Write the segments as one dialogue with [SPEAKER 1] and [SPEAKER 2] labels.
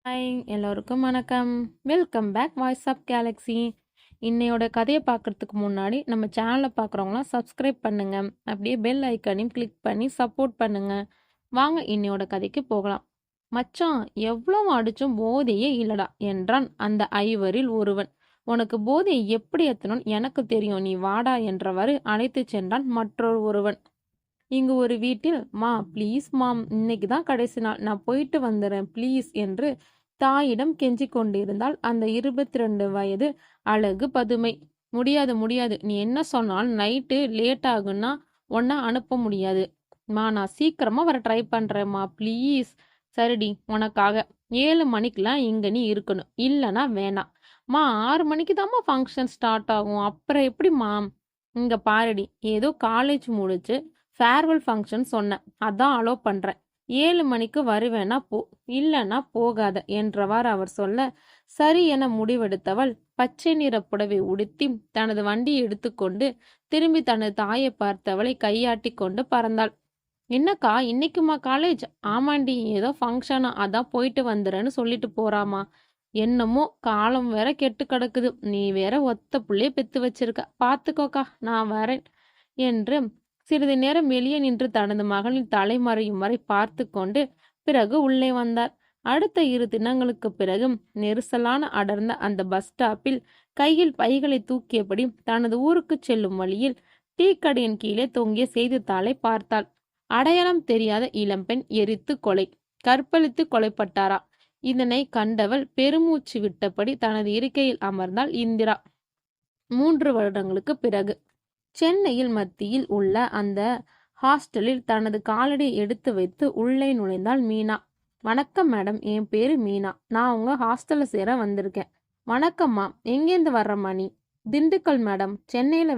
[SPEAKER 1] Hi எல்லோருக்கும் வணக்கம். Welcome back Voice of Galaxy. இன்னையோட கதையை பார்க்குறதுக்கு முன்னாடி நம்ம சேனலை பார்க்குறவங்களாம் சப்ஸ்கிரைப் பண்ணுங்க. அப்படியே பெல் ஐக்கானையும் கிளிக் பண்ணி சப்போர்ட் பண்ணுங்க. வாங்க இன்னையோட கதைக்கு போகலாம். மச்சான், எவ்வளவு அடிச்சும் போதையே இல்லடா என்றான் அந்த ஐவரில் ஒருவன். உனக்கு போதை எப்படி எத்தணும்னு எனக்கு தெரியும், நீ வாடா என்றவாறு அழைத்து சென்றான் மற்றொரு ஒருவன். இங்கு ஒரு வீட்டில், மா ப்ளீஸ் மாம், இன்னைக்கு தான் கடைசி நாள், நான் போயிட்டு வந்துடுறேன் ப்ளீஸ் என்று தாயிடம் கெஞ்சிக் கொண்டிருந்தாள் அந்த 22 வயது அழகு பதுமை. முடியாது முடியாது, நீ என்ன சொன்னாலும் நைட்டு லேட் ஆகுன்னா உன்னை அனுப்ப முடியாது மா, நான் சீக்கிரமா வர ட்ரை பண்றேம்மா ப்ளீஸ். சரிடி, உனக்காக 7 மணிக்கெல்லாம் இங்க நீ இருக்கணும், இல்லைன்னா வேணாம் மா. 6 மணிக்கு தாம்மா ஃபங்க்ஷன் ஸ்டார்ட் ஆகும், அப்புறம் எப்படி மாம்? இங்க பாருடி, ஏதோ காலேஜ் முடிச்சு ஃபேர்வெல் ஃபங்க்ஷன் சொன்னேன், அதான் அலோ பண்றேன். 7 மணிக்கு வருவேனா போ, இல்லைன்னா போகாத என்றவாறு அவர் சொல்ல, சரி என முடிவெடுத்தவள் பச்சை நிற புடவை உடுத்தி தனது வண்டியை எடுத்துக்கொண்டு திரும்பி தனது தாயை பார்த்தவளை கையாட்டி கொண்டு பறந்தாள். என்னக்கா, இன்னைக்குமா காலேஜ்? ஆமாண்டி, ஏதோ ஃபங்க்ஷனா, அதான் போயிட்டு வந்துடுறேன்னு சொல்லிட்டு போறாமா. என்னமோ காலம் வேற கெட்டு கிடக்குது, நீ வேற ஒத்த புள்ளைய பெத்து வச்சிருக்க, பாத்துக்கோக்கா, நான் வரேன் என்று சிறிது நேரம் வெளியே நின்று தனது மகளின் தலைமறையும் வரை பார்த்து கொண்டு பிறகு உள்ளே வந்தார். அடுத்த 2 தினங்களுக்கு பிறகு நெரிசலான அடர்ந்த அந்த பஸ் ஸ்டாப்பில் கையில் பைகளை தூக்கியபடி தனது ஊருக்கு செல்லும் வழியில் டீ கடையின் கீழே தொங்கிய செய்தித்தாளை பார்த்தாள். அடையாளம் தெரியாத இளம்பெண் எரித்து கொலை, கற்பழித்து கொலைப்பட்டாரா? இதனை கண்டவள் பெருமூச்சு விட்டபடி தனது இருக்கையில் அமர்ந்தாள் இந்திரா. 3 வருடங்களுக்கு பிறகு சென்னையில் மத்தியில் உள்ள அந்த ஹாஸ்டலில் தனது காலடியை எடுத்து வைத்து உள்ளே நுழைந்தாள் மீனா. வணக்கம் மேடம், என் பேரு மீனா, நான் உங்க ஹாஸ்டல்ல சேர வந்திருக்கேன். வணக்கம்மா, எங்கேருந்து வர்றம்மா நீ? திண்டுக்கல் மேடம், சென்னையில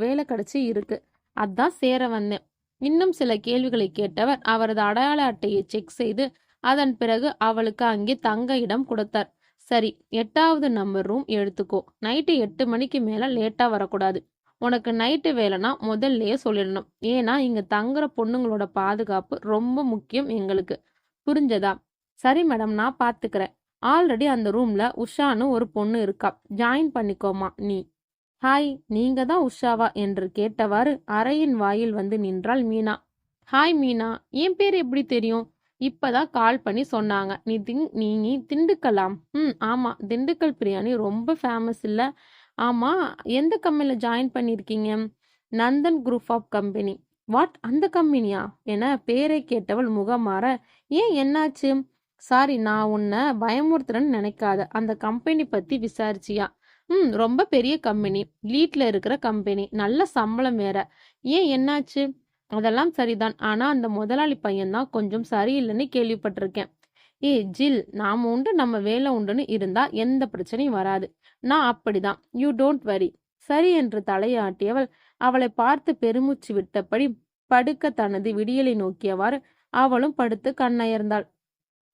[SPEAKER 1] வேலை கிடைச்சி இருக்கு, அதான் சேர வந்தேன். இன்னும் சில கேள்விகளை கேட்டவர் அவரது அடையாள அட்டையை செக் செய்து அதன் பிறகு அவளுக்கு அங்கே தங்க இடம் கொடுத்தார். சரி, 8வது நம்பர் ரூம் எடுத்துக்கோ, நைட்டு 8 மணிக்கு மேல லேட்டா வரக்கூடாது. உனக்கு நைட்டு வேலைன்னா முதல்லயே சொல்லிடணும், ஏன்னா இங்க தங்குற பொண்ணுங்களோட பாதுகாப்பு ரொம்ப முக்கியம் எங்களுக்கு, புரிஞ்சதா? சரி மேடம், நான் பாத்துக்கிறேன். ஆல்ரெடி அந்த ரூம்ல உஷான்னு ஒரு பொண்ணு இருக்கா, ஜாயின் பண்ணிக்கோமா நீ. ஹாய், நீங்க தான் உஷாவா என்று கேட்டவாறு அறையின் வாயில் வந்து நின்றாள் மீனா. ஹாய் மீனா, என் பேர் எப்படி தெரியும்? இப்பதான் கால் பண்ணி சொன்னாங்க. நீ திண்டுக்கலாம். ஆமா, திண்டுக்கல் பிரியாணி ரொம்ப ஃபேமஸ் இல்ல? ஆமா, எந்த கம்பெனில ஜாயின் பண்ணிருக்கீங்க? Nandan group of company. What, அந்த கம்பெனியா என பேரை கேட்டவள் முகம் மாற, ஏன் என்னாச்சு? சாரி, நான் உன்னை பயமுறுத்துறேன்னு நினைக்காத, அந்த கம்பெனி பத்தி விசாரிச்சியா? ரொம்ப பெரிய கம்பெனி, லீட்ல இருக்கிற கம்பெனி, நல்ல சம்பளம் வேற. ஏன், என்னாச்சு? அதெல்லாம் சரிதான், ஆனா அந்த முதலாளி பையன்தான் கொஞ்சம் சரியில்லைன்னு கேள்விப்பட்டிருக்கேன். ஜில், நாம உண்டு நம்ம வேலை உண்டுன்னு இருந்தா எந்த பிரச்சனையும் வராது. நான் அப்படிதான், யூ டோன்ட் வரி. சரி என்று தலையாட்டியவள் அவளை பார்த்து பெருமூச்சு விட்டபடி படுக்க தனது விடியலை நோக்கியவாறு அவளும் படுத்து கண்ணயர்ந்தாள்.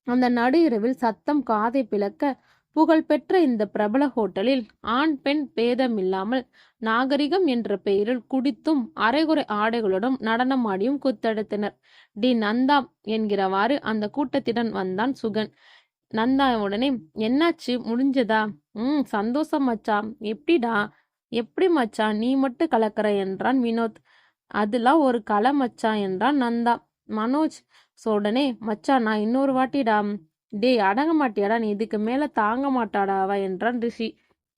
[SPEAKER 1] அந்த நடு இரவில் சத்தம் காதை பிளக்க, புகழ்பெற்ற இந்த பிரபல ஹோட்டலில் ஆண் பெண் பேதமில்லாமல் நாகரிகம் என்ற பெயரில் குடித்தும் அரைகுறை ஆடைகளுடன் நடனமாடியும் குத்தெடுத்தனர். டி நந்தா என்கிறவாறு அந்த கூட்டத்திடம் வந்தான் சுகன். நந்தா உடனே, என்னாச்சு, முடிஞ்சதா? சந்தோஷம் மச்சான். எப்படிடா? எப்படி மச்சான், நீ மட்டும் கலக்கிற என்றான் வினோத். அதெல்லாம் ஒரு கலை மச்சான் என்றான் நந்தா. மனோஜ் உடனே, மச்சான் நான் இன்னொரு வாட்டிடா. டேய், அடங்க மாட்டியாடா, நீ இதுக்கு மேல தாங்க மாட்டாடாவா என்றான் ரிஷி.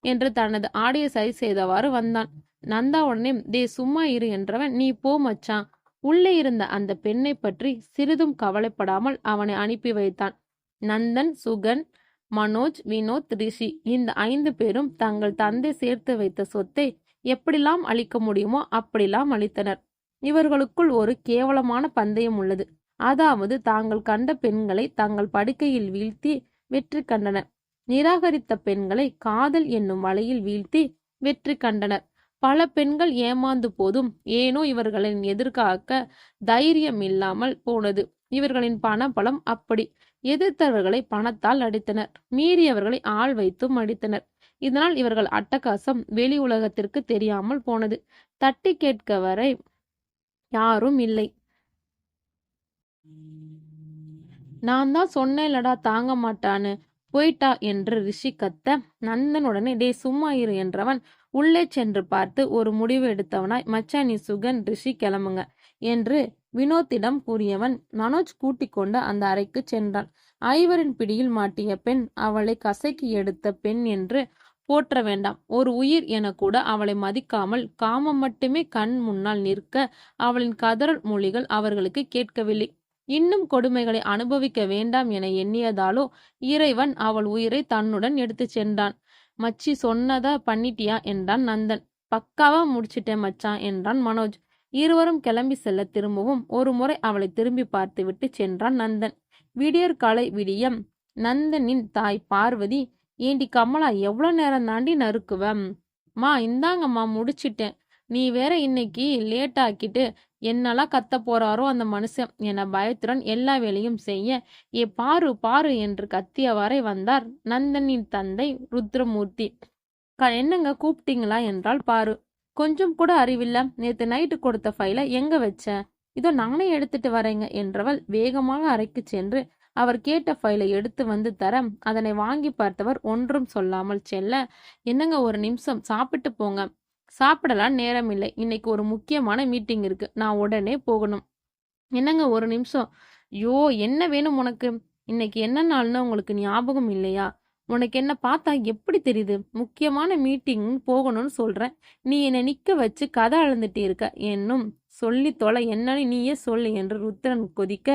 [SPEAKER 1] என்று தனது ஆடையை சரி செய்தவாறு வந்தான். நந்தா உடனே, டே சும்மா இரு என்றவன், நீ போ மச்சான். உள்ளே இருந்த அந்த பெண்ணை பற்றி சிறிதும் கவலைப்படாமல் அவனை அனுப்பி வைத்தான். நந்தன், சுகன், மனோஜ், வினோத், ரிஷி இந்த 5 பேரும் தங்கள் தந்தை சேர்த்து வைத்த சொத்தை எப்படிலாம் அளிக்க முடியுமோ அப்படிலாம் அளித்தனர். இவர்களுக்குள் ஒரு கேவலமான பந்தயம் உள்ளது. அதாவது தாங்கள் கண்ட பெண்களை தங்கள் படுக்கையில் வீழ்த்தி வெற்றி கண்டனர். நிராகரித்த பெண்களை காதல் என்னும் வலையில் வீழ்த்தி வெற்றி கண்டனர். பல பெண்கள் ஏமாந்து போதும் ஏனோ இவர்களின் எதிர்காக்க தைரியம் இல்லாமல் போனது. இவர்களின் பணபலம் அப்படி. எதிர்த்தவர்களை பணத்தால் அடித்தனர், மீறியவர்களை ஆள் வைத்தும் அடித்தனர். இதனால் இவர்கள் அட்டகாசம் வெளி உலகத்திற்கு தெரியாமல் போனது. தட்டி கேட்க வரை யாரும் இல்லை. நான் தான் சொன்னேன்லடா தாங்க மாட்டான்னு, போயிட்டா என்று ரிஷி கத்த, நந்தன் உடனே டே சும்மா இரு என்றவன் உள்ளே சென்று பார்த்து ஒரு முடிவு எடுத்தவனாய், மச்சான் நீ சுகன் ரிஷி கிளம்புங்க என்று வினோத்திடம் கூறியவன் மனோஜ் கூட்டிக் கொண்டு அந்த அறைக்கு சென்றான். ஐவரின் பிடியில் மாட்டிய பெண் அவளை கசக்கி எடுத்த பெண் என்று போற்ற வேண்டாம். ஒரு உயிர் என கூட அவளை மதிக்காமல் காமம் மட்டுமே கண் முன்னால் நிற்க அவளின் கதறல் மொழிகள் அவர்களுக்கு கேட்கவில்லை. இன்னும் கொடுமைகளை அனுபவிக்க வேண்டாம் என எண்ணியதாலோ இறைவன் அவள் உயிரை தன்னுடன் எடுத்து சென்றான். மச்சி சொன்னதா பண்ணிட்டியா என்றான் நந்தன். பக்காவா முடிச்சிட்டேன் மச்சான் என்றான் மனோஜ். இருவரும் கிளம்பி செல்ல திரும்பவும் ஒரு முறை அவளை திரும்பி பார்த்து விட்டு சென்றான் நந்தன். விடியற்காலை விடியம் நந்தனின் தாய் பார்வதி, ஏண்டி கமலா எவ்வளோ நேரம் தாண்டி நறுக்குவம்? மா இந்தாங்கம்மா முடிச்சிட்டேன். நீ வேற இன்னைக்கு லேட் ஆக்கிட்டு என்னெல்லாம் கத்த போறாரோ அந்த மனுஷன் என பயத்துடன் எல்லா வேலையும் செய்ய, ஏ பாரு பாரு என்று கத்தியவாறே வந்தார் நந்தனின் தந்தை ருத்ரமூர்த்தி. என்னங்க கூப்பிட்டீங்களா என்றாள் பாரு. கொஞ்சம் கூட அறிவில்ல, நேத்து நைட்டு கொடுத்த ஃபைலை எங்க வச்ச? இதோ நானே எடுத்துட்டு வரேங்க என்றவள் வேகமாக அறைக்கு சென்று அவர் கேட்ட ஃபைலை எடுத்து வந்து தர, அதனை வாங்கி பார்த்தவர் ஒன்றும் சொல்லாமல் செல்ல, என்னங்க ஒரு நிமிஷம் சாப்பிட்டு போங்க. சாப்பிடலாம் நேரம் இல்லை, இன்னைக்கு ஒரு முக்கியமான மீட்டிங் இருக்கு, நான் உடனே போகணும். என்னங்க ஒரு நிமிஷம். யோ என்ன வேணும் உனக்கு? இன்னைக்கு என்ன நாள்னு உங்களுக்கு ஞாபகம் இல்லையா? உனக்கு என்ன பார்த்தா எப்படி தெரியுது? முக்கியமான மீட்டிங் போகணும்னு சொல்றேன், நீ என்னை நிக்க வச்சு கதை அளந்துட்டு இருக்க. என்னும் சொல்லி தொலை, என்னன்னு நீயே சொல்லு என்று ருத்ரன் கொதிக்க,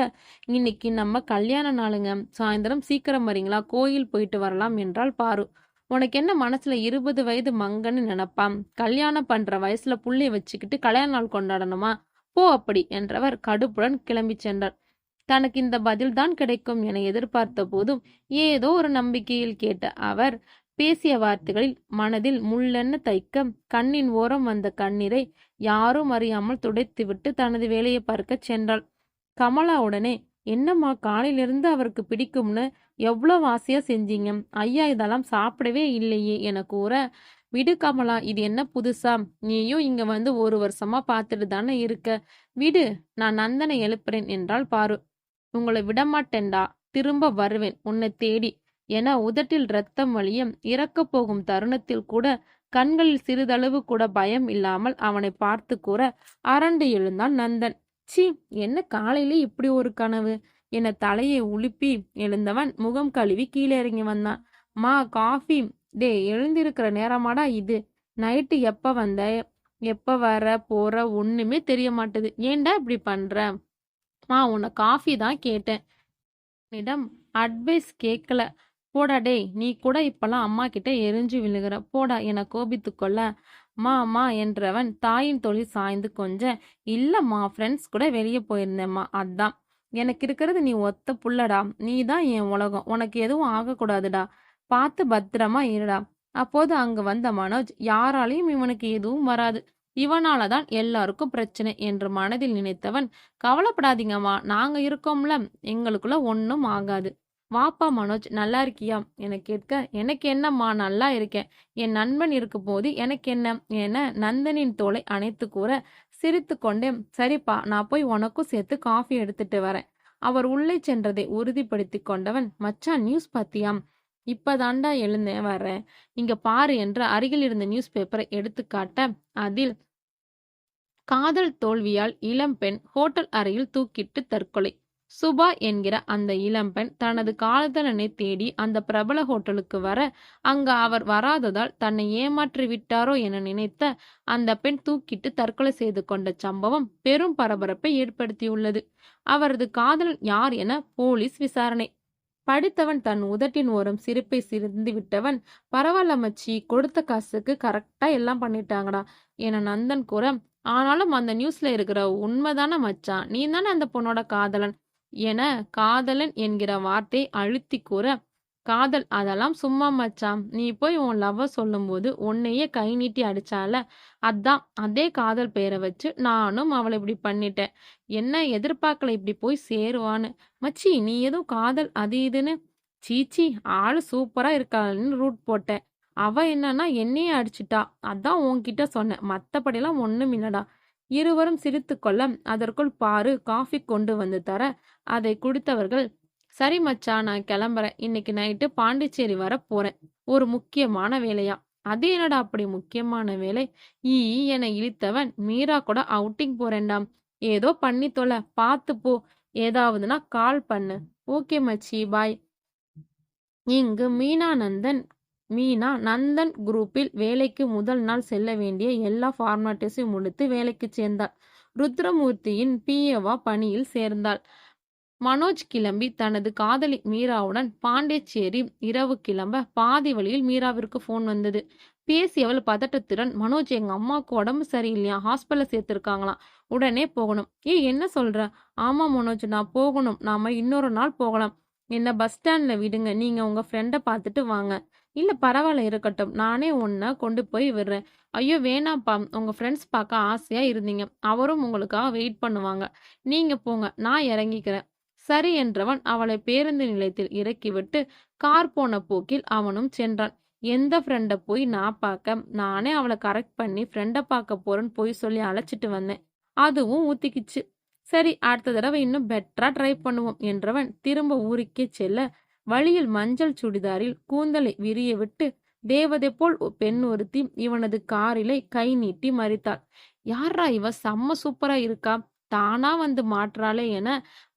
[SPEAKER 1] இன்னைக்கு நம்ம கல்யாண நாளுங்க, சாயந்தரம் சீக்கிரம் வரீங்களா, கோயில் போயிட்டு வரலாம் என்றால் பாரு. உனக்கு என்ன மனசுல 20 வயது மங்கன்னு நினைப்பாம்? கல்யாணம் பண்ற வயசுல புள்ளைய வச்சுக்கிட்டு கல்யாண நாள் கொண்டாடணுமா? போ அப்படி என்றவர் கடுப்புடன் கிளம்பி சென்றார். தனக்கு இந்த பதில்தான் கிடைக்கும் என எதிர்பார்த்த போதும் ஏதோ ஒரு நம்பிக்கையில் கேட்ட அவர் பேசிய வார்த்தைகளில் மனதில் முள்ளென்னு தைக்க கண்ணின் ஓரம் வந்த கண்ணீரை யாரும் அறியாமல் துடைத்துவிட்டு தனது வேலையை பார்க்க சென்றாள். கமலா உடனே, என்னம்மா காலையிலிருந்து அவருக்கு பிடிக்கும்னு எவ்வளவு ஆசையா செஞ்சீங்க, ஐயா இதெல்லாம் சாப்பிடவே இல்லையே என கூற, விடு கமலா, இது என்ன புதுசா? நீயும் இங்க வந்து 1 வருஷமா பார்த்துட்டு தானே இருக்க, விடு, நான் நந்தனை எழுப்புறேன் என்றாள் பாரு. உங்களை விடமாட்டேன்டா, திரும்ப வருவேன் உன்னை தேடி என உதட்டில் ரத்தம் வழிய இறக்கப் போகும் தருணத்தில் கூட கண்களில் சிறிதளவு கூட பயம் இல்லாமல் அவனை பார்த்து கூற அரண்டு எழுந்தான் நந்தன். சி, என்ன காலையிலே இப்படி ஒரு கனவு என தலையை உலுப்பி எழுந்தவன் முகம் கழுவி கீழே இறங்கி வந்தான். மா காஃபி. டே எழுந்திருக்கிற நேரமாடா இது? நைட்டு எப்ப வந்த, எப்ப வர போற ஒண்ணுமே தெரிய மாட்டுது, ஏன்டா இப்படி பண்ற? மா உன்னை காஃபி தான் கேட்டேன், உன்னிடம் அட்வைஸ் கேட்கல. போடா டேய், நீ கூட இப்பெல்லாம் அம்மா கிட்ட எரிஞ்சு விழுகிற, போடா என கோபித்து கொள்ள, மா என்றவன் தாயின் தொழில் சாய்ந்து கொஞ்ச, இல்லம்மா ஃப்ரெண்ட்ஸ் கூட வெளியே போயிருந்தேம்மா, அதான். எனக்கு இருக்கிறது நீ ஒத்த புள்ளடா, நீ தான் என் உலகம், உனக்கு எதுவும் ஆகக்கூடாதுடா, பார்த்து பத்திரமா இருடா. அப்போது அங்கு வந்த மனோஜ், யாராலையும் இவனுக்கு எதுவும் வராது, இவனாலதான் எல்லாருக்கும் பிரச்சனை என்று மனதில் நினைத்தவன், கவலைப்படாதீங்கம்மா, நாங்க இருக்கோம்ல, எங்களுக்குள்ள ஒன்னும் ஆகாது. வாப்பா மனோஜ், நல்லா இருக்கியா என கேட்க, எனக்கு என்னம்மா, நல்லா இருக்கேன், என் நண்பன் இருக்கு போது எனக்கு என்ன என நந்தனின் தோலை அணைத்து கூற சிரித்து கொண்டே, சரிப்பா, நான் போய் உனக்கும் சேர்த்து காஃபி எடுத்துட்டு வரேன். அவர் உள்ளே சென்றதை உறுதிப்படுத்தி கொண்டவன், மச்சான் நியூஸ் பாத்தியாம்? இப்பதாண்டா எழுந்தேன் வரேன், இங்க பாரு என்று அருகில் இருந்த நியூஸ் பேப்பரை எடுத்து காட்ட, அதில் காதல் தோல்வியால் இளம்பெண் ஹோட்டல் அறையில் தூக்கிட்டு தற்கொலை. சுபா என்கிற அந்த இளம்பெண் தனது காதலனை தேடி அந்த பிரபல ஹோட்டலுக்கு வர, அங்கு அவர் வராததால் தன்னை ஏமாற்றி விட்டாரோ என நினைத்த அந்த பெண் தூக்கிட்டு தற்கொலை செய்து கொண்ட சம்பவம் பெரும் பரபரப்பை ஏற்படுத்தியுள்ளது. அவரது காதலன் யார் என போலீஸ் விசாரணை. படித்தவன் தன் உதட்டின் ஓரம் சிரிப்பை சிரிந்து விட்டவன், பரவாயில்ல மச்சி, கொடுத்த காசுக்கு கரெக்டா எல்லாம் பண்ணிட்டாங்கடா என நந்தன் கூற, ஆனாலும் அந்த நியூஸ்ல இருக்கிற உண்மைதானே மச்சான், நீ தானே அந்த பொண்ணோட காதலன் என காதலன் என்கிற வார்த்தை அழுத்தி கூற, காதல் அதெல்லாம் சும்மா மச்சான், நீ போய் உன் லவ் சொல்லும்போது உன்னையே கை நீட்டி அடிச்சால, அதான் அதே காதல் பெயரை வச்சு நானும் அவளை இப்படி பண்ணிட்டேன், என்ன எதிர்பார்க்கல இப்படி போய் சேருவான்னு. மச்சி, நீ ஏதோ காதல் அது இதுன்னு, சீச்சி, ஆளு சூப்பரா இருக்கான்னு ரூட் போட்டேன், அவ என்னன்னா என்னையே அடிச்சிட்டா, அதான் உன்கிட்ட சொன்னேன், மத்தபடிலாம் ஒண்ணும் இல்லடா. இருவரும் சிரித்து கொள்ள அதற்குள் பாரு காஃபி கொண்டு வந்து தர, அதை குடித்தவர்கள் சரி மச்சான், நான் கிளம்புறேன். இன்னைக்கு நைட்டு பாண்டிச்சேரி வர போறேன். ஒரு முக்கியமான வேலையா. அது என்னடா அப்படி முக்கியமான வேலை? என இழுத்தவன், மீரா கூட அவுட்டிங் போறேன்டாம். ஏதோ பண்ணி தொலை, பார்த்து போ. ஏதாவதுனா கால் பண்ணு. ஓகே மச்சி, பாய். இங்கு மீனா நந்தன் குரூப்பில் வேலைக்கு முதல் நாள் செல்ல வேண்டிய எல்லா ஃபார்மாலிட்டிஸையும் முடித்து வேலைக்கு சேர்ந்தாள். ருத்ரமூர்த்தியின் பிஏவா பணியில் சேர்ந்தாள். மனோஜ் கிளம்பி தனது காதலி மீராவுடன் பாண்டிச்சேரி இரவு கிளம்ப பாதி வழியில் மீராவிற்கு போன் வந்தது. பேசியவள் பதட்டத்துடன், மனோஜ், எங்க அம்மாவுக்கு உடம்பு சரியில்லையா, ஹாஸ்பிட்டல்ல சேர்த்திருக்காங்களாம், உடனே போகணும். என்ன சொல்ற? ஆமா மனோஜ், நான் போகணும். நாம இன்னொரு நாள் போகலாம். என்ன பஸ் ஸ்டாண்ட்ல விடுங்க, நீங்க உங்க ஃப்ரெண்டை பார்த்துட்டு வாங்க. இல்ல பரவாயில்ல, இருக்கட்டும், நானே உன்னை கொண்டு போய் விடுறேன். ஐயோ வேணாப்பா, உங்க ஃப்ரெண்ட்ஸ் பார்க்க ஆசையா இருந்தீங்க, அவரும் உங்களுக்காக வெயிட் பண்ணுவாங்க. நீங்க போங்க, நான் இறங்கிக்கிறேன். சரி என்றவன் அவளை பேருந்து நிலையத்தில் இறக்கிவிட்டு கார் போன போக்கில் அவனும் சென்றான். எந்த ஃப்ரெண்டை போய் நான் பார்க்க, நானே அவளை கரெக்ட் பண்ணி ஃப்ரெண்டை பார்க்க போறேன்னு போய் சொல்லி அழைச்சிட்டு வந்தேன். அதுவும் ஊத்திக்கிச்சு. சரி, அடுத்த தடவை இன்னும் பெட்டரா ட்ரை பண்ணுவோம் என்றவன் திரும்ப ஊருக்கே செல்ல, வழியில் மஞ்சள் சுடிதாரில் கூந்தலை விரிய விட்டு தேவதை போல் பெண் ஒருத்தி இவனது காரிலை கை நீட்டி மறித்தாள். யாரா இவ, செம்ம சூப்பரா இருக்கா, தானா வந்து மாற்றாளே என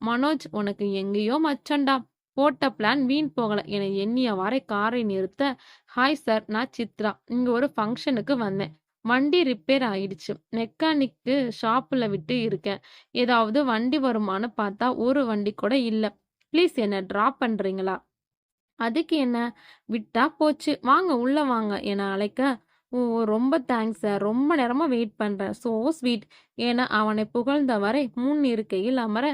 [SPEAKER 1] மனோஜ், உனக்கு எங்கேயோ மச்சண்டா, போட்ட பிளான் வீண் போகல என எண்ணியவாறே காரை நிறுத்த, ஹாய் சார், நான் சித்ரா, இங்க ஒரு ஃபங்க்ஷனுக்கு வந்தேன். வண்டி ரிப்பேர் ஆயிடுச்சு, மெக்கானிக்கு ஷாப்ல விட்டு இருக்கேன். ஏதாவது வண்டி வருமானு பார்த்தா ஒரு வண்டி கூட இல்ல. ப்ளீஸ் என்ன டிராப் பண்றீங்களா? அதுக்கு என்ன, விட்டா போச்சு, வாங்க உள்ள வாங்க என அழைக்க, ஓ ரொம்ப தேங்க்ஸ் சார், ரொம்ப நேரமா வெயிட் பண்றேன், சோ ஸ்வீட் என அவனை புகழ்ந்தவரை முன் இருக்கையில் அமர,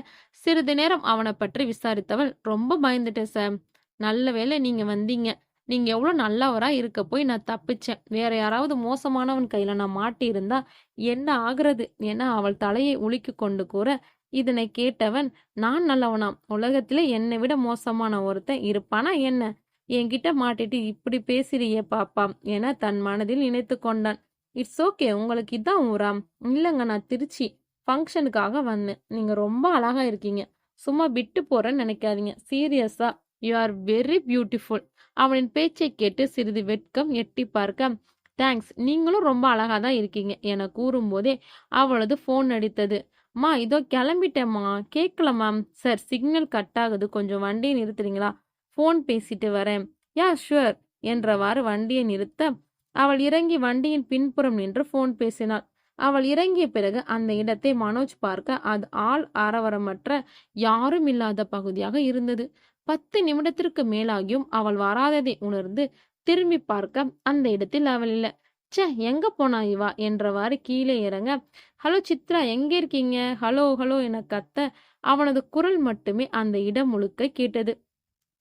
[SPEAKER 1] சிறிது நேரம் அவனை பற்றி விசாரித்தவள், ரொம்ப பயந்துட்டேன் சார். நல்ல வேளை நீங்க வந்தீங்க. நீங்க எவ்வளவு நல்லவரா இருக்க போய் நான் தப்பிச்சேன். வேற யாராவது மோசமானவன் கையில நான் மாட்டியிருந்தா என்ன ஆகுறது என அவள் தலையை உலுக்கி கொண்டு கூற, இதனை கேட்டவன், நான் நல்லவனாம், உலகத்திலே என்னை விட மோசமான ஒருத்தன் இருப்பானா என்ன? என்கிட்ட மாட்டிட்டு இப்படி பேசுறியே பாப்பா என தன் மனதில் நினைத்து கொண்டான். இட்ஸ் ஓகே, உங்களுக்கு இதான் ஊராம்? இல்லைங்க, நான் திருச்சி ஃபங்க்ஷனுக்காக வந்தேன். நீங்க ரொம்ப அழகா இருக்கீங்க, சும்மா விட்டு போறேன்னு நினைக்காதீங்க, சீரியஸா யூ ஆர் வெரி பியூட்டிஃபுல். அவனின் பேச்சை கேட்டு சிறிது வெட்கம் எட்டி பார்க்க, தேங்க்ஸ், நீங்களும் ரொம்ப அழகா தான் இருக்கீங்க என கூறும்போதே அவளது போன் அடித்தது. மா, இதோ கிளம்பிட்டேம்மா. கேட்கல மேம். சார், சிக்னல் கட் ஆகுது, கொஞ்சம் வண்டியை நிறுத்துறீங்களா? ஃபோன் பேசிட்டு வரேன். யா ஷுவர் என்றவாறு வண்டியை நிறுத்த அவள் இறங்கி வண்டியின் பின்புறம் நின்று ஃபோன் பேசினாள். அவள் இறங்கிய பிறகு அந்த இடத்தை மனோஜ் பார்க்க அது ஆள் ஆரவரமற்ற யாரும் இல்லாத பகுதியாக இருந்தது. 10 நிமிடத்திற்கு மேலாகியும் அவள் வராததை உணர்ந்து திரும்பி பார்க்க அந்த இடத்தில் அவள் இல்லை. ச்சே, எங்க போனா இவா என்றவாறு கீழே இறங்க, ஹலோ சித்ரா, எங்க இருக்கீங்க, ஹலோ ஹலோ என கத்த அவனது குரல் மட்டுமே அந்த இடம் முழுக்க கேட்டது.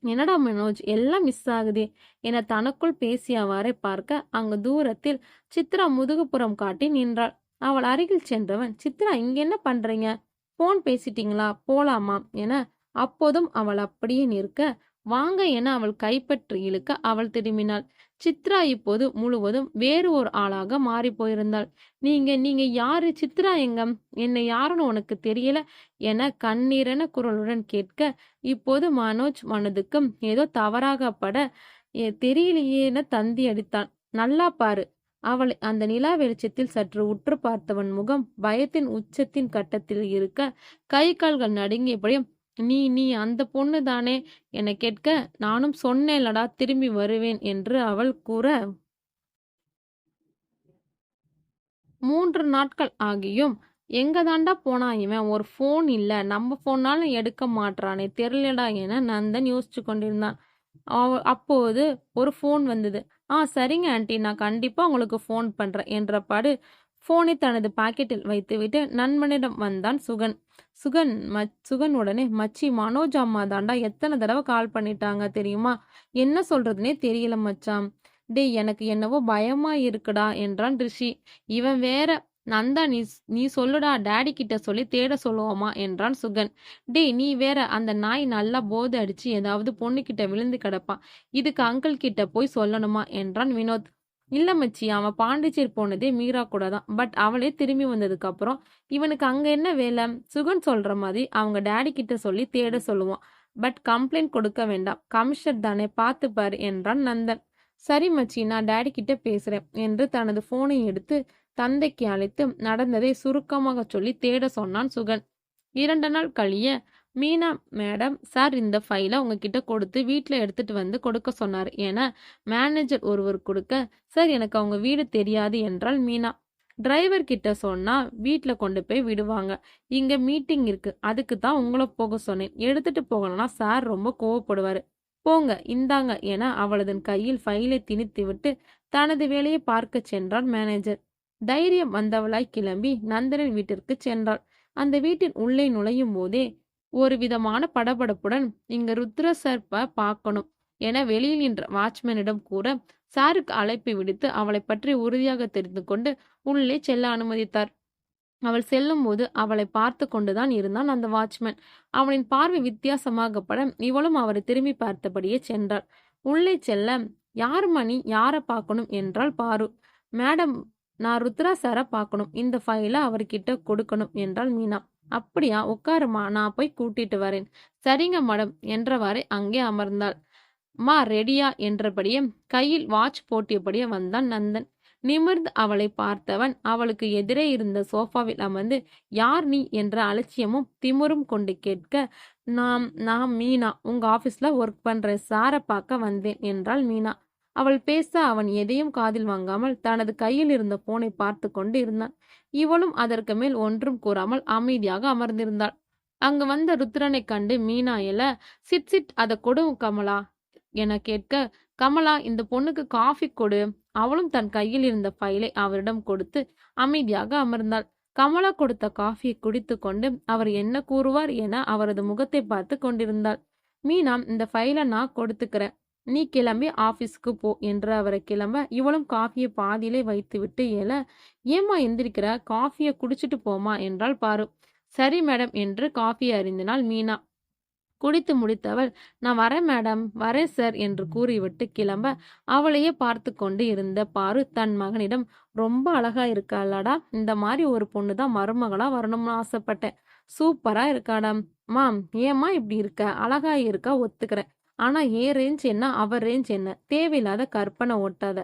[SPEAKER 1] என்னடா மனோஜ், எல்லாம் மிஸ் ஆகுதே என தனக்குள் பேசியவாறே பார்க்க அங்கு தூரத்தில் சித்ரா முதுகுப்புறம் காட்டி நின்றாள். அவள் அருகில் சென்றவன், சித்ரா, இங்க என்ன பண்றீங்க, போன் பேசிட்டீங்களா, போலாமா என அப்போதும் அவள் அப்படியே நிற்க, வாங்க என அவள் கைப்பற்றி இழுக்க அவள் திரும்பினாள். சித்ரா இப்போது முழுவதும் வேறு ஒரு ஆளாக மாறி போயிருந்தாள். நீங்க நீங்க யாரு சித்ரா, எங்கம், என்னை யாருன்னு உனக்கு தெரியல என கண்ணீரென குரலுடன் கேட்க, இப்போது மனோஜ் மனதுக்கும் ஏதோ தவறாகப்பட, தெரியலையேன தந்தி அடித்தான். நல்லா பாரு. அவளை அந்த நிலா வெளிச்சத்தில் சற்று உற்று பார்த்தவன் முகம் பயத்தின் உச்சத்தின் கட்டத்தில் இருக்க, கை கால்கள் நடுங்கியபடியும், நீ நீ அந்த பொண்ணு தானே என கேட்க, நானும் சொன்னேன்லடா திரும்பி வருவேன் என்று அவள் கூற, 3 நாட்கள் ஆகியும் எங்க தாண்டா போனா இவன், ஒரு ஃபோன் இல்ல, நம்ம போனாலும் எடுக்க மாட்றானே, தெரியலடா என நந்தன் யோசிச்சு கொண்டிருந்தான். அப்போது ஒரு ஃபோன் வந்தது. சரிங்க ஆண்டி, நான் கண்டிப்பா உங்களுக்கு ஃபோன் பண்றேன் என்றபாடு ஃபோனை தனது பாக்கெட்டில் வைத்துவிட்டு நண்பனிடம் வந்தான் சுகன். சுகன் உடனே, மச்சி, மனோஜ் அம்மா தாண்டா எத்தனை தடவை கால் பண்ணிட்டாங்க தெரியுமா, என்ன சொல்றதுனே தெரியல மச்சான். டேய், எனக்கு என்னவோ பயமா இருக்குடா என்றான் ரிஷி. இவன் வேற, நந்தா, நீ சொல்லுடா, டேடி கிட்ட சொல்லி தேட சொல்லுவோமா என்றான் சுகன். டேய், நீ வேற, அந்த நாய் நல்லா போதை அடிச்சு ஏதாவது பொண்ணு கிட்ட விழுந்து கிடப்பான், இதுக்கு அங்கிள் கிட்ட போய் சொல்லணுமா என்றான் வினோத். இல்ல மச்சி, அவன் பாண்டிச்சேரி போனதே மீரா கூட தான். பட் அவளே திரும்பி வந்ததுக்கு அப்புறம் இவனுக்கு அங்க என்ன வேலை? சுகன் சொல்ற மாதிரி அவங்க டேடி கிட்ட சொல்லி தேட சொல்லுவான். பட் கம்ப்ளைண்ட் கொடுக்க வேண்டாம், கமிஷனர் தானே, பார்த்துப்பாரு என்றான் நந்தன். சரி மச்சி, நான் டாடி கிட்ட பேசுறேன் என்று தனது போனை எடுத்து தந்தைக்கு அழைத்து நடந்ததை சுருக்கமாக சொல்லி தேட சொன்னான் சுகன். 2 நாள் கழிய மீனா மேடம், சார் இந்த ஃபைலை உங்ககிட்ட கொடுத்து வீட்டில் எடுத்துட்டு வந்து கொடுக்க சொன்னார் என மேனேஜர் ஒருவர் கொடுக்க, சார் எனக்கு அவங்க வீடு தெரியாது என்றாள் மீனா. டிரைவர் கிட்ட சொன்னா வீட்டில் கொண்டு போய் விடுவாங்க, இங்க மீட்டிங் இருக்கு, அதுக்கு தான் உங்களை போக சொன்னேன், எடுத்துட்டு போகலன்னா சார் ரொம்ப கோவப்படுவாரு, போங்க இந்தாங்க என அவளது கையில் ஃபைலை திணித்து விட்டு தனது வேலையை பார்க்க சென்றான் மேனேஜர். தைரியம் வந்தவளாய் கிளம்பி நந்தனின் வீட்டிற்கு சென்றாள். அந்த வீட்டின் உள்ளே நுழையும் போதே ஒரு விதமான படபடப்புடன் இங்க ருத்ர சார் பார்க்கணும் என வெளியில் நின்ற வாட்ச்மேனிடம் கூற, சாருக்கு அழைப்பு விடுத்து அவளை பற்றி உறுதியாக தெரிந்து கொண்டு உள்ளே செல்ல அனுமதித்தார். அவள் செல்லும் போது அவளை பார்த்து கொண்டுதான் இருந்தான் அந்த வாட்ச்மேன். அவனின் பார்வை வித்தியாசமாகப்பட இவளும் அவரை திரும்பி பார்த்தபடியே சென்றாள். உள்ளே செல்ல, யார் மணி, யாரை பார்க்கணும் என்றாள் பாரு. மேடம், நான் ருத்ரா சாரை பார்க்கணும், இந்த ஃபைலை அவர்கிட்ட கொடுக்கணும் என்றாள் மீனா. அப்படியா, உட்காருமா, நான் போய் கூட்டிட்டு வரேன். சரிங்க மேடம் என்றவாறே அங்கே அமர்ந்தாள். மா ரெடியா என்றபடியே கையில் வாட்ச் போட்டியபடியே வந்தான் நந்தன். நிமிர்ந்து அவளை பார்த்தவன் அவளுக்கு எதிரே இருந்த சோஃபாவில் அமர்ந்து, யார் நீ என்ற அலட்சியமும் திமிரும் கொண்டு கேட்க, நான் மீனா, உங்க ஆபீஸ்ல ஒர்க் பண்ற சாரை பார்க்க வந்தேன் என்றாள் மீனா. அவள் பேச அவன் எதையும் காதில் வாங்காமல் தனது கையில் இருந்த போனை பார்த்து கொண்டு இருந்தான். இவளும் அதற்கு மேல் ஒன்றும் கூறாமல் அமைதியாக அமர்ந்திருந்தாள். அங்கு வந்த ருத்ரனை கண்டு மீனா எல, சிட் சிட், அதை கொடு கமலா என கேட்க, கமலா, இந்த பொண்ணுக்கு காஃபி கொடு. அவளும் தன் கையில் இருந்த ஃபைலை அவரிடம் கொடுத்து அமைதியாக அமர்ந்தாள். கமலா கொடுத்த காஃபியை குடித்து கொண்டு அவர் என்ன கூறுவார் என அவரது முகத்தை பார்த்து கொண்டிருந்தாள். மீனா, இந்த ஃபைலை நான் கொடுத்துக்கிறேன், நீ கிளம்பி ஆபீஸ்க்கு போ என்று அவரை கிளம்ப இவளும் காஃபியை பாதியிலே வைத்து விட்டு ஏல, ஏமா எந்திரிக்கிற, காஃபியை குடிச்சிட்டு போமா என்றாள் பாரு. சரி மேடம் என்று காஃபியை அருந்தினாள் மீனா. குடித்து முடித்தவள், நான் வரேன் மேடம், வரேன் சார் என்று கூறிவிட்டு கிளம்ப அவளையே பார்த்து கொண்டு இருந்த பாரு தன் மகனிடம், ரொம்ப அழகா இருக்காளாடா, இந்த மாதிரி ஒரு பொண்ணு தான் மருமகளா வரணும்னு ஆசைப்பட்டேன், சூப்பரா இருக்காடா. மாம், ஏமா இப்படி இருக்க, அழகா இருக்கா, ஒத்துக்கிறேன், ஆனா ஏன் ரேஞ்ச் என்ன, அவர் ரேஞ்ச் என்ன, தேவையில்லாத கற்பனை ஓட்டாத.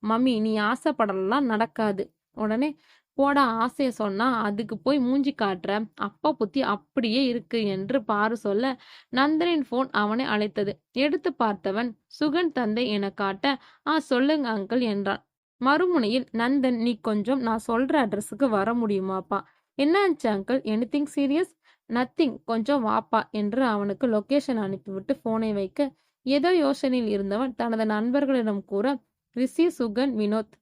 [SPEAKER 1] மம்மி, நீ ஆசைப்படலாம், நடக்காது. உடனே, போடா, ஆசைய சொன்னா அதுக்கு போய் மூஞ்சி காட்டுற, அப்பா புத்தி அப்படியே இருக்கு என்று பாரு சொல்ல, நந்தனின் போன் அவனை அழைத்தது. எடுத்து பார்த்தவன் சுகன் தந்தை என காட்ட, சொல்லுங்க அங்கிள் என்றான். மறுமுனையில் நந்தன், நீ கொஞ்சம் நான் சொல்ற அட்ரஸுக்கு வர முடியுமாப்பா? என்னாச்சு அங்கிள், எனிதிங் சீரியஸ்? நத்திங், கொஞ்சம் வாப்பா என்று அவனுக்கு லொகேஷன் அனுப்பிவிட்டு போனை வைக்க, ஏதோ யோசனையில் இருந்தவன் தனது நண்பர்களிடம் கூற, ரிஷி, சுகன், வினோத்,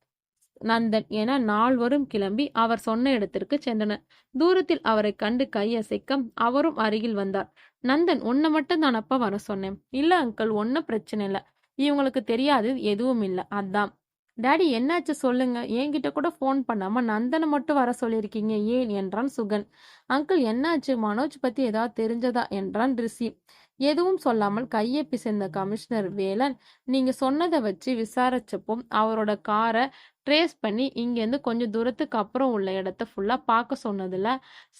[SPEAKER 1] நந்தன் என 4வரும் கிளம்பி அவர் சொன்ன இடத்திற்கு சென்றனர். தூரத்தில் அவரை கண்டு கையசைக்க அவரும் அருகில் வந்தார். நந்தன், உன்னை மட்டும் தானப்பா வர சொன்னேன். இல்ல அங்கிள், ஒன்னும் பிரச்சனை இல்லை, இவங்களுக்கு தெரியாது எதுவும் இல்லை, அதான். டாடி, என்னாச்சு சொல்லுங்க, என்கிட்ட கூட ஃபோன் பண்ணாம நந்தனை மட்டும் வர சொல்லியிருக்கீங்க, ஏன் என்றான் சுகன். அங்கிள், என்னாச்சு, மனோஜ் பத்தி ஏதாவது தெரிஞ்சதா என்றான் ரிஷி. எதுவும் சொல்லாமல் கையை பிசைந்த கமிஷனர் வேலன், நீங்க சொன்னதை வச்சு விசாரிச்சப்போ அவரோட காரை ட்ரேஸ் பண்ணி இங்கேருந்து கொஞ்சம் தூரத்துக்கு அப்புறம் உள்ள இடத்த ஃபுல்லா பார்க்க சொன்னதுல,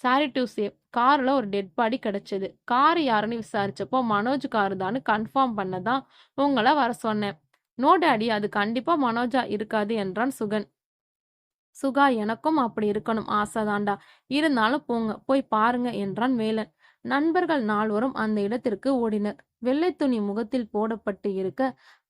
[SPEAKER 1] சாரி டு சே, கார்ல ஒரு டெட் பாடி கிடைச்சது. கார் யாருன்னு விசாரிச்சப்போ மனோஜ் கார் தான் கன்ஃபார்ம் பண்ணதான் உங்களை வர சொன்னேன். நோ டாடி, அது கண்டிப்பா மனோஜா இருக்காது என்றான் சுகன். சுகா, எனக்கும் அப்படி இருக்கணும் ஆசைதான்டா, இருந்தாலும் போங்க, போய் பாருங்க என்றான் வேலன். நண்பர்கள் 4வரும் அந்த இடத்திற்கு ஓடினர். வெள்ளை துணி முகத்தில் போடப்பட்டு இருக்க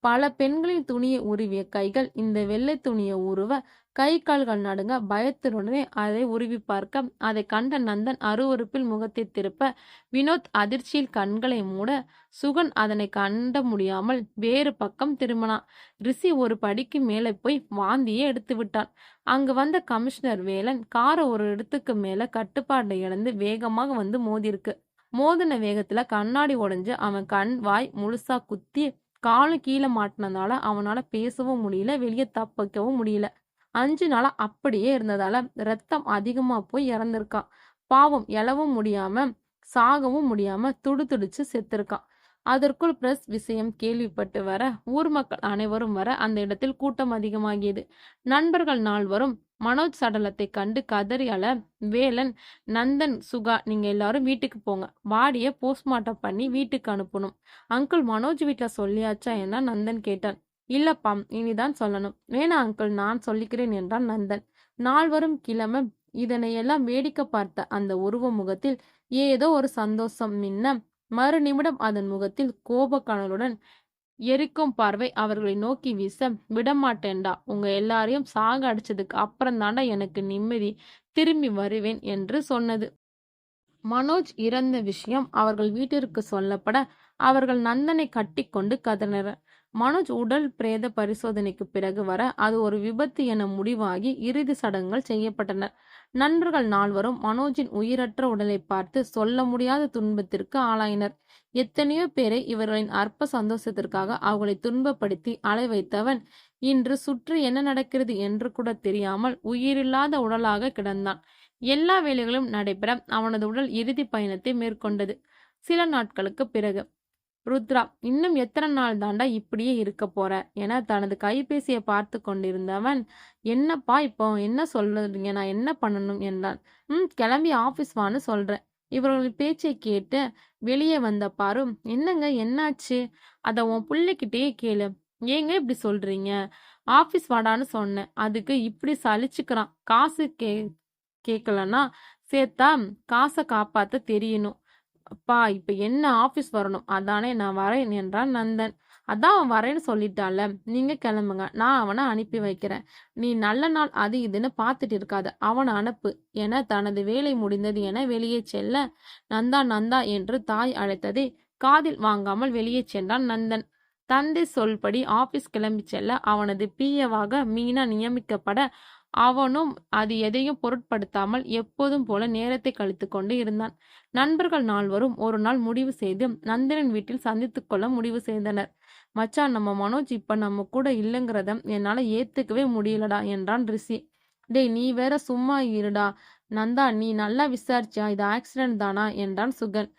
[SPEAKER 1] பல பெண்களின் துணியை உருவிய கைகள் இந்த வெள்ளை துணியை உருவ கை கால்கள் நடுங்க பயத்துடனே அதை உருவி பார்க்க அதை கண்ட நந்தன் அருவருப்பில் முகத்தை திருப்ப வினோத் அதிர்ச்சியில் கண்களை மூட சுகன் அதனை கண்ட முடியாமல் வேறு பக்கம் திரும்பினான். ரிஷி ஒரு படிக்கு மேலே போய் வாந்தியே எடுத்து விட்டான். அங்கு வந்த கமிஷனர் வேலன் காரை ஒரு இடத்துக்கு மேல கட்டுப்பாட்டை இழந்து வேகமாக வந்து மோதிருக்கு. மோதின வேகத்துல கண்ணாடி உடைஞ்சு அவன் கண் வாய் முழுசா குத்தி காலும் கீழே மாட்டினதால அவனால பேசவும் முடியல, வெளியே தப்பிக்கவும் முடியல. 5 நாளா அப்படியே இருந்ததால ரத்தம் அதிகமா போய் இறந்திருக்கான். பாவம், எழவும் முடியாம சாகவும் முடியாம துடிச்சு செத்துருக்கான். அதற்குள் பிரஸ் விஷயம் கேள்விப்பட்டு வர ஊர் மக்கள் அனைவரும் வர அந்த இடத்தில் கூட்டம் அதிகமாகியது. நண்பர்கள் நால்வரும் மனோஜ் சடலத்தை கண்டு கதறி அழ, வேலன், நந்தன், சுகா, நீங்க எல்லாரும் வீட்டுக்கு போங்க, பாடியை போஸ்ட்மார்ட்டம் பண்ணி வீட்டுக்கு அனுப்பணும். அங்கிள், மனோஜ் வீட்டுல சொல்லியாச்சா என நந்தன் கேட்டான். இல்லப்பா, இனிதான் சொல்லணும். வேணா அங்கிள், நான் சொல்லிக்கிறேன் என்றான் நந்தன். நால்வரும் கிளம்ப இதனையெல்லாம் வேடிக்கை பார்த்த அந்த உருவ முகத்தில் ஏதோ ஒரு சந்தோஷம் மின்ன, மறு நிமிடம் அதன் முகத்தில் கோபக்கனலுடன் எரிக்கும் பார்வை அவர்களை நோக்கி வீச, விடமாட்டேன்டா, உங்க எல்லாரையும் சாக அடிச்சதுக்கு அப்புறம்தாண்டா எனக்கு நிம்மதி, திரும்பி வருவேன் என்று சொன்னது. மனோஜ் இறந்த விஷயம் அவர்கள் வீட்டிற்கு சொல்லப்பட அவர்கள் நந்தனை கட்டிக்கொண்டு கதறினர். மனோஜ் உடல் பிரேத பரிசோதனைக்கு பிறகு வர அது ஒரு விபத்து என முடிவாகி இறுதி சடங்குகள் செய்யப்பட்டன. நண்பர்கள் நால்வரும் மனோஜின் உயிரற்ற உடலை பார்த்து சொல்ல முடியாத துன்பத்திற்கு ஆளாயினர். எத்தனையோ பேரை இவர்களின் அற்ப சந்தோஷத்திற்காக அவர்களை துன்பப்படுத்தி அலை வைத்தவன் இன்று சுற்றி என்ன நடக்கிறது என்று கூட தெரியாமல் உயிரில்லாத உடலாக கிடந்தான். எல்லா வேலைகளும் நடைபெற அவனது உடல் இறுதி பயணத்தை மேற்கொண்டது. சில நாட்களுக்கு பிறகு ருத்ரா, இன்னும் எத்தனை நாள் தாண்டா இப்படியே இருக்க போற என தனது கைபேசியை பார்த்து கொண்டிருந்தவன், என்னப்பா இப்போ என்ன சொல்றீங்க, நான் என்ன பண்ணணும் என்றான். கிளம்பி ஆபீஸ் வான்னு சொல்றேன். இவர்களின் பேச்சை கேட்டு வெளியே வந்த பாரு, என்னங்க என்னாச்சு, அத உன் பிள்ளைகிட்டே கேளு, ஏங்க இப்படி சொல்றீங்க, ஆபீஸ் வாடான்னு சொன்னேன், அதுக்கு இப்படி சலிச்சுக்கிறான், காசு கேட்கலன்னா சேர்த்தா காசை காப்பாத்த தெரியணும். அப்பா, இப்ப என்ன ஆபீஸ் வரணும், அதானே நான் வரேன் என்றான் நந்தன். அதான் அவன் வரேன்னு சொல்லிட்டால, நீங்க கிளம்புங்க, நான் அவனை அனுப்பி வைக்கிறேன். நீ நல்ல நாள் அது இதுன்னு பார்த்துட்டு இருக்காத, அவனை அனுப்பு என தனது வேலை முடிந்தது என வெளியே செல்ல, நந்தா நந்தா என்று தாய் அழைத்ததை காதில் வாங்காமல் வெளியே சென்றான் நந்தன். தந்தை சொல்படி ஆபீஸ் கிளம்பி செல்ல அவனது பிஏவாக மீனா நியமிக்கப்பட அவனும் அது எதையும் பொருட்படுத்தாமல் எப்போதும் போல நேரத்தை கழித்து கொண்டு இருந்தான். நண்பர்கள் நால்வரும் ஒரு நாள் முடிவு செய்து நந்தனின் வீட்டில் சந்தித்து கொள்ள முடிவு செய்தனர். மச்சான், நம்ம மனோஜ் இப்ப நம்ம கூட இல்லைங்கிறத என்னால ஏத்துக்கவே முடியலடா என்றான் ரிஷி. டேய், நீ வேற சும்மா இருடா நந்தா, நீ நல்லா விசாரிச்சியா, இது ஆக்சிடென்ட் தானா என்றான் சுகன்.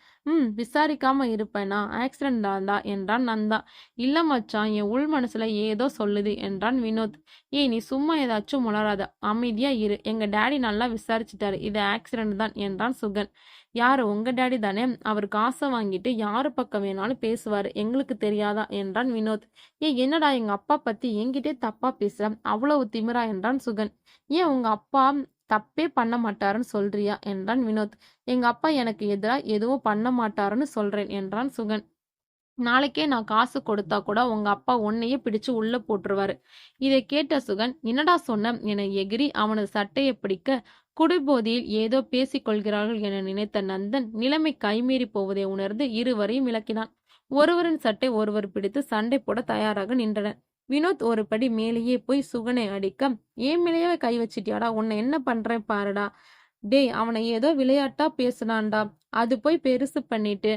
[SPEAKER 1] விசாரிக்காம இருப்பேனா, ஆக்சிடென்ட் தான்டா என்றான் நந்தா. இல்ல மச்சான், என் உள் மனசுல ஏதோ சொல்லுது என்றான் வினோத். ஏய், நீ சும்மா ஏதாச்சும் உளராத, அமைதியா இரு, எங்க டேடி நல்லா விசாரிச்சுட்டாரு, இது ஆக்சிடென்ட் தான் என்றான் சுகன். யாரு, உங்க டேடி தானே, அவர் காசை வாங்கிட்டு யாரு பக்கம் வேணாலும் பேசுவாரு, எங்களுக்கு தெரியாதா என்றான் வினோத். என்னடா எங்க அப்பா பத்தி என்கிட்டே தப்பா பேசுற, அவ்வளவு திமிரா என்றான் சுகன். ஏன் உங்க அப்பா தப்பே பண்ண மாட்டாருன்னு சொல்றியா என்றான் வினோத். எங்க அப்பா எனக்கு எதிரா எதுவும் பண்ண மாட்டாருன்னு சொல்றேன் என்றான் சுகன். நாளைக்கே நான் காசு கொடுத்தா கூட உங்க அப்பா உன்னையே பிடிச்சு உள்ள போட்டுருவாரு. இதை கேட்ட சுகன், என்னடா சொன்ன என எகிரி அவனது சட்டையை பிடிக்க, குடிபோதையில் ஏதோ பேசிக் கொள்கிறார்கள் என நினைத்த நந்தன் நிலைமை கைமீறி போவதை உணர்ந்து இருவரையும் விளக்கினான். ஒருவரின் சட்டை ஒருவர் பிடித்து சண்டை போட தயாராக நின்றனர். வினோத் ஒரு படி மேலேயே போய் சுகனை அடிக்க, ஏன் மேலேயே கை வச்சிட்டியாடா, உன்னை என்ன பண்றேன் பாருடா, டேய் அவனை ஏதோ விளையாட்டா பேசுனான்டா, அது போய் பெருசு பண்ணிட்டு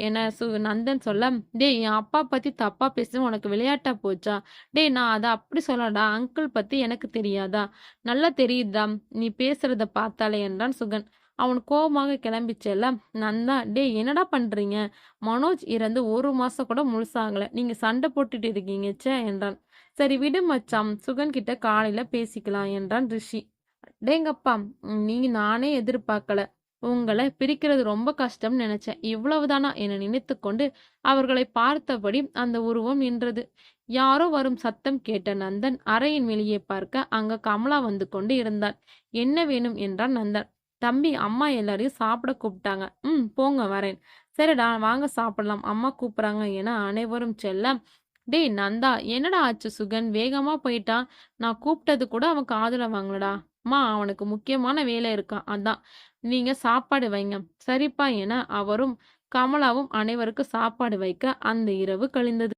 [SPEAKER 1] என நந்தன் சொல்ல, டேய் என் அப்பா பத்தி தப்பா பேச உனக்கு விளையாட்டா போச்சா, டேய் நான் அதை அப்படி சொல்லடா, அங்கிள் பத்தி எனக்கு தெரியாதா, நல்லா தெரியுதா நீ பேசுறத பார்த்தாலே என்றான் சுகன். அவன் கோபமாக கிளம்பி செல்ல நந்தா, டேய் என்னடா பண்றீங்க, மனோஜ் இறந்து 1 மாசம் கூட முழுசாகல, நீங்க சண்டை போட்டுட்டு இருக்கீங்க சே என்றான். சரி விடு மச்சான், சுகன் கிட்ட காலையில பேசிக்கலாம் என்றான் ரிஷி. டேங்கப்பா, நானே எதிர்பார்க்கல, உங்களை பிரிக்கிறது ரொம்ப கஷ்டம் நினைச்சேன், இவ்வளவுதானா என நினைத்து கொண்டு அவர்களை பார்த்தபடி அந்த உருவம் நின்றது. யாரோ வரும் சத்தம் கேட்ட நந்தன் அறையின் வெளியே பார்க்க அங்க கமலா வந்து கொண்டு இருந்தான். என்ன வேணும் என்றான் நந்தன். தம்பி, அம்மா எல்லாரையும் சாப்பிட கூப்பிட்டாங்க, போங்க வரேன். சரிடா வாங்க சாப்பிடலாம், அம்மா கூப்பிடுறாங்க என அனைவரும் செல்ல, டேய் நந்தா, என்னடா ஆச்சு, சுகன் வேகமா போயிட்டான், நான் கூப்பிட்டது கூட அவன் காதுல வாங்கலடா, அம்மா அவனுக்கு முக்கியமான வேலை இருக்கான், அதான், நீங்க சாப்பாடு வைங்க. சரிப்பா என அவரும் கமலாவும் அனைவருக்கு சாப்பாடு வைக்க அந்த இரவு கழிந்தது.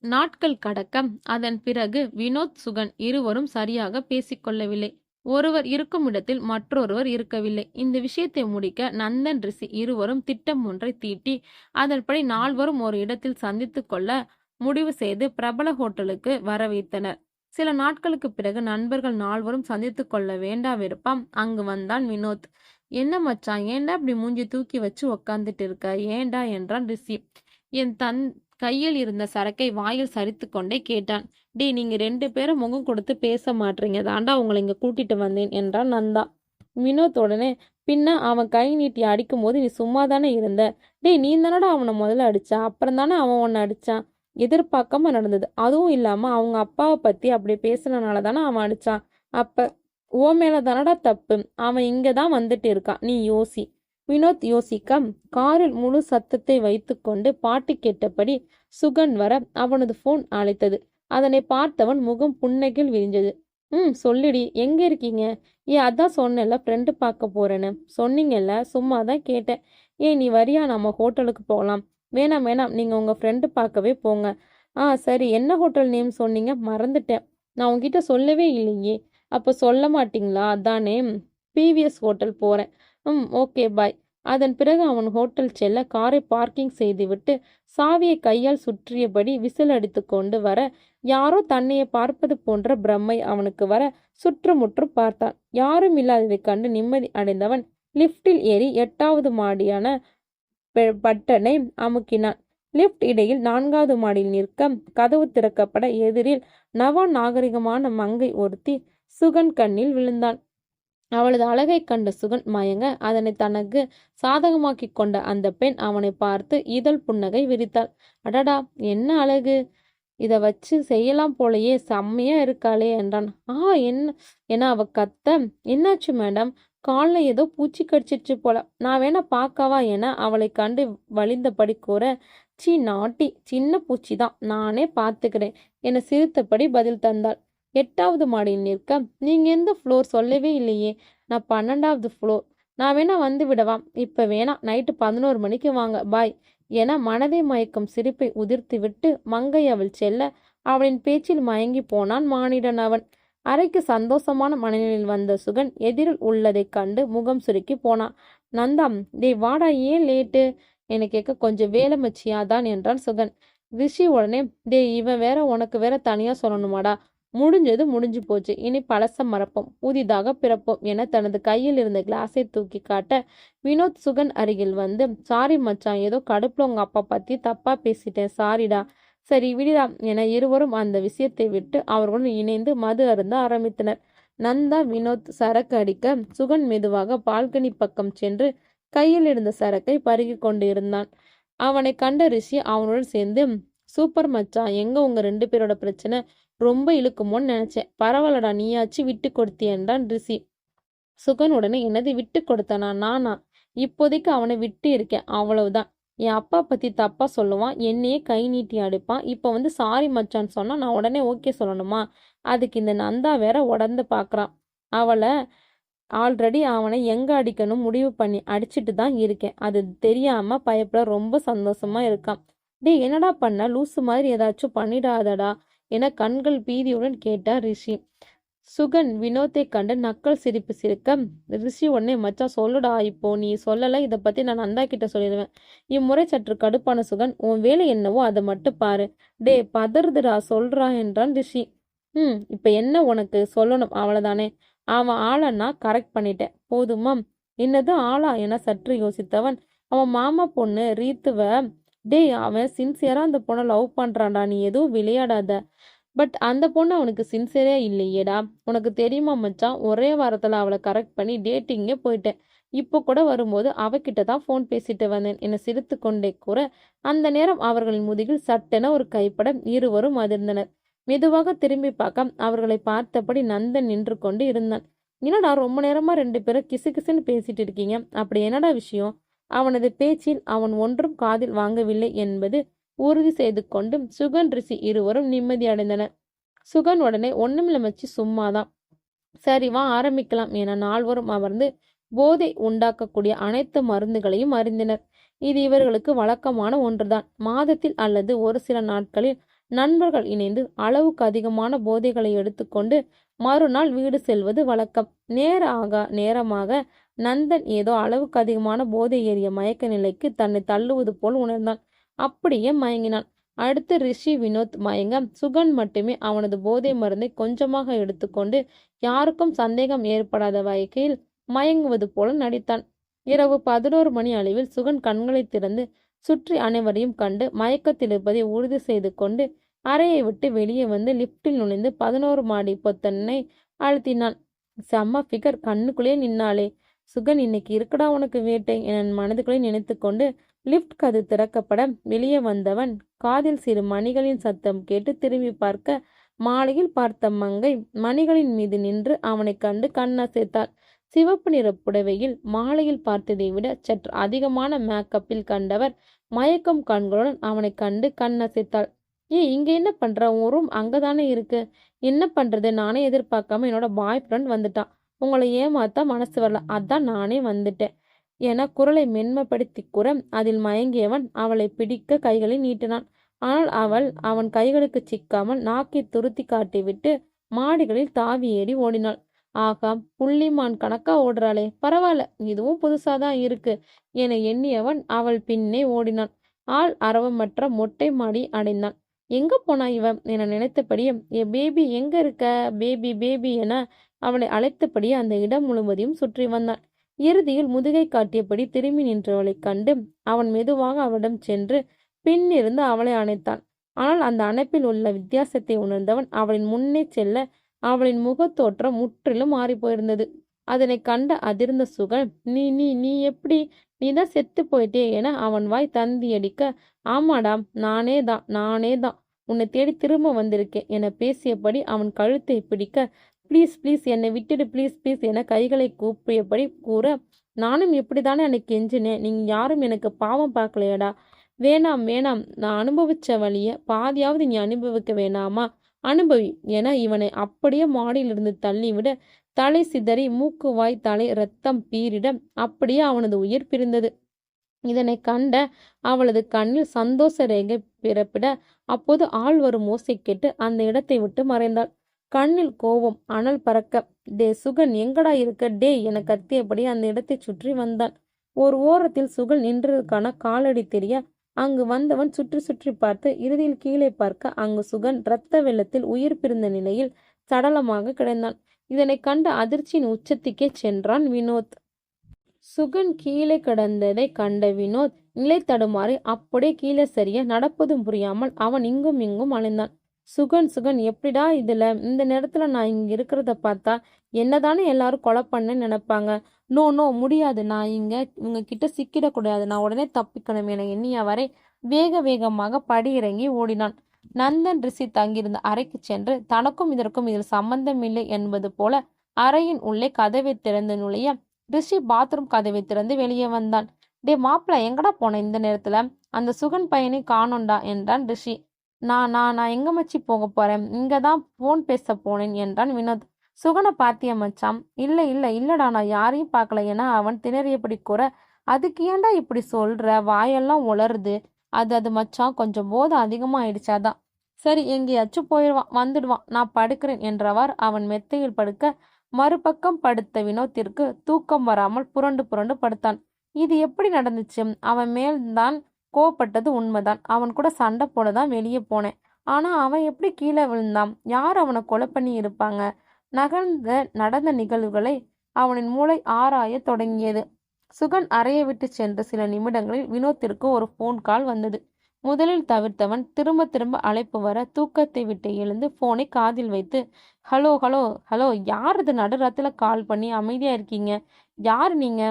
[SPEAKER 1] நாட்கள் கடக்க அதன் பிறகு வினோத் சுகன் இருவரும் சரியாக பேசிக்கொள்ளவில்லை. ஒருவர் இருக்கும் இடத்தில் மற்றொருவர் இருக்கவில்லை. இந்த விஷயத்தை முடிக்க நந்தன் ரிஷி இருவரும் திட்டம் ஒன்றை தீட்டி அதன்படி நால்வரும் ஒரு இடத்தில் சந்தித்து கொள்ள முடிவு செய்து பிரபல ஹோட்டலுக்கு வர வைத்தனர். சில நாட்களுக்கு பிறகு நண்பர்கள் நால்வரும் சந்தித்து கொள்ள வேண்டாவிருப்பாம் அங்கு வந்தான் வினோத். என்ன மச்சான், ஏன்டா இப்படி மூஞ்சி தூக்கி வச்சு உக்காந்துட்டு இருக்க, ஏன்டா என்றான் ரிஷி. என் கையில் இருந்த சரக்கை வாயில் சரித்து கொண்டே கேட்டான். டேய், நீங்க 2 பேரும் முகம் கொடுத்து பேச மாட்டீங்க தாண்டா உங்களை இங்க கூட்டிட்டு வந்தேன் என்றான் நந்தா. வினோத் உடனே, பின்ன அவன் கை நீட்டி அடிக்கும் போது நீ சும்மா தானே இருந்த? டேய், நீ தானடா அவனை முதல்ல அடிச்சா, அப்புறம் தானே அவன் உன்னை அடிச்சான். எதிர்பார்க்காம நடந்தது. அதுவும் இல்லாம அவங்க அப்பாவை பத்தி அப்படி பேசுனனால தானே அவன் அடிச்சான். அப்ப ஓ மேல தானடா தப்பு. அவன் இங்கதான் வந்துட்டு இருக்கான், நீ யோசி. வினோத் யோசிக்க காரில் முழு சத்தத்தை வைத்துக்கொண்டு பாட்டு கேட்டபடி சுகன் வர அவனது போன் அழைத்தது. அதனை பார்த்தவன் முகம் புன்னகையில் விரிஞ்சது. சொல்லிடி, எங்க இருக்கீங்க? அதான் சொன்னேன்ல, ஃப்ரெண்டு பார்க்க போறேன்னு சொன்னீங்கல்ல, சும்மா தான் கேட்டேன். நீ வரியா, நம்ம ஹோட்டலுக்கு போகலாம். வேணாம் வேணாம், நீங்க உங்க ஃப்ரெண்டு பார்க்கவே போங்க. சரி, என்ன ஹோட்டல் நேம் சொன்னீங்க? மறந்துட்டேன். நான் உங்ககிட்ட சொல்லவே இல்லையே. அப்போ சொல்ல மாட்டீங்களா? அதானே, பிவிஎஸ் ஹோட்டல் போறேன். Okay bye. அதன் பிறகு அவன் ஹோட்டல் செல்ல காரை பார்க்கிங் செய்துவிட்டு சாவியை கையால் சுற்றியபடி விசில் அடித்து கொண்டு வர யாரோ தன்னையை பார்ப்பது போன்ற பிரம்மை அவனுக்கு வர சுற்றுமுற்றும் பார்த்தான். யாரும் இல்லாததைக் கண்டு நிம்மதி அடைந்தவன் லிப்டில் ஏறி 8வது மாடியான பட்டனை அமுக்கினான். லிப்ட் இடையில் 4வது மாடியில் நிற்க கதவு திறக்கப்பட எதிரில் நவ நாகரிகமான மங்கை ஒருத்தி சுகன் கண்ணில் விழுந்தான். அவளது அழகை கண்ட சுகன் மயங்க அதனை தனக்கு சாதகமாக்கி கொண்ட அந்த பெண் அவனை பார்த்து இதழ் புன்னகை விரித்தாள். அடடா, என்ன அழகு! இதை வச்சு செய்யலாம் போலயே, செம்மையா இருக்காளே என்றான். என்ன என அவ கத்த, என்னாச்சு மேடம்? காலில் ஏதோ பூச்சி கடிச்சிருச்சு போல, நான் வேணா பார்க்கவா என அவளை கண்டு வலிந்தபடி கூற, சீ நாட்டி, சின்ன பூச்சி தான், நானே பார்த்துக்கிறேன் என சிரித்தபடி பதில் தந்தாள். 8வது மாடியில் நிற்க, நீங்க எந்த ஃப்ளோர் சொல்லவே இல்லையே? நான் 12வது ஃப்ளோர். நான் வேணா வந்து விடவா? இப்ப வேணா, நைட்டு 11 மணிக்கு வாங்க, பாய் என மனதை மயக்கும் சிரிப்பை உதிர்த்துவிட்டு மங்கை அவள் செல்ல அவளின் பேச்சில் மயங்கி போனான் மானிடன் அவன். அறைக்கு சந்தோஷமான மனநிலையில் வந்த சுகன் எதிரில் உள்ளதைக் கண்டு முகம் சுருக்கி போனான். நந்தாம், டே வாடா, ஏன் லேட்டு என கேட்க, கொஞ்சம் வேலை மச்சியாதான் என்றான் சுகன். ரிஷி உடனே, டே இவன் வேற உனக்கு வேற தனியா சொல்லணுமாடா? முடிஞ்சது முடிஞ்சு போச்சு, இனி பழச மறப்போம், புதிதாக பிறப்போம் என தனது கையில் இருந்த கிளாஸை தூக்கி காட்ட வினோத் சுகன் அருகில் வந்து, சாரி மச்சான், ஏதோ கடுப்புல உங்க அப்பா பத்தி தப்பா பேசிட்டேன், சாரிடா. சரி விடுடா என இருவரும் அந்த விஷயத்தை விட்டு அவர்களுடன் இணைந்து மது அருந்த ஆரம்பித்தனர். நந்தா வினோத் சரக்கு அடிக்க சுகன் மெதுவாக பால்கனி பக்கம் சென்று கையில் இருந்த சரக்கை பருகி கொண்டு இருந்தான். அவனை கண்ட ரிஷி அவனுடன் சேர்ந்து, சூப்பர் மச்சான், எங்க உங்க 2 பேரோட பிரச்சனை? ரொம்ப இழுக்குமோன்னு நினைச்சேன். பரவாயில்லடா, நீயாச்சு விட்டு கொடுத்திய என்றான் ரிஷி. சுகன் உடனே, என்னது விட்டு கொடுத்தனா? நானா? இப்போதைக்கு அவனை விட்டு இருக்கேன், அவ்வளவுதான். என் அப்பா பத்தி தப்பா சொல்லுவான், என்னையே கை நீட்டி அடிப்பான். இப்ப வந்து சாரி மச்சான்னு சொன்னா நான் உடனே ஓகே சொல்லணுமா? அதுக்கு இந்த நந்தா வேற உடந்து பாக்குறான். ஆல்ரெடி அவனை எங்க அடிக்கணும் முடிவு பண்ணி அடிச்சுட்டு தான் இருக்கேன். அது தெரியாம பயப்பட ரொம்ப சந்தோஷமா இருக்கான். டேய், என்னடா பண்ண? லூசு மாதிரி ஏதாச்சும் பண்ணிடாதடா என கண்கள் பீதியுடன் கேட்டார் ரிஷி. சுகன் வினோத்தை கண்டு நக்கல் சிரிப்பு சிரிக்க ரிஷி உடனே, மச்சான் சொல்லுடா, இப்போ நீ சொல்லல, இதை பத்தி நான் நந்தா கிட்ட சொல்லிடுவேன். இம்முறை சற்று கடுப்பான சுகன், உன் வேலை என்னவோ அதை மட்டும் பாரு. டே பதறுதுடா, சொல்றா என்றான் ரிஷி. இப்ப என்ன உனக்கு சொல்லணும், அவ்வளவுதானே? அவன் ஆளன்னா கரெக்ட் பண்ணிட்டேன், போதுமா? என்னது ஆளா என சற்று யோசித்தவன், அவன் மாமா பொண்ணு ரீத்துவ. டேய், அவன் சின்சியரா அந்த பொண்ணை லவ் பண்றான்டா, நீ எதுவும் விளையாடாத. பட் அந்த பொண்ணு அவனுக்கு சின்சியரே இல்லையேடா. உனக்கு தெரியுமா மச்சான், ஒரே வாரத்துல அவளை கரெக்ட் பண்ணி டேட்டிங்கே போயிட்டேன். இப்போ கூட வரும்போது அவகிட்ட தான் ஃபோன் பேசிட்டு வந்தேன் என சிரித்து கொண்டே கூற, அந்த நேரம் அவர்களின் முதுகில் சட்டென ஒரு கைப்பட இருவரும் அதிர்ந்தனர். மெதுவாக திரும்பி பார்க்க அவர்களை பார்த்தபடி நந்தன் நின்று கொண்டு இருந்தான். என்னடா ரொம்ப நேரமா 2 பேரும் கிசு கிசுன்னு பேசிட்டு இருக்கீங்க, அப்படி என்னடா விஷயம்? அவனது பேச்சில் அவன் ஒன்றும் காதில் வாங்கவில்லை என்பது உறுதி செய்து கொண்டு சுகன் ரிஷி இருவரும் நிம்மதி அடைந்தனர். சுகன் உடனே, ஒண்ணுமில்ல மச்சி, சும்மாதான். சரி வா ஆரம்பிக்கலாம் என நால்வரும் அமர்ந்து போதை உண்டாக்கக்கூடிய அனைத்து மருந்துகளையும் அறிந்தனர். இது இவர்களுக்கு வழக்கமான ஒன்றுதான். மாதத்தில் அல்லது ஒரு சில நாட்களில் நண்பர்கள் இணைந்து அளவுக்கு அதிகமான போதைகளை எடுத்துக்கொண்டு மறுநாள் வீடு செல்வது வழக்கம். நேரமாக நந்தன் ஏதோ அளவுக்கு அதிகமான போதை ஏறிய மயக்க நிலைக்கு தன்னை தள்ளுவது போல் உணர்ந்தான். அப்படியே மயங்கினான். அடுத்து ரிஷி வினோத் மயங்க சுகன் மட்டுமே அவனது போதை மருந்தை கொஞ்சமாக எடுத்துக்கொண்டு யாருக்கும் சந்தேகம் ஏற்படாத வகையில் மயங்குவது போல நடித்தான். இரவு 11 மணி அளவில் சுகன் கண்களை திறந்து சுற்றி அனைவரையும் கண்டு மயக்கத்தில் இருப்பதை உறுதி செய்து கொண்டு அறையை விட்டு வெளியே வந்து லிப்டில் நுழைந்து 11 மாடி பொத்தனை அழுத்தினான். செம்ம ஃபிகர், கண்ணுக்குள்ளே நின்னாளே. சுகன், இன்னைக்கு இருக்குடா உனக்கு வேட்டை என மனதுக்குள்ளே நினைத்து கொண்டு லிப்ட் கது திறக்கப்பட வெளியே வந்தவன் காதில் சிறு மணிகளின் சத்தம் கேட்டு திரும்பி பார்க்க மாலையில் பார்த்த மங்கை மணிகளின் மீது நின்று அவனை கண்டு கண்ணசைத்தாள். சிவப்பு நிற புடவையில் மாலையில் பார்த்ததை விட சற்று அதிகமான மேக்கப்பில் கண்டவர் மயக்கம் கண்களுடன் அவனை கண்டு கண்ணசைத்தாள். இங்க என்ன பண்ற? உன் ரூம் அங்கதானே இருக்கு. என்ன பண்றது? நானே எதிர்பார்க்காம என்னோட பாய் ஃப்ரெண்ட் வந்துட்டான். உங்களை ஏமாத்தா மனசு வரல, அதான் நானே வந்துட்டேன் என குரலை மென்மைப்படுத்தி கூற அதில் மயங்கியவன் அவளை பிடிக்க கைகளை நீட்டினான். ஆனால் அவன் கைகளுக்கு சிக்காமல் நாக்கை துருத்தி காட்டிவிட்டு மாடிகளில் தாவி ஏறி ஓடினாள். ஆகா, புள்ளிமான் கணக்கா ஓடுறாளே, பரவாயில்ல, இதுவும் புதுசாதான் இருக்கு என எண்ணியவன் அவள் பின்னே ஓடினான். ஆள் அரவமற்ற மொட்டை மாடி அடைந்தான். எங்க போனா இவன் என நினைத்தபடியே, ஏ பேபி எங்க இருக்க, பேபி பேபி என அவளை அழைத்தபடியே அந்த இடம் முழுவதையும் சுற்றி வந்தான். இறுதியில் முதுகை காட்டியபடி திரும்பி நின்றவளைக் கண்டு அவன் மெதுவாக அவளிடம் சென்று பின்னிருந்து அவளை அணைத்தான். ஆனால் அந்த அணைப்பில் உள்ள வித்தியாசத்தை உணர்ந்தவன் அவளின் முன்னே செல்ல அவளின் முகத்தோற்றம் முற்றிலும் மாறி போயிருந்தது. அதனை கண்ட அதிர்ந்த சுகன், நீ நீ நீ எப்படி, நீதான் செத்து போயிட்டே என அவன் வாய் தந்தியடிக்க, ஆமாடாம், நானே தான் உன்னை தேடி திரும்ப வந்திருக்கேன் என பேசியபடி அவன் கழுத்தை பிடிக்க, ப்ளீஸ் ப்ளீஸ் என்னை விட்டுடு, ப்ளீஸ் ப்ளீஸ் என கைகளை கூப்பியபடி கூற, நானும் இப்படித்தானே எனக்கு கெஞ்சினேன், நீங்க யாரும் எனக்கு பாவம் பார்க்கலையடா. வேணாம் வேணாம், நான் அனுபவிச்ச வழிய பாதியாவது நீ அனுபவிக்க வேணாமா? அனுபவி என இவனை அப்படியே மாடியிலிருந்து தள்ளிவிட தலை சிதறி மூக்கு வாய் தலை இரத்தம் பீரிட அப்படியே அவனது உயிர் பிரிந்தது. இதனை கண்ட அவளது கண்ணில் சந்தோஷ ரேகை பிறப்பிட அப்போது ஆள் வரும் ஓசை கேட்டு அந்த இடத்தை விட்டு மறைந்தாள். கண்ணில் கோபம் அனல் பறக்க, டே சுகன், எங்கடா இருக்க டே என கத்தியபடி அந்த இடத்தை சுற்றி வந்தான். ஒரு ஓரத்தில் சுகன் நின்றதுக்கான காலடி தெரிய அங்கு வந்தவன் சுற்றி சுற்றி பார்த்து இறுதியில் கீழே பார்க்க அங்கு சுகன் இரத்த வெள்ளத்தில் உயிர் பிரிந்த நிலையில் சடலமாக கிடந்தான். இதனை கண்ட அதிர்ச்சியின் உச்சத்துக்கே சென்றான் வினோத். சுகன் கீழே கிடந்ததை கண்ட வினோத் நிலை தடுமாறி அப்படியே கீழே சரிய நடப்பதும் புரியாமல் அவன் இங்கும் இங்கும் அலைந்தான். சுகன் எப்படிடா இதுல இந்த நேரத்துல நான் இங்க இருக்கிறத பார்த்தா என்னதானே எல்லாரும் கொலை பண்ணேன்னு நினைப்பாங்க. நோ முடியாது, நான் இவங்க கிட்ட சிக்கிடக்கூடாது, நான் உடனே தப்பிக்கணும் என எண்ணிய வரை வேகமாக படியிறங்கி ஓடினான். நந்தன் ரிஷி தங்கியிருந்த அறைக்கு சென்று தனக்கும் இதற்கும் இதில் சம்பந்தம் இல்லை என்பது போல அறையின் உள்ளே கதவை திறந்து நுழைய ரிஷி பாத்ரூம் கதவை திறந்து வெளியே வந்தான். டே மாப்பிள்ள, எங்கடா போன இந்த நேரத்துல? அந்த சுகன் பையனை காணோண்டா என்றான் ரிஷி. நான் எங்க மச்சி போக போறேன், இங்கதான் போன் பேச போனேன் என்றான் வினோத். சுகனை பாத்திய மச்சான்? இல்லடா, நான் யாரையும் பார்க்கல என அவன் திணறியபடி கூற, அதுக்கு ஏன்டா இப்படி சொல்ற, வாயெல்லாம் உளருது. அது மச்சான், கொஞ்சம் போதை அதிகமா ஆயிடுச்சாதான். சரி, எங்கேயாச்சும் போயிடுவான், வந்துடுவான், நான் படுக்கிறேன் என்றவார் அவன் மெத்தையில் படுக்க மறுபக்கம் படுத்த வினோத்திற்கு தூக்கம் வராமல் புரண்டு படுத்தான். இது எப்படி நடந்துச்சு? அவன் மேல்தான் கோவப்பட்டது உண்மைதான். அவன் கூட சண்டை போடதான் வெளியே போனேன். ஆனா அவன் எப்படி கீழே விழுந்தான்? யார் அவனை கொலை பண்ணி இருப்பாங்க? நடந்த நிகழ்வுகளை அவனின் மூளை ஆராய தொடங்கியது. சுகன் அறையை விட்டு சென்ற சில நிமிடங்களில் வினோத்திற்கு ஒரு போன் கால் வந்தது. முதலில் தவிர்த்தவன் திரும்ப அழைப்பு வர தூக்கத்தை விட்டு எழுந்து போனை காதில் வைத்து, ஹலோ ஹலோ ஹலோ, யார் இது நடுராத்துல கால் பண்ணி அமைதியா இருக்கீங்க? யார் நீங்க?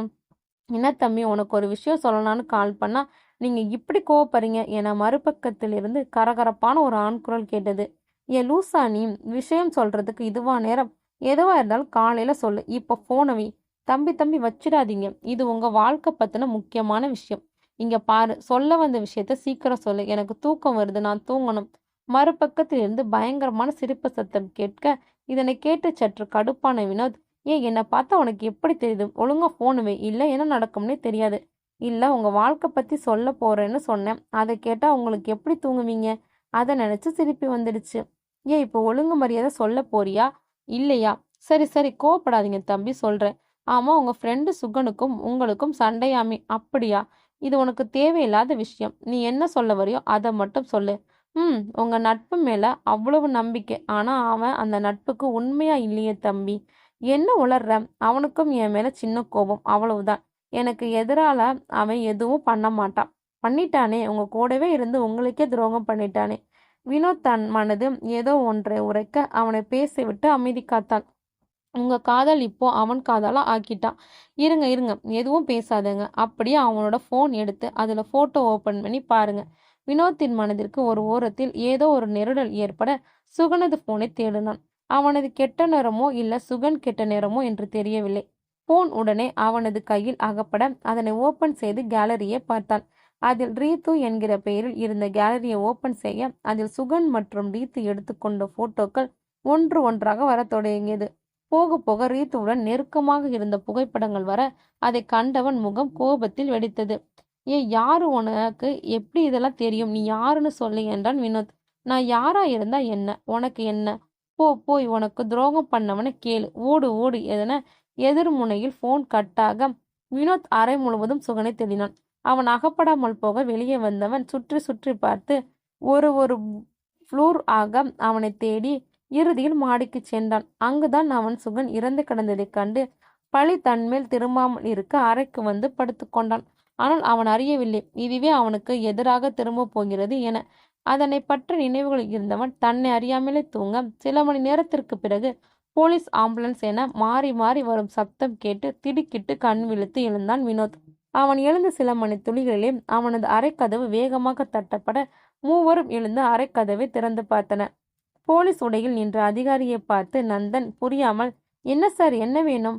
[SPEAKER 1] என்ன தம்பி, உனக்கு ஒரு விஷயம் சொல்லலான்னு கால் பண்ணா நீங்க இப்படி கோவப்படுறீங்க என மறுபக்கத்தில் இருந்து கரகரப்பான ஒரு ஆண் குரல் கேட்டது. லூசா நீ, விஷயம் சொல்றதுக்கு இதுவா நேரம்? எதுவா இருந்தாலும் காலையில சொல்லு, இப்ப போனை வை. தம்பி வச்சிடாதீங்க, இது உங்க வாழ்க்கை பத்தின முக்கியமான விஷயம். இங்க பாரு, சொல்ல வந்த விஷயத்த சீக்கிரம் சொல்லு, எனக்கு தூக்கம் வருது, நான் தூங்கணும். மறுபக்கத்தில் இருந்து பயங்கரமான சிரிப்பு சத்தம் கேட்க இதனை கேட்டு சற்று கடுப்பான வினோத், என்னை பார்த்தா உனக்கு எப்படி தெரியுது? ஒழுங்கா போன் வை, இல்லை என்ன நடக்கும்னே தெரியாது. இல்லை, உங்க வாழ்க்கை பத்தி சொல்ல போறேன்னு சொன்னேன், அதை கேட்டா உங்களுக்கு எப்படி தூங்குவீங்க? அதை நினைச்சு சிரிப்பி வந்துடுச்சு. இப்போ ஒழுங்கு மரியாதை சொல்ல போறியா இல்லையா? சரி கோவப்படாதீங்க தம்பி, சொல்றேன். ஆமா, உங்க ஃப்ரெண்டு சுகனுக்கும் உங்களுக்கும் சண்டையாமி, அப்படியா? இது உனக்கு தேவையில்லாத விஷயம். நீ என்ன சொல்ல வரையோ அதை மட்டும் சொல்லு. உங்க நட்பு மேல அவ்வளவு நம்பிக்கை, ஆனா அவன் அந்த நட்புக்கு உண்மையா இல்லையே தம்பி. என்ன உளர்ற? அவனுக்கும் என் மேல சின்ன கோபம், அவ்வளவுதான். எனக்கு எதிரால அவன் எதுவும் பண்ண மாட்டான். பண்ணிட்டானே, உங்க கூடவே இருந்து உங்களுக்கே துரோகம் பண்ணிட்டானே. வினோத் தன் மனது ஏதோ ஒன்றை உரைக்க அவனை பேசிவிட்டு அமைதி காத்தான். உங்க காதல் இப்போ அவன் காதலா ஆக்கிட்டான். இருங்க இருங்க, எதுவும் பேசாதங்க. அப்படியே அவனோட ஃபோன் எடுத்து அதுல போட்டோ ஓபன் பண்ணி பாருங்க. வினோத்தின் மனதிற்கு ஒரு ஓரத்தில் ஏதோ ஒரு நெருடல் ஏற்பட சுகனது போனை தேடினான். அவனது கெட்ட நேரமோ இல்ல சுகன் கெட்ட நேரமோ என்று தெரியவில்லை. போன் உடனே அவனது கையில் அகப்பட அதனை ஓபன் செய்து கேலரியை பார்த்தான். அதில் ரீத்து என்கிற பெயரில் இருந்த கேலரியை ஓபன் செய்ய அதில் சுகன் மற்றும் ரீத்து எடுத்துக்கொண்ட போட்டோக்கள் ஒன்று ஒன்றாக வரத் தொடங்கியது. போக போக ரீத்துவுடன் நெருக்கமாக இருந்த புகைப்படங்கள் வர அதை கண்டவன் முகம் கோபத்தில் வெடித்தது. யாரு உனக்கு எப்படி இதெல்லாம் தெரியும்? நீ யாருன்னு சொல்லு என்றான் வினோத். நான் யாரா இருந்தா என்ன? உனக்கு என்ன? போய் உனக்கு துரோகம் பண்ணவன கேளு. ஓடு ஓடு என எதிர்முனையில் போன் கட்டாக வினோத் அறை முழுவதும் சுகனை தேடினான். அவன் அகப்படாமல் போக வெளியே வந்தவன் சுற்றி சுற்றி பார்த்து ஒரு ஒரு ஃப்ளூர் ஆக அவனை தேடி இறுதியில் மாடிக்கு சென்றான். அங்குதான் அவன் சுகன் இறந்து கிடந்ததைக் கண்டு பழி தன்மேல் திரும்பாமல் இருக்க அறைக்கு வந்து படுத்துக்கொண்டான். ஆனால் அவன் அறியவில்லை இதுவே அவனுக்கு எதிராக திரும்ப போகிறது என. அதனை பற்றி நினைவுகள் இருந்தவன் தன்னை அறியாமலே தூங்க சில மணி நேரத்திற்கு பிறகு போலீஸ் ஆம்புலன்ஸ் என மாறி மாறி வரும் சப்தம் கேட்டு திடுக்கிட்டு கண் விழித்து எழுந்தான் வினோத். அவன் எழுந்த சில மணி துளிகளிலே அவனது அறைக்கதவு வேகமாக தட்டப்பட மூவரும் எழுந்து அறைக்கதவை திறந்து பார்த்தனர். போலீஸ் உடையில் நின்ற அதிகாரியை பார்த்து நந்தன் புரியாமல், என்ன சார், என்ன வேணும்?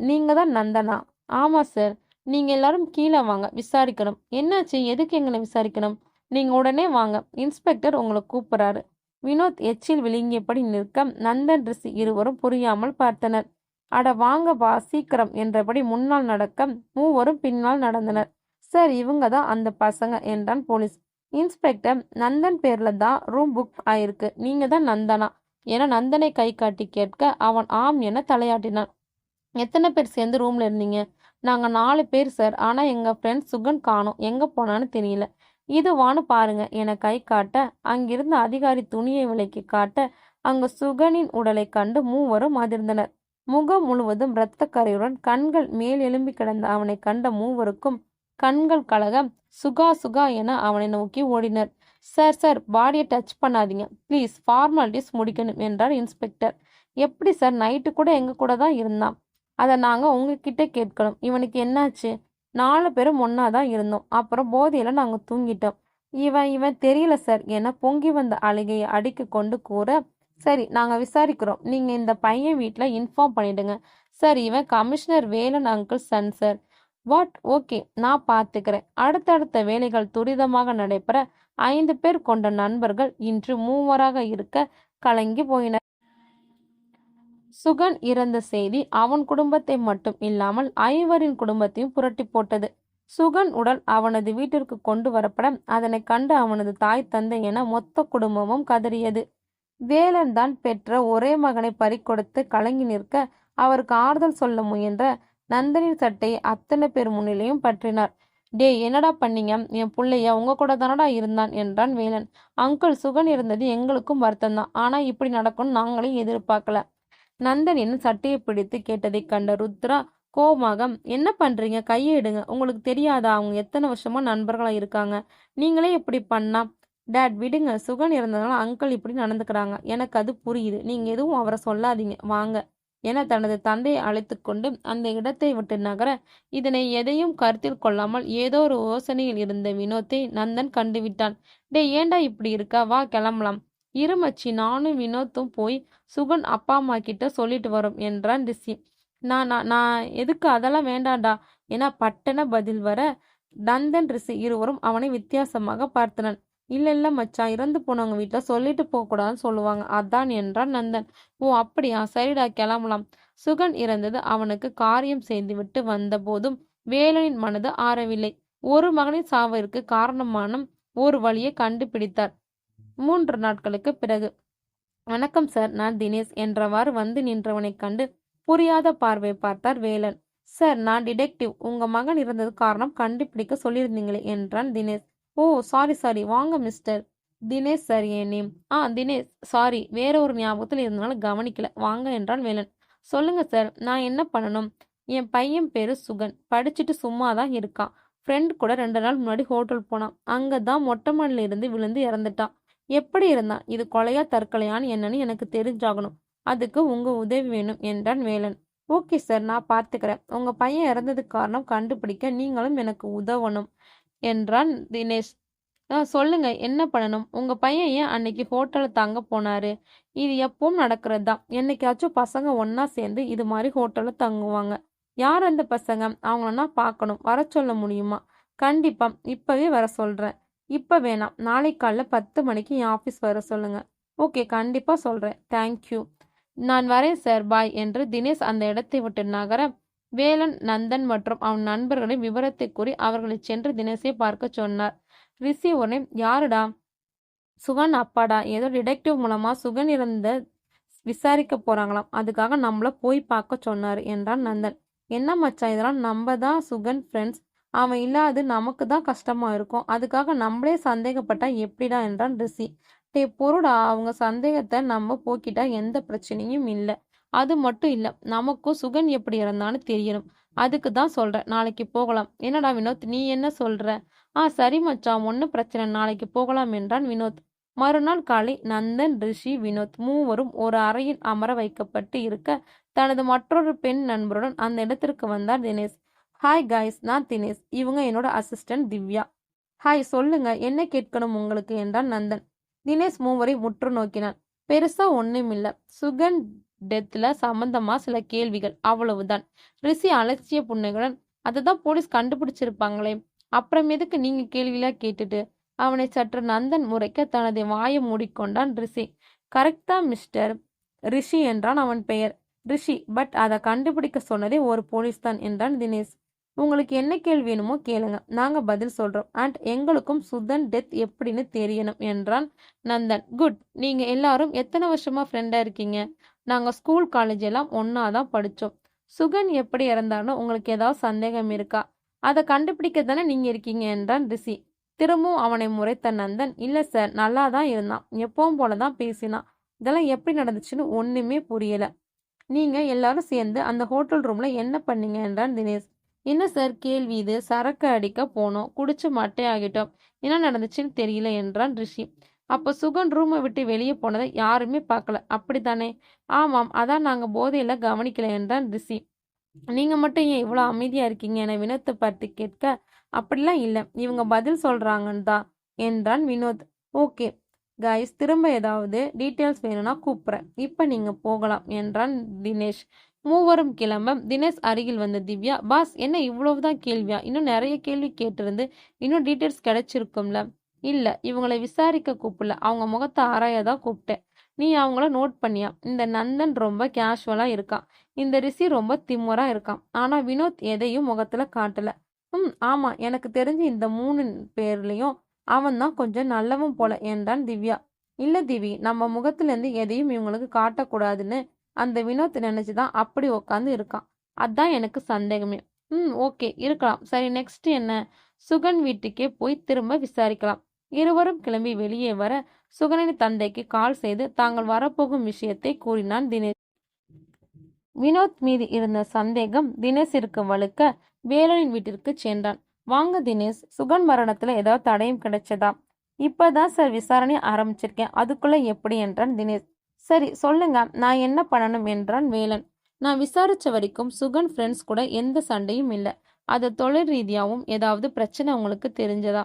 [SPEAKER 1] நீங்க தான் நந்தனா? ஆமா சார். நீங்க எல்லாரும் கீழே வாங்க, விசாரிக்கணும். என்னாச்சு? எதுக்கு எங்களை விசாரிக்கணும்? நீங்க உடனே வாங்க, இன்ஸ்பெக்டர் உங்களை கூப்பிடுறாரு. வினோத் எச்சில் விழுங்கியபடி நிற்க நந்தன் ரிஷி இருவரும் புரியாமல் பார்த்தனர். அட வாங்க பா, சீக்கிரம் என்றபடி முன்னால் நடக்க மூவரும் பின்னால் நடந்தனர். சார், இவங்க தான் அந்த பசங்க என்றான் போலீஸ். இன்ஸ்பெக்டர், நந்தன் பேர்ல தான் ரூம் புக் ஆயிருக்கு. நீங்க தான் நந்தனா என நந்தனை கை காட்டி கேட்க அவன் ஆம் என தலையாட்டினான். எத்தனை பேர் சேர்ந்து ரூம்ல இருந்தீங்க? நாங்க 4 பேர் சார். ஆனா எங்க ஃப்ரெண்ட் சுகன் காணோம். எங்க போனான்னு தெரியல. இதுவான்னு பாருங்க என கை காட்ட அங்கிருந்த அதிகாரி துணியை விலக்கி காட்ட அங்கு சுகனின் உடலை கண்டு மூவரும் அதிர்ந்தனர். முகம் முழுவதும் இரத்த கரையுடன் கண்கள் மேல் எழும்பி கிடந்த அவனை கண்ட மூவருக்கும் கண்கள் கலக சுகா சுகா என அவனை நோக்கி ஓடினர். சார் சார், பாடியை டச் பண்ணாதீங்க ப்ளீஸ், ஃபார்மாலிட்டிஸ் முடிக்கணும் என்றார் இன்ஸ்பெக்டர். எப்படி சார், நைட்டு கூட எங்க கூட தான் இருந்தான். அதை நாங்க உங்ககிட்ட கேட்கணும். இவனுக்கு என்னாச்சு? 4 பேரும் ஒன்னாதான் இருந்தோம். அப்புறம் போதையில நாங்க தூங்கிட்டோம். இவன் தெரியல சார் என பொங்கி வந்த அழுகையை அடிக்க கொண்டு கூற, சரி நாங்க விசாரிக்கிறோம். நீங்க இந்த பையன் வீட்டுல இன்ஃபார்ம் பண்ணிடுங்க. சார், இவன் commissioner Velan uncle son sir. What? Okay, நான் பார்த்துக்கிறேன். அடுத்தடுத்த வேலைகள் துரிதமாக நடைபெற 5 பேர் கொண்ட நண்பர்கள் இன்று 3 இருக்க கலங்கி போயினர். சுகன் இறந்த செய்தி அவன் குடும்பத்தை மட்டும் இல்லாமல் 5 குடும்பத்தையும் புரட்டி போட்டது. சுகன் உடல் அவனது வீட்டிற்கு கொண்டு வரப்பட அதனை கண்டு அவனது தாய் தந்தை என மொத்த குடும்பமும் கதறியது. வேலன் தான் பெற்ற ஒரே மகனை பறிகொடுத்து கலங்கி நிற்க அவருக்கு ஆறுதல் சொல்ல முயன்ற நந்தனின் சட்டையை அத்தனை பேர் முன்னிலையும் பற்றினார். டே, என்னடா பண்ணீங்க? என் பிள்ளைய உங்க கூட தானடா இருந்தான் என்றான் வேலன். அங்கிள், சுகன் இருந்தது எங்களுக்கும் வருத்தம்தான். ஆனா இப்படி நடக்கும்னு நாங்களே எதிர்பார்க்கல. நந்தனின் சட்டையை பிடித்து கேட்டதை கண்ட ருத்ரா கோபமாக, என்ன பண்றீங்க? கையை எடுங்க. உங்களுக்கு தெரியாதா அவங்க எத்தனை வருஷமா நண்பர்களா இருக்காங்க? நீங்களே இப்படி பண்ணா? டேட் விடுங்க, சுகன் இருந்ததுனால அங்கிள் இப்படி நடந்துக்கிறாங்க. எனக்கு அது புரியுது. நீங்க எதுவும் அவரை சொல்லாதீங்க, வாங்க என தனது தந்தையை அழைத்து கொண்டு அந்த இடத்தை விட்டு நகர இதனை எதையும் கருத்தில் கொள்ளாமல் ஏதோ ஒரு யோசனையில் இருந்த வினோத்தை நந்தன் கண்டுவிட்டான். டே, ஏண்டா இப்படி இருக்கா? வா கிளம்பலாம். இருமச்சி, நானும் வினோத்தும் போய் சுகன் அப்பா அம்மா கிட்ட சொல்லிட்டு வரோம் என்றான் ரிஷி. நான் எதுக்கு? அதெல்லாம் வேண்டாண்டா என பட்டன பதில் வர நந்தன் ரிஷி இருவரும் அவனை வித்தியாசமாக பார்த்தனர். இல்ல மச்சான், இறந்து போனவங்க வீட்டுல சொல்லிட்டு போக கூடாதுன்னு சொல்லுவாங்க, அதான் என்றான் நந்தன். ஓ அப்படியா, சரிடா கிளம்பலாம். சுகன் இறந்தது அவனுக்கு காரியம் செய்துவிட்டு வந்த போதும் வேலனின் மனது ஆறவில்லை. ஒரு மகனின் சாவிற்கு காரணமான ஒரு வழியை கண்டுபிடித்தார். 3 நாட்களுக்கு பிறகு, வணக்கம் சார், நான் தினேஷ் என்றவாறு வந்து நின்றவனை கண்டு புரியாத பார்வை பார்த்தார் வேலன். சார், நான் டிடெக்டிவ். உங்க மகன் இருந்தது காரணம் கண்டுபிடிக்க சொல்லியிருந்தீங்களே என்றான் தினேஷ். ஓ சாரி, வாங்க மிஸ்டர். தினேஷ் சார், என் நேம். தினேஷ், சாரி, வேற ஒரு ஞாபகத்தில் இருந்தனால கவனிக்கல, வாங்க என்றான் வேலன். சொல்லுங்க சார், நான் என்ன பண்ணணும்? என் பையன் பேரு சுகன். படிச்சுட்டு சும்மா தான் இருக்கான். ஃப்ரெண்ட் கூட 2 நாள் முன்னாடி ஹோட்டல் போனான். அங்க தான் மொட்டை மாடில இருந்து விழுந்து இறந்துட்டான். எப்படி இருந்தான்? இது கொலையா தற்கொலையான்னு என்னன்னு எனக்கு தெரிஞ்சாகணும். அதுக்கு உங்க உதவி வேணும் என்றான் வேலன். ஓகே சார், நான் பார்த்துக்கிறேன். உங்க பையன் இறந்ததுக்கு காரணம் கண்டுபிடிக்க நீங்களும் எனக்கு உதவணும் என்றான் தினேஷ். சொல்லுங்க, என்ன பண்ணணும்? உங்க பையன் ஏன் அன்னைக்கு ஹோட்டல்ல தங்க போனாரு? இது எப்பவும் நடக்கிறது தான். என்னைக்காச்சும் பசங்க ஒண்ணா சேர்ந்து இது மாதிரி ஹோட்டல்ல தங்குவாங்க. யார் அந்த பசங்க? அவங்கள நான் பார்க்கணும். வர சொல்ல முடியுமா? கண்டிப்பா, இப்பவே வர சொல்றேன். இப்ப வேணாம், நாளை காலைல 10 மணிக்கு என் ஆபீஸ் வர சொல்லுங்க. ஓகே, கண்டிப்பா சொல்றேன். தேங்க்யூ. நான் வரேன் சார், பாய் என்று தினேஷ் அந்த இடத்தை விட்டு நகர, வேலன், நந்தன் மற்றும் அவன் நண்பர்களின் விவரத்தை கூறி அவர்களை சென்று தினேஷை பார்க்க சொன்னார். ரிஷி உடனே, யாருடா? சுகன் அப்பாடா. ஏதோ டிடெக்டிவ் மூலமா சுகன் இறந்த விசாரிக்க போறாங்களாம். அதுக்காக நம்மள போய் பார்க்க சொன்னாரு என்றான் நந்தன். என்ன மச்சான், இதெல்லாம் நம்ம தான் சுகன் ஃப்ரெண்ட்ஸ். அவன் இல்லாது நமக்கு தான் கஷ்டமா இருக்கும். அதுக்காக நம்மளே சந்தேகப்பட்டா எப்படிடா என்றான் ரிஷி. டே பொருடா, அவங்க சந்தேகத்தை நம்ம போக்கிட்டா எந்த பிரச்சனையும் இல்லை. அது மட்டும் இல்ல, நமக்கும் சுகன் எப்படி இறந்தான்னு தெரியணும். அதுக்கு தான் சொல்றேன், நாளைக்கு போகலாம். என்னடா வினோத், நீ என்ன சொல்ற? சரி மச்சான், ஒன்னும் பிரச்சனை, நாளைக்கு போகலாம் என்றான் வினோத். மறுநாள் காலை நந்தன், ரிஷி, வினோத் மூவரும் ஒரு அறையில் அமர வைக்கப்பட்டு இருக்க, தனது மற்றொரு பெண் நண்பருடன் அந்த இடத்திற்கு வந்தார் தினேஷ். ஹாய் காய்ஸ், நான் தினேஷ். இவங்க என்னோட அசிஸ்டன்ட் திவ்யா. ஹாய், சொல்லுங்க, என்ன கேட்கணும் உங்களுக்கு என்றான் நந்தன். தினேஷ் மூவரை முற்று நோக்கினான். பெருசா ஒண்ணுமில்ல. சுகன் டெத்ல சம்பந்தமா சில கேள்விகள், அவ்வளவுதான். ரிஷி அலட்சிய புன்னகையுடன், அததான் போலீஸ் கண்டுபிடிச்சிருப்பாங்களே, அப்புறம் எதுக்கு நீங்க கேள்வியா கேட்டுட்டு? அவனை சற்று நந்தன் முறைக்க தனது வாயை மூடிக்கொண்டான் ரிஷி. கரெக்டா மிஸ்டர் ரிஷி என்றான் அவன் பெயர். ரிஷி, பட் அதை கண்டுபிடிக்க சொன்னதே ஒரு போலீஸ் தான் என்றான் தினேஷ். உங்களுக்கு என்ன கேள்வி வேணுமோ கேளுங்க, நாங்க பதில் சொல்றோம். அண்ட் எங்களுக்கும் சுதன் டெத் எப்படின்னு தெரியணும் என்றான் நந்தன். குட். நீங்க எல்லாரும் எத்தனை வருஷமா ஃப்ரெண்டா இருக்கீங்க? நாங்க ஸ்கூல் காலேஜ் எல்லாம் ஒன்னாதான் படிச்சோம். சுகன் எப்படி இறந்தானோ உங்களுக்கு ஏதாவது சந்தேகம் இருக்கா? அதை கண்டுபிடிக்க தானே நீங்க இருக்கீங்க என்றான் ரிஷி. திரும்பவும் அவனை முறைத்த நந்தன், இல்ல சார், நல்லா தான் இருந்தான், எப்பவும் போலதான் பேசினான். இதெல்லாம் எப்படி நடந்துச்சுன்னு ஒண்ணுமே புரியல. நீங்க எல்லாரும் சேர்ந்து அந்த ஹோட்டல் ரூம்ல என்ன பண்ணீங்க என்றான் தினேஷ். என்ன சார் கேள்வி இது? சரக்கு அடிக்க போனோம், குடிச்சு மட்டையாகிட்டோம், என்ன நடந்துச்சுன்னு தெரியல என்றான் ரிஷி. அப்ப சுகன் ரூமை விட்டு வெளியே போனதை யாருமே பார்க்கல, அப்படித்தானே? ஆமாம், அதான் நாங்க போதையில கவனிக்கல என்றான் ரிஷி. நீங்க மட்டும் ஏன் இவ்வளவு அமைதியா இருக்கீங்க என வினோத்தை பார்த்து கேட்க, அப்படிலாம் இல்ல, இவங்க பதில் சொல்றாங்கன்னு தான் என்றான் வினோத். ஓகே கைஸ், திரும்ப ஏதாவது டீட்டெயில்ஸ் வேணும்னா கூப்பிடுறேன். இப்ப நீங்க போகலாம் என்றான் தினேஷ். மூவரும் கிளம்ப தினேஷ் அருகில் வந்த திவ்யா, பாஸ் என்ன இவ்வளவுதான் கேள்வியா? இன்னும் நிறைய கேள்வி கேட்டிருந்து இன்னும் டீட்டெயில்ஸ் கிடைச்சிருக்கும்ல. இல்ல, இவங்களை விசாரிக்க கூப்பிடல, அவங்க முகத்தை ஆராயதான் கூப்பிட்டேன். நீ அவங்கள நோட் பண்ணியா? இந்த நந்தன் ரொம்ப கேஷுவலா இருக்கான், இந்த ரிஷி ரொம்ப திமுறா இருக்கான், ஆனா வினோத் எதையும் முகத்துல காட்டல. ஆமா, எனக்கு தெரிஞ்சு இந்த 3 பேர்லயும் அவன் தான் கொஞ்சம் நல்லவன் போல என்றான் திவ்யா. இல்ல திவி, நம்ம முகத்துல இருந்து எதையும் இவங்களுக்கு காட்டக்கூடாதுன்னு அந்த வினோத் நினைச்சுதான் அப்படி உக்காந்து இருக்கான். அதான் எனக்கு சந்தேகமே. ஓகே, இருக்கலாம். சரி, நெக்ஸ்ட் என்ன? சுகன் வீட்டுக்கே போய் திரும்ப விசாரிக்கலாம். இருவரும் கிளம்பி வெளியே வர சுகனின் தந்தைக்கு கால் செய்து தாங்கள் வரப்போகும் விஷயத்தை கூறினான் தினேஷ். வினோத் மீது இருந்த சந்தேகம் தினேஷிற்கு வலுக்க வேலனின் வீட்டிற்கு சென்றான். வாங்க தினேஷ், சுகன் மரணத்துல ஏதாவது தடயம் கிடைச்சதா? இப்பதான் சார் விசாரணை ஆரம்பிச்சிருக்கேன், அதுக்குள்ள எப்படி என்றான் தினேஷ். சரி சொல்லுங்க, நான் என்ன பண்ணணும் என்றான் வேலன். நான் விசாரிச்ச வரைக்கும் சுகன் ஃப்ரெண்ட்ஸ் கூட எந்த சண்டையும் இல்லை. அது தொழில் ரீதியாகவும் ஏதாவது பிரச்சனை உங்களுக்கு தெரிஞ்சதா?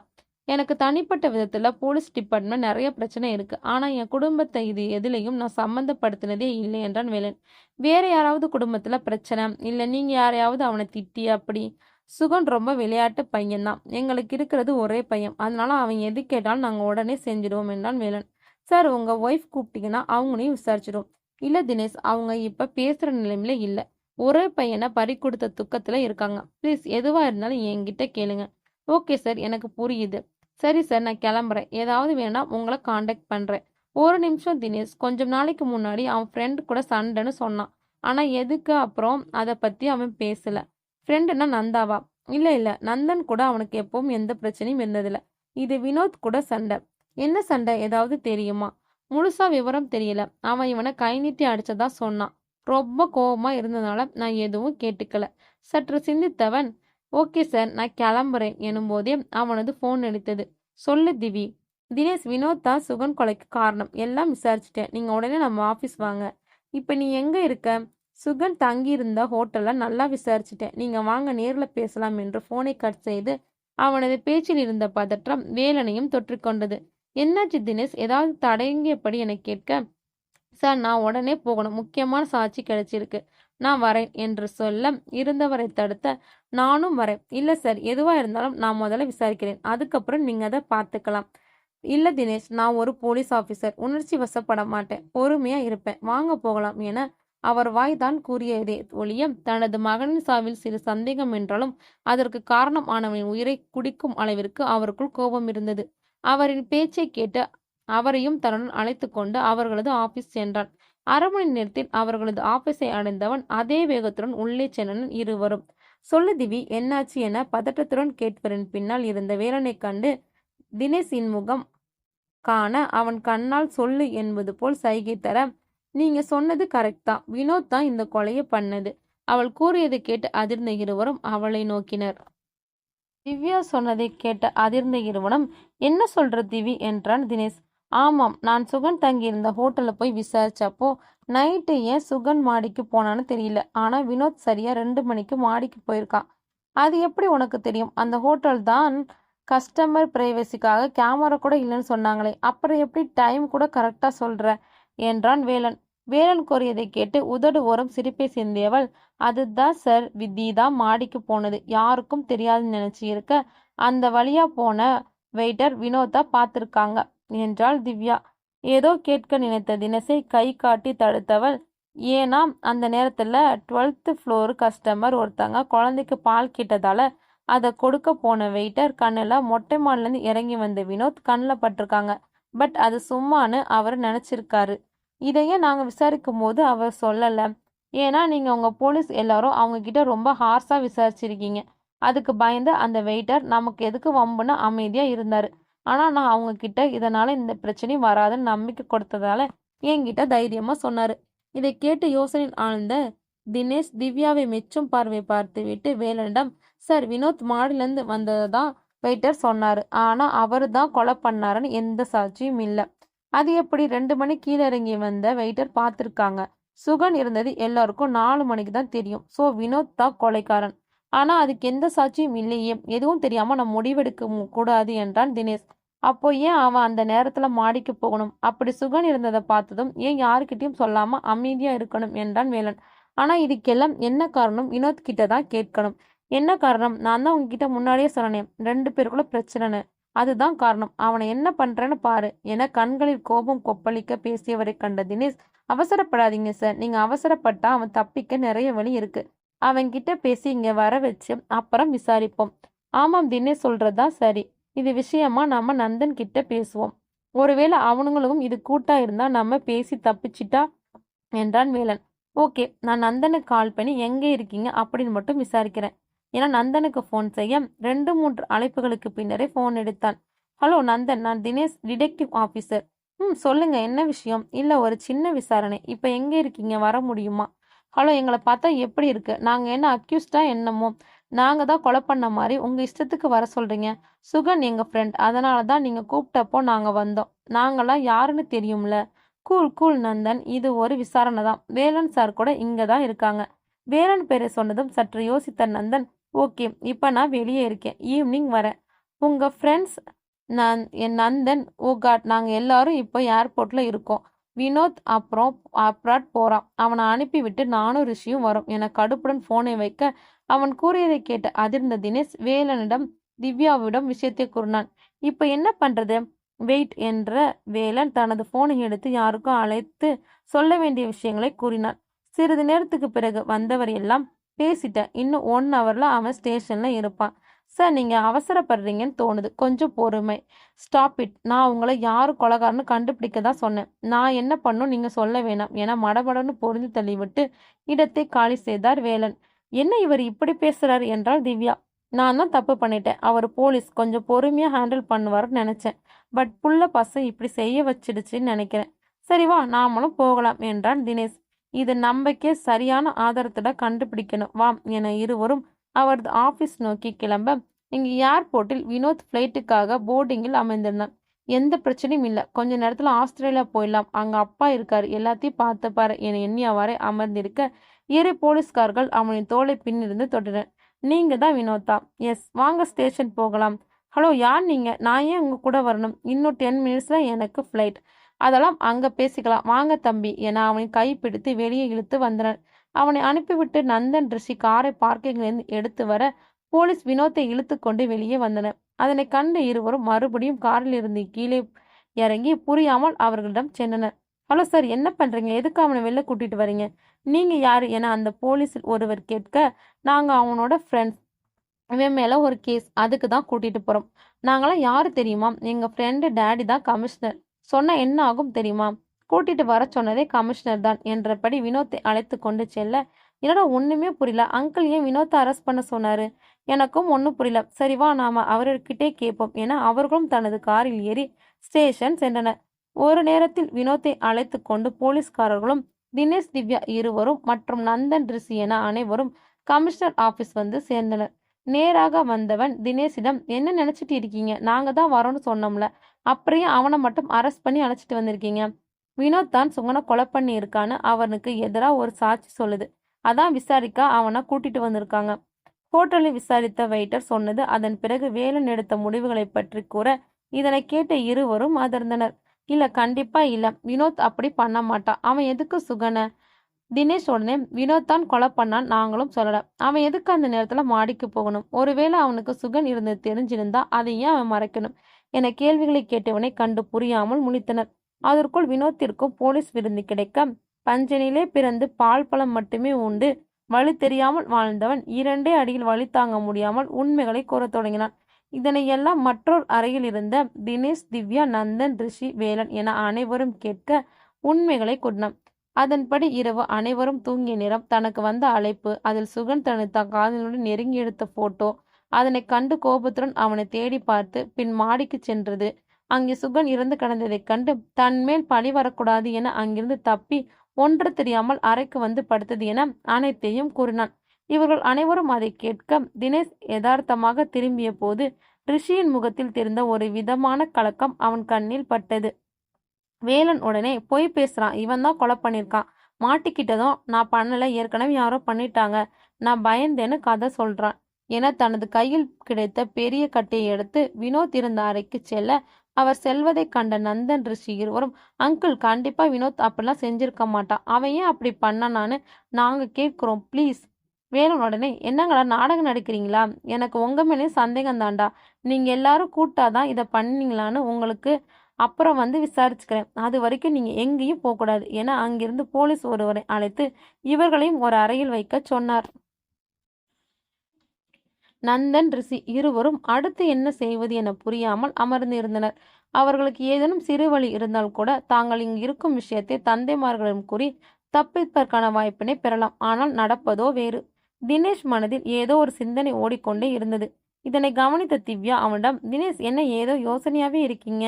[SPEAKER 1] எனக்கு தனிப்பட்ட விதத்துல போலீஸ் டிபார்ட்மெண்ட் நிறைய பிரச்சனை இருக்கு, ஆனா என் குடும்பத்தை இது எதுலையும் நான் சம்மந்தப்படுத்தினதே இல்லை என்றான் வேலன். வேற யாராவது குடும்பத்துல பிரச்சனை இல்ல, நீங்க யாரையாவது அவனை திட்டி அப்படி? சுகன் ரொம்ப விளையாட்டு பையன்தான், எங்களுக்கு இருக்கிறது ஒரே பையன், அதனால அவன் எது கேட்டாலும் நாங்க உடனே செஞ்சிடுவோம் என்றான் வேலன். சார், உங்க ஒய்ஃப் கூப்பிட்டீங்கன்னா அவங்களையும் விசாரிச்சிடும். இல்ல தினேஷ், அவங்க இப்ப பேசுற நிலைமையில இல்ல, ஒரே பையனை பறி கொடுத்த துக்கத்துல இருக்காங்க. ப்ளீஸ், எதுவா இருந்தாலும் என்கிட்ட கேளுங்க. ஓகே சார், எனக்கு புரியுது. சரி சார், நான் கிளம்புறேன். ஏதாவது வேணா உங்களை காண்டாக்ட் பண்றேன். ஒரு நிமிஷம் தினேஷ், கொஞ்சம் நாளைக்கு முன்னாடி அவன் ஃப்ரெண்ட் கூட சண்டைன்னு சொன்னான், ஆனா எதுக்கு அப்புறம் அதை பத்தி அவன் பேசல. ஃப்ரெண்டுன்னா நந்தாவா? இல்ல இல்ல, நந்தன் கூட அவனுக்கு எப்பவும் எந்த பிரச்சனையும் இருந்ததில்ல. இது வினோத் கூட சண்டை. என்ன சண்டை, ஏதாவது தெரியுமா? முழுசா விவரம் தெரியல. அவன் இவனை கை நீட்டி அடிச்சதா சொன்னான். ரொம்ப கோவமா இருந்தனால நான் எதுவும் கேட்டுக்கல. சற்று சிந்தித்தவன், ஓகே சார், நான் கிளம்புறேன் எனும்போதே அவனது ஃபோன் அடித்தது. சொல்லு திவி. தினேஷ், வினோத் தான் சுகன் கொலைக்கு காரணம். எல்லாம் விசாரிச்சுட்டேன். நீங்க உடனே நம்ம ஆஃபீஸ் வாங்க. இப்ப நீ எங்க இருக்க? சுகன் தங்கியிருந்த ஹோட்டல்ல நல்லா விசாரிச்சுட்டேன். நீங்க வாங்க, நேர்ல பேசலாம் என்று போனை கட் செய்து அவனது பேச்சில் இருந்த பதற்றம் வேலனையும் தொற்றிக்கொண்டது. என்னாச்சு தினேஷ்? ஏதாவது தடங்கியபடி என கேட்க, சார், நான் உடனே போகணும். முக்கியமான சாட்சி கிடைச்சிருக்கு. நான் வரேன் என்று சொல்ல இருந்தவரை தடுத்த, நானும் வரேன். இல்ல சார், எதுவா இருந்தாலும் நான் முதல்ல விசாரிக்கிறேன். அதுக்கப்புறம் நீங்க அதை பார்த்துக்கலாம். இல்ல தினேஷ், நான் ஒரு போலீஸ் ஆபீசர். உணர்ச்சி வசப்பட மாட்டேன். பொறுமையா இருப்பேன். வாங்க போகலாம் என அவர் வாய் தான் கூறியதே ஒழிய தனது மகனின் சாவில் சிறு சந்தேகம் என்றாலும் அதற்கு காரணம் ஆனவனின் உயிரை குடிக்கும் அளவிற்கு அவருக்குள் கோபம் இருந்தது. அவரின் பேச்சை கேட்டு அவரையும் தன்னுடன் அழைத்து கொண்டு அவர்களது ஆபீஸ் சென்றான். அரை மணி நேரத்தில் அவர்களது ஆபீஸை அடைந்தவன் அதே வேகத்துடன் உள்ளே சென்றனர் இருவரும். சொல்லு திவி, என்னாச்சு என பதட்டத்துடன் கேட்பவரின் பின்னால் இருந்த வேலனை கண்டு தினேஷின் முகம் காண அவன் கண்ணால் சொல்லு என்பது போல் சைகை தர, நீங்க சொன்னது கரெக்ட் தான். வினோத் தான் இந்த கொலையை பண்ணது. அவள் கூறியதை கேட்டு அதிர்ந்த இருவரும் அவளை நோக்கினர். திவ்யா சொன்னதை கேட்ட அதிர்ந்த இருவனும், என்ன சொல்ற திவி என்றான் தினேஷ். ஆமாம், நான் சுகன் தங்கியிருந்த ஹோட்டல்ல போய் விசாரிச்சப்போ நைட்டு ஏன் சுகன் மாடிக்கு போனான்னு தெரியல. ஆனா வினோத் சரியா 2 மணிக்கு மாடிக்கு போயிருக்கான். அது எப்படி உனக்கு தெரியும்? அந்த ஹோட்டல் தான் கஸ்டமர் பிரைவசிக்காக கேமரா கூட இல்லைன்னு சொன்னாங்களே, அப்புறம் எப்படி டைம் கூட கரெக்டா சொல்ற என்றான் வேலன். வேலன் கூறியதை கேட்டு உதடு ஓரம் சிரிப்பை சிந்தியவள், அதுதான் சார், வித்தி தான் மாடிக்கு போனது. யாருக்கும் தெரியாதுன்னு நினைச்சு இருக்க அந்த வழியா போன வெயிட்டர் வினோதா பார்த்துருக்காங்க என்றாள் திவ்யா. ஏதோ கேட்க நினைத்த தினேஷை கை காட்டி தடுத்தவள், ஏன்னா அந்த நேரத்துல 12th ஃப்ளோர் கஸ்டமர் ஒருத்தங்க குழந்தைக்கு பால் கேட்டதால அதை கொடுக்க போன வெயிட்டர் கண்ணில் மொட்டை மாடிலேருந்து இறங்கி வந்த வினோத் கண்ணில் பட்டிருக்காங்க. பட் அது சும்மானு அவர் நினச்சிருக்காரு. இதையே நாங்கள் விசாரிக்கும் போது அவர் சொல்லலை. ஏன்னா நீங்கள் உங்கள் போலீஸ் எல்லாரும் அவங்க கிட்ட ரொம்ப ஹார்ஸாக விசாரிச்சிருக்கீங்க. அதுக்கு பயந்து அந்த வெயிட்டர் நமக்கு எதுக்கு வம்புன்னு அமைதியாக இருந்தார். ஆனால் நான் அவங்க கிட்ட இதனால இந்த பிரச்சனையும் வராதுன்னு நம்பிக்கை கொடுத்ததால என்கிட்ட தைரியமாக சொன்னார். இதை கேட்டு யோசனையில் ஆழ்ந்த தினேஷ் திவ்யாவை மெச்சும் பார்வை பார்த்து விட்டு வேலனிடம், சார், வினோத் மாடிலேருந்து வந்ததான் வெயிட்டர் சொன்னாரு. ஆனா அவரு தான் கொலை பண்ணாருன்னு எந்த சாட்சியும் இல்லை. அது எப்படி? 2 மணி கீழே இறங்கி வந்த வெயிட்டர் பார்த்துருக்காங்க. சுகன் இருந்தது எல்லாருக்கும் 4 மணிக்கு தான் தெரியும். ஸோ வினோத் தான் கொலைக்காரன். ஆனா அதுக்கு எந்த சாட்சியும் இல்லையே. எதுவும் தெரியாம நான் முடிவெடுக்க கூடாது என்றான் தினேஷ். அப்போ ஏன் அவன் அந்த நேரத்துல மாடிக்கு போகணும்? அப்படி சுகன் இருந்ததை பார்த்ததும் ஏன் யாருக்கிட்டையும் சொல்லாம அமைதியா இருக்கணும் என்றான் வேலன். ஆனா இதுக்கெல்லாம் என்ன காரணம்? வினோத் கிட்ட தான் கேட்கணும். என்ன காரணம்? நான் தான் உங்ககிட்ட முன்னாடியே சொன்னேன், 2 பேருக்குள்ள பிரச்சனைன்னு. அதுதான் காரணம். அவனை என்ன பண்றேன்னு பாரு என கண்களில் கோபம் கொப்பளிக்க பேசியவரை கண்ட தினேஷ், அவசரப்படாதீங்க சார். நீங்க அவசரப்பட்டா அவன் தப்பிக்க நிறைய வழி இருக்கு. அவன்கிட்ட பேசி இங்க வர வச்சு அப்புறம் விசாரிப்போம். ஆமாம், தினேஷ் சொல்றதா சரி. இது விஷயமா நாம நந்தன் கிட்ட பேசுவோம். ஒருவேளை அவனுங்களும் இது கூட்டா இருந்தா நம்ம பேசி தப்பிச்சிட்டா என்றான் வேலன். ஓகே, நான் நந்தனுக்கு கால் பண்ணி எங்க இருக்கீங்க அப்படின்னு மட்டும் விசாரிக்கிறேன். ஏன்னா நந்தனுக்கு ஃபோன் செய்ய 2-3 அழைப்புகளுக்கு பின்னரே ஃபோன் எடுத்தான். ஹலோ நந்தன், நான் தினேஷ், டிடெக்டிவ் ஆஃபீஸர். சொல்லுங்க, என்ன விஷயம்? இல்லை, ஒரு சின்ன விசாரணை. இப்போ எங்கே இருக்கீங்க? வர முடியுமா? ஹலோ, எங்களை பார்த்தா எப்படி இருக்கு? நாங்கள் என்ன அக்யூஸ்டா என்னமோ? நாங்கள் தான் கொலை பண்ண மாதிரி உங்கள் இஷ்டத்துக்கு வர சொல்கிறீங்க. சுகன் எங்கள் ஃப்ரெண்ட், அதனால தான் நீங்கள் கூப்பிட்டப்போ நாங்கள் வந்தோம். நாங்களாம் யாருன்னு தெரியும்ல. கூல் கூல் நந்தன், இது ஒரு விசாரணை தான். வேலன் சார் கூட இங்கே தான் இருக்காங்க. வேலன் பேரை சொன்னதும் சற்று யோசித்த நந்தன், ஓகே, இப்போ நான் வெளியே இருக்கேன். ஈவினிங் வரேன். உங்கள் ஃப்ரெண்ட்ஸ்? என் நந்தன், ஓ காட், நாங்கள் எல்லாரும் இப்போ ஏர்போர்ட்டில் இருக்கோம். வினோத் அப்புறம் அப்ராட் போகிறான். அவனை அனுப்பிவிட்டு நானும் ரிஷியும் வரோம் என கடுப்புடன் ஃபோனை வைக்க அவன் கூறியதை கேட்ட அதிர்ந்த தினேஷ் வேலனிடம் திவ்யாவிடம் விஷயத்தை கூறினான். இப்போ என்ன பண்ணுறது? வெயிட் என்ற வேலன் தனது ஃபோனை எடுத்து யாருக்கும் அழைத்து சொல்ல வேண்டிய விஷயங்களை கூறினான். சிறிது நேரத்துக்கு பிறகு வந்தவர் எல்லாம், பேசிட்டேன், இன்னும் 1 ஹவரில் அவன் ஸ்டேஷனில் இருப்பான். சார், நீங்கள் அவசரப்படுறீங்கன்னு தோணுது. கொஞ்சம் பொறுமை. Stop it. நான் உங்களை யாரு கொலைகாரன்னு கண்டுபிடிக்க தான் சொன்னேன். நான் என்ன பண்ணும் நீங்கள் சொல்ல வேணாம் என மடமடன்னு பொருந்தி தள்ளிவிட்டு இடத்தை காலி செய்தார் வேலன். என்ன இவர் இப்படி பேசுறாரு என்றால் திவ்யா. நான் தான் தப்பு பண்ணிட்டேன். அவர் போலீஸ், கொஞ்சம் பொறுமையாக ஹேண்டில் பண்ணுவார்னு நினச்சேன். பட் புள்ள பசங்க இப்படி செய்ய வச்சிடுச்சுன்னு நினைக்கிறேன். சரி வா, நாமளும் போகலாம் என்றான் தினேஷ். இது நம்பிக்கை சரியான ஆதாரத்திட கண்டுபிடிக்கணும் வா என இருவரும் அவரது ஆபீஸ் நோக்கி கிளம்ப இங்கு ஏர்போர்ட்டில் வினோத் ஃப்ளைட்டுக்காக போர்டிங்கில் அமைந்திருந்தான். எந்த பிரச்சனையும் இல்லை, கொஞ்ச நேரத்துல ஆஸ்திரேலியா போயிடலாம், அங்க அப்பா இருக்காரு, எல்லாத்தையும் பார்த்துப்பாரு என எண்ணியவாறே அமர்ந்திருக்க இரு போலீஸ்கார்கள் அவனின் தோளை பின்னிருந்து தொட்டனர். நீங்க தான் வினோத்தா? எஸ், வாங்க ஸ்டேஷன் போகலாம். ஹலோ, யார் நீங்க? நான் ஏன் உங்க கூட வரணும்? இன்னும் 10 மினிட்ஸ்ல எனக்கு ஃப்ளைட். அதெல்லாம் அங்க பேசிக்கலாம், வாங்க தம்பி என அவனை கைப்பிடித்து வெளியே இழுத்து வந்தனர். அவனை அனுப்பிவிட்டு நந்தன் ரிஷி காரை பார்க்கிங்கிலிருந்து எடுத்து வர போலீஸ் வினோத்தை இழுத்து கொண்டு வெளியே வந்தனர். அதனை கண்டு இருவரும் மறுபடியும் காரில் இருந்து கீழே இறங்கி புரியாமல் அவர்களிடம் சென்றனர். ஹலோ சார், என்ன பண்றீங்க? எதுக்கு அவனை வெளில கூட்டிட்டு வரீங்க? நீங்க யாரு என அந்த போலீஸில் ஒருவர் கேட்க, நாங்க அவனோட ஃப்ரெண்ட்ஸ், இவன் மேல ஒரு கேஸ், அதுக்கு தான் கூட்டிட்டு போறோம். நாங்களாம் யாரு தெரியுமா? எங்க ஃப்ரெண்டு டேடி தான் கமிஷனர். சொன்னா என்ன ஆகும் தெரியுமா? கூட்டிட்டு வர சொன்னதே கமிஷனர் தான் என்றபடி வினோத்தை அழைத்து கொண்டு செல்ல, என்னடா ஒண்ணுமே புரியல, அங்கிள் ஏன் வினோத்தை அரெஸ்ட் பண்ண சொன்னாரு? எனக்கும் ஒன்றும் புரியல. சரி வா, நாம அவர்கிட்டே கேட்போம் என அவர்களும் தனது காரில் ஏறி ஸ்டேஷன் சென்றனர். ஒரு நேரத்தில் வினோத்தை அழைத்து கொண்டு போலீஸ்காரர்களும் தினேஷ், திவ்யா இருவரும் மற்றும் நந்தன், ரிஷி என அனைவரும் கமிஷனர் ஆபீஸ் வந்து சேர்ந்தனர். நேராக வந்தவன் தினேஷிடம், என்ன நினைச்சிட்டு இருக்கீங்க? நாங்க தான் வரோன்னு சொன்னோம்ல, அப்படியே அவனை மட்டும் அரெஸ்ட் பண்ணி அழைச்சிட்டு வந்திருக்கீங்க. வினோத் தான் சுகனை கொலை பண்ணி இருக்கான்னு அவனுக்கு எதிராக ஒரு சாட்சி சொல்லுது, அதான் விசாரிக்க அவனை கூட்டிட்டு வந்திருக்காங்க. ஹோட்டலில் விசாரித்த வெயிட்டர் சொன்னது. அதன் பிறகு வேலன் எடுத்த முடிவுகளை பற்றி கூற இதனை கேட்ட இருவரும் அதிர்ந்தனர். இல்ல, கண்டிப்பா இல்ல, வினோத் அப்படி பண்ண மாட்டான். அவன் எதுக்கு சுகனை? தினேஷ் உடனே, வினோத் தான் கொலை பண்ணான், நாங்களும் சொல்லல. அவன் எதுக்கு அந்த நேரத்துல மாடிக்கு போகணும்? ஒருவேளை அவனுக்கு சுகன் இருந்து தெரிஞ்சிருந்தா அதை ஏன் அவன் மறைக்கணும் என கேள்விகளை கேட்டவனை கண்டு புரியாமல் முழித்தனர். அதற்குள் வினோத்திற்கும் போலீஸ் விருந்து கிடைக்க, பஞ்சனிலே பிறந்து பால் பழம் மட்டுமே உண்டு வழி தெரியாமல் வாழ்ந்தவன் 2 அடியில் வழி தாங்க முடியாமல் உண்மைகளை கூறத் தொடங்கினான். இதனையெல்லாம் மற்றொரு அறையில் இருந்த தினேஷ், திவ்யா, நந்தன், ரிஷி, வேலன் என அனைவரும் கேட்க உண்மைகளை கூறினான். அதன்படி இரவு அனைவரும் தூங்கிய நேரம், தனக்கு வந்த அழைப்பு, அதில் சுகன் தனது காதலனுடன் நெருங்கி எடுத்த போட்டோ, அதனை கண்டு கோபத்துடன் அவனை தேடி பார்த்து பின் மாடிக்கு சென்றது. அங்கே சுகன் இறந்து கிடந்ததைக் கண்டு தன்மேல் பழி வரக்கூடாது என அங்கிருந்து தப்பி ஒன்று தெரியாமல் அறைக்கு வந்து படுத்தது என அனைத்தையும் கூறினான். இவர்கள் அனைவரும் அதை கேட்க தினேஷ் யதார்த்தமாக திரும்பிய போது ரிஷியின் முகத்தில் தெரிந்த ஒரு விதமான கலக்கம் அவன் கண்ணில் பட்டது. வேலன் உடனே, பொய் பேசுறான், இவன் தான் கொலை பண்ணியிருக்கான், மாட்டிக்கிட்டதும் நான் பண்ணல, ஏற்கனவே யாரோ பண்ணிட்டாங்க, நான் பயந்தேன்னு கதை சொல்றான் என தனது கையில் கிடைத்த பெரிய கட்டையை எடுத்து வினோத் இருந்த அறைக்கு செல்ல, அவர் செல்வதை கண்ட நந்தன், ரிஷி இருவரும், அங்கிள் கண்டிப்பா வினோத் அப்படிலாம் செஞ்சிருக்க மாட்டான், அவன் ஏன் அப்படி பண்ணான்னு நாங்க கேட்கிறோம் ப்ளீஸ். வேலன் உடனே, என்னங்களா நாடகம் நடிக்கிறீங்களா? எனக்கு உங்க மேலே சந்தேகம் தாண்டா, நீங்க எல்லாரும் கூட்டாதான் இதை பண்ணீங்களான்னு உங்களுக்கு அப்புறம் வந்து விசாரிச்சுக்கிறேன், அது வரைக்கும் நீங்க எங்கேயும் போகக்கூடாது என அங்கிருந்து போலீஸ் ஒருவரை அழைத்து இவர்களையும் ஒரு அறையில் வைக்க சொன்னார். நந்தன், ரிஷி இருவரும் அடுத்து என்ன செய்வது என புரியாமல் அமர்ந்து இருந்தனர். அவர்களுக்கு ஏதேனும் சிறு வழி இருந்தால் கூட தாங்கள் இங்கு இருக்கும் விஷயத்தை தந்தைமார்களிடம் கூறி தப்பிப்பதற்கான வாய்ப்பினை பெறலாம். ஆனால் நடப்பதோ வேறு. தினேஷ் மனதில் ஏதோ ஒரு சிந்தனை ஓடிக்கொண்டே இருந்தது. இதனை கவனித்த திவ்யா அவனிடம், தினேஷ் என்ன ஏதோ யோசனையாவே இருக்கீங்க?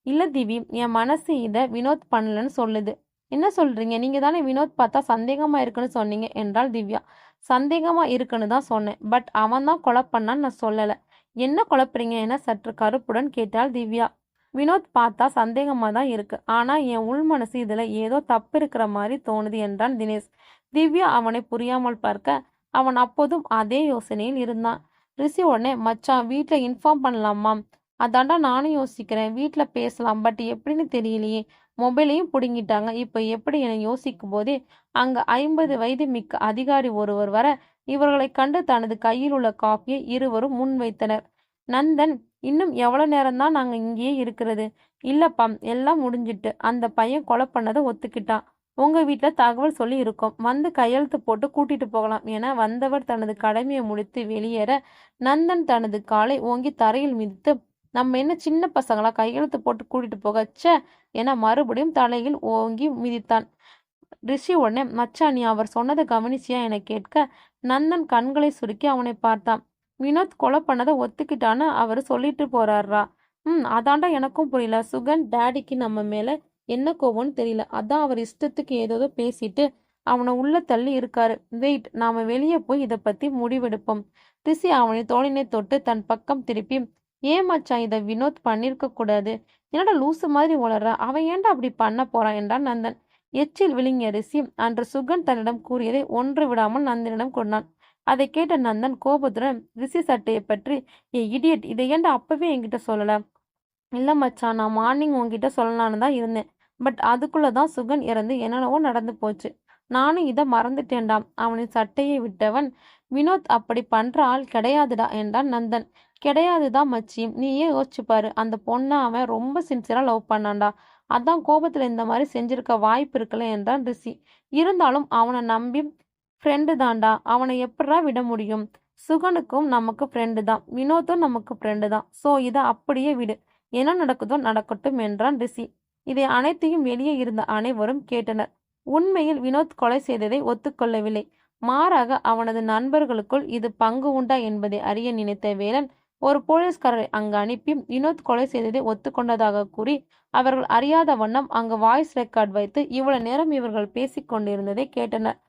[SPEAKER 1] இல்ல திவி, என் மனசு இதை வினோத் பண்ணலன்னு சொல்லுது. என்ன சொல்றீங்க? நீங்க தானே வினோத் பார்த்தா சந்தேகமா இருக்குன்னு சொன்னீங்க என்றாள் திவ்யா. சந்தேகமா இருக்குன்னு தான் சொன்னேன், பட் அவன் தான் கொலை பண்ணான்னு நான் சொல்லல. என்ன குழப்பறீங்க என சற்று கருப்புடன் கேட்டாள் திவ்யா. வினோத் பார்த்தா சந்தேகமா தான் இருக்கு, ஆனா என் உள் மனசு இதுல ஏதோ தப்பு இருக்கிற மாதிரி தோணுது என்றான் தினேஷ். திவ்யா அவனை புரியாமல் பார்க்க அவன் அப்போதும் அதே யோசனையில் இருந்தான். ரிஷி உடனே, மச்சான் வீட்டுல இன்ஃபார்ம் பண்ணலாமா? அதாண்டா நானும் யோசிக்கிறேன், வீட்டுல பேசலாம், பட் எப்படின்னு தெரியலையே, மொபைலையும் பிடுங்கிட்டாங்க, இப்போ எப்படி என யோசிக்கும் போதே அங்க 50 வயது மிக்க அதிகாரி ஒருவர் வர இவர்களை கண்டு தனது கையில் உள்ள காஃபியை இருவரும் முன் வைத்தனர். நந்தன், இன்னும் எவ்வளவு நேரம்தான் நாங்க இங்கேயே இருக்கிறது? இல்லப்பா, எல்லாம் முடிஞ்சிட்டு, அந்த பையன் கொலை பண்ணதை ஒத்துக்கிட்டான், உங்க வீட்டுல தகவல் சொல்லி இருக்கோம், வந்து கையெழுத்து போட்டு கூட்டிட்டு போகலாம் என வந்தவர் தனது கடமையை முடித்து வெளியேற நந்தன் தனது காலை ஓங்கி தரையில் மிதித்து, நம்ம என்ன சின்ன பசங்களா கையெழுத்து போட்டு கூட்டிட்டு போக ச்சே என மறுபடியும் தலையில் ஓங்கி மிதித்தான். ரிஷி உடனே, மச்சான் நீ அவர் சொன்னதை கவனிச்சியா என கேட்க நந்தன் கண்களை சுருக்கி அவனை பார்த்தான். வினோத் கொலை பண்ணதை ஒத்துக்கிட்டான்னு அவர் சொல்லிட்டு போறாரா? அதாண்டா எனக்கும் புரியல. சுகன் டேடிக்கு நம்ம மேல என்ன கோவம்னு தெரியல, அதான் அவர் இஷ்டத்துக்கு ஏதோ பேசிட்டு அவனை உள்ள தள்ளி இருக்காரு. வெயிட், நாம வெளியே போய் இதை பத்தி முடிவெடுப்போம். ரிஷி அவனை தோளினை தொட்டு தன் பக்கம் திருப்பி, ஏன் மச்சான் இதை வினோத் பண்ணிருக்க கூடாது? என்னடா லூசு மாதிரி உளற, அவன் ஏன்டா அப்படி பண்ண போறான் என்றான் நந்தன். எச்சில் விழுங்கிய ரிஷி அன்று சுகன் தன்னிடம் கூறியதை ஒன்று விடாமல் நந்தனிடம் கொண்டான். அதை கேட்ட நந்தன் கோபத்துடன் ரிஷி சட்டையை பற்றி, ஏ இடியட், இதை ஏன்டா அப்பவே என்கிட்ட சொல்லல? இல்ல மச்சான், நான் மார்னிங் உன்கிட்ட சொல்லலான்னு தான் இருந்தேன். பட் அதுக்குள்ளதான் சுகன் இறந்து என்னென்னவோ நடந்து போச்சு. நானும் இதை மறந்துட்டேன்டாம். அவனின் சட்டையை விட்டவன், வினோத் அப்படி பண்ற ஆள் கிடையாதுடா என்றான் நந்தன். கிடையாதுதான் மச்சி, நீயே யோசிச்சு பாரு. அந்த பொண்ணை அவன் ரொம்ப சின்சியரா லவ் பண்ணான்டா. அதான் கோபத்துல இந்த மாதிரி செஞ்சிருக்க வாய்ப்பு இருக்குல்ல என்றான் ரிஷி. இருந்தாலும் அவனை நம்பி ஃப்ரெண்டு தான்டா, அவனை எப்படா விட முடியும்? சுகனுக்கும் நமக்கு ஃப்ரெண்டு தான், வினோத்தும் நமக்கு ஃப்ரெண்டு தான். ஸோ இதை அப்படியே விடு, என்ன நடக்குதோ நடக்கட்டும் என்றான் ரிஷி. இதை அனைத்தையும் வெளியே இருந்த அனைவரும் கேட்டனர். உண்மையில் வினோத் கொலை செய்ததை ஒத்துக்கொள்ளவில்லை. மாறாக அவனது நண்பர்களுக்குள் இது பங்கு உண்டா என்பதை அறிய நினைத்த வேலன் ஒரு போலீஸ்காரரை அங்கு அனுப்பி வினோத் கொலை செய்ததை ஒத்துக்கொண்டதாக கூறி அவர்கள் அறியாத வண்ணம் அங்கு வாய்ஸ் ரெக்கார்ட் வைத்து இவ்வளவு நேரம் இவர்கள் பேசிக் கொண்டிருந்ததை கேட்டனர்.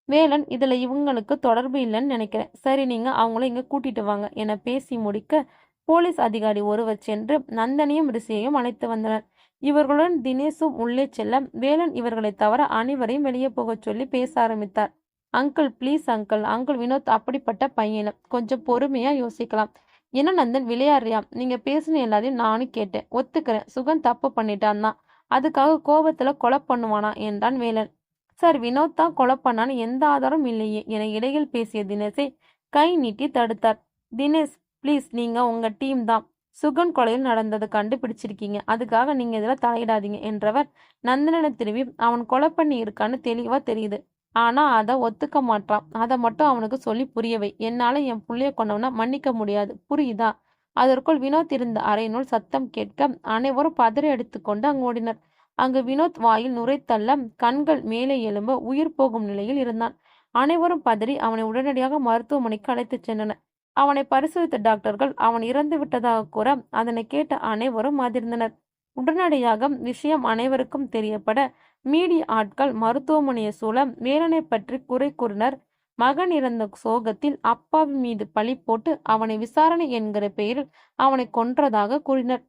[SPEAKER 1] வேலன், இதுல இவங்களுக்கு தொடர்பு இல்லைன்னு நினைக்கிறேன். சரி, நீங்க அவங்கள இங்க கூட்டிட்டு வாங்க என பேசி முடிக்க போலீஸ் அதிகாரி ஒருவர் சென்று நந்தனையும் ரிஷியையும் அழைத்து வந்தனர். இவர்களுடன் தினேஷும் உள்ளே செல்ல வேலன் இவர்களை தவிர அனைவரையும் வெளியே போகச் சொல்லி பேச ஆரம்பித்தார். Uncle please uncle, uncle Vinod அப்படிப்பட்ட பையன், கொஞ்சம் பொறுமையா யோசிக்கலாம். என்ன நந்தன் விளையாடுறியா? நீங்க பேசின எல்லாத்தையும் நானும் கேட்டேன், ஒத்துக்கிறேன். சுகன் தப்பு பண்ணிட்டான் தான், அதுக்காக கோபத்துல கொலை பண்ணுவானா என்றான் வேலன். சார், வினோத் தான் கொலை பண்ணான்னு எந்த ஆதாரம் இல்லையே என இடையில் பேசிய தினேஷை கை நீட்டி தடுத்தார். தினேஷ் ப்ளீஸ், நீங்க உங்க டீம் தான் சுகன் கொலையில் நடந்ததை கண்டுபிடிச்சிருக்கீங்க, அதுக்காக நீங்க இதுல தலையிடாதீங்க என்றவர் நந்தனனை திரும்பி, அவன் கொலை பண்ணி இருக்கான்னு தெளிவா தெரியுது, ஆனா அதை ஒத்துக்க மாட்டான். அதை மட்டும் அவனுக்கு சொல்லி புரியவை. என்னால என் புள்ளைய கொண்டவனா மன்னிக்க முடியாது, புரியுதா? அதற்குள் வினோத் இருந்த அறையினுள் சத்தம் கேட்க அனைவரும் பதறி எடுத்துக்கொண்டு அங்கு ஓடினர். அங்கு வினோத் வாயில் நுரை தள்ள கண்கள் மேலே எழும்ப உயிர் போகும் நிலையில் இருந்தான். அனைவரும் பதறி அவனை உடனடியாக மருத்துவமனைக்கு அழைத்துச் சென்றனர். அவனை பரிசோதித்த டாக்டர்கள் அவன் இறந்து விட்டதாக கூற அதனை கேட்ட அனைவரும் அதிர்ந்தனர். உடனடியாக விஷயம் அனைவருக்கும் தெரியப்பட மீடியா ஆட்கள் மருத்துவமனையை சூழ வேலனை பற்றி குறை கூறினர். மகன் இறந்த சோகத்தில் அப்பாவி மீது பழி போட்டு அவனை விசாரணை என்கிற பெயரில் அவனை கொன்றதாக கூறினர்.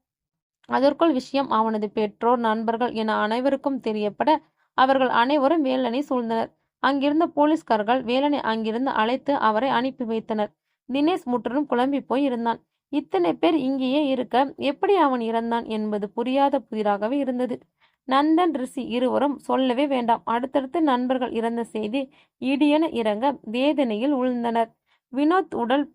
[SPEAKER 1] அதற்குள் விஷயம் அவனது பெற்றோர், நண்பர்கள் என அனைவருக்கும் தெரியப்பட அவர்கள் அனைவரும் வேலனை சூழ்ந்தனர். அங்கிருந்த போலீஸ்காரர்கள் வேலனை அங்கிருந்து அழைத்து அவரை அனுப்பி வைத்தனர். தினேஷ் முற்றிலும் குழம்பி போய் இருந்தான். இத்தனை பேர் இங்கேயே இருக்க எப்படி அவன் இறந்தான் என்பது புரியாத புதிராகவே இருந்தது. நந்தன், ரிஷி இருவரும் சொல்லவே வேண்டாம். அடுத்தடுத்து நண்பர்கள் இறந்த செய்தி இடியென இறங்க வேதனையில் உழ்ந்தனர். வினோத் உடல்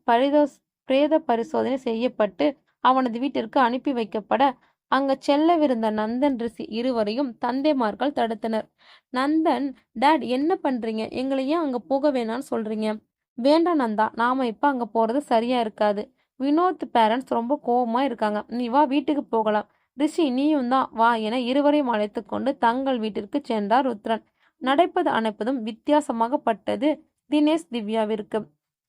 [SPEAKER 1] பிரேத பரிசோதனை செய்யப்பட்டு அவனது வீட்டிற்கு அனுப்பி வைக்கப்பட அங்க செல்லவிருந்த நந்தன், ரிஷி இருவரையும் தந்தைமார்கள் தடுத்தனர். நந்தன், டாட் என்ன பண்றீங்க? எங்களை ஏன் அங்க போக வேணாம்னு சொல்றீங்க? வேண்டாம் நந்தா, நாம இப்ப அங்க போறது சரியா இருக்காது. வினோத் பேரண்ட்ஸ் ரொம்ப கோபமா இருக்காங்க. நீ வா, வீட்டுக்கு போகலாம். ரிஷி, நீயும் தான் வா என இருவரையும் அழைத்து கொண்டு தங்கள் வீட்டிற்கு சென்றார் ருத்ரன். நடப்பது அனைப்பதும் வித்தியாசமாகப்பட்டது தினேஷ் திவ்யாவிற்கு.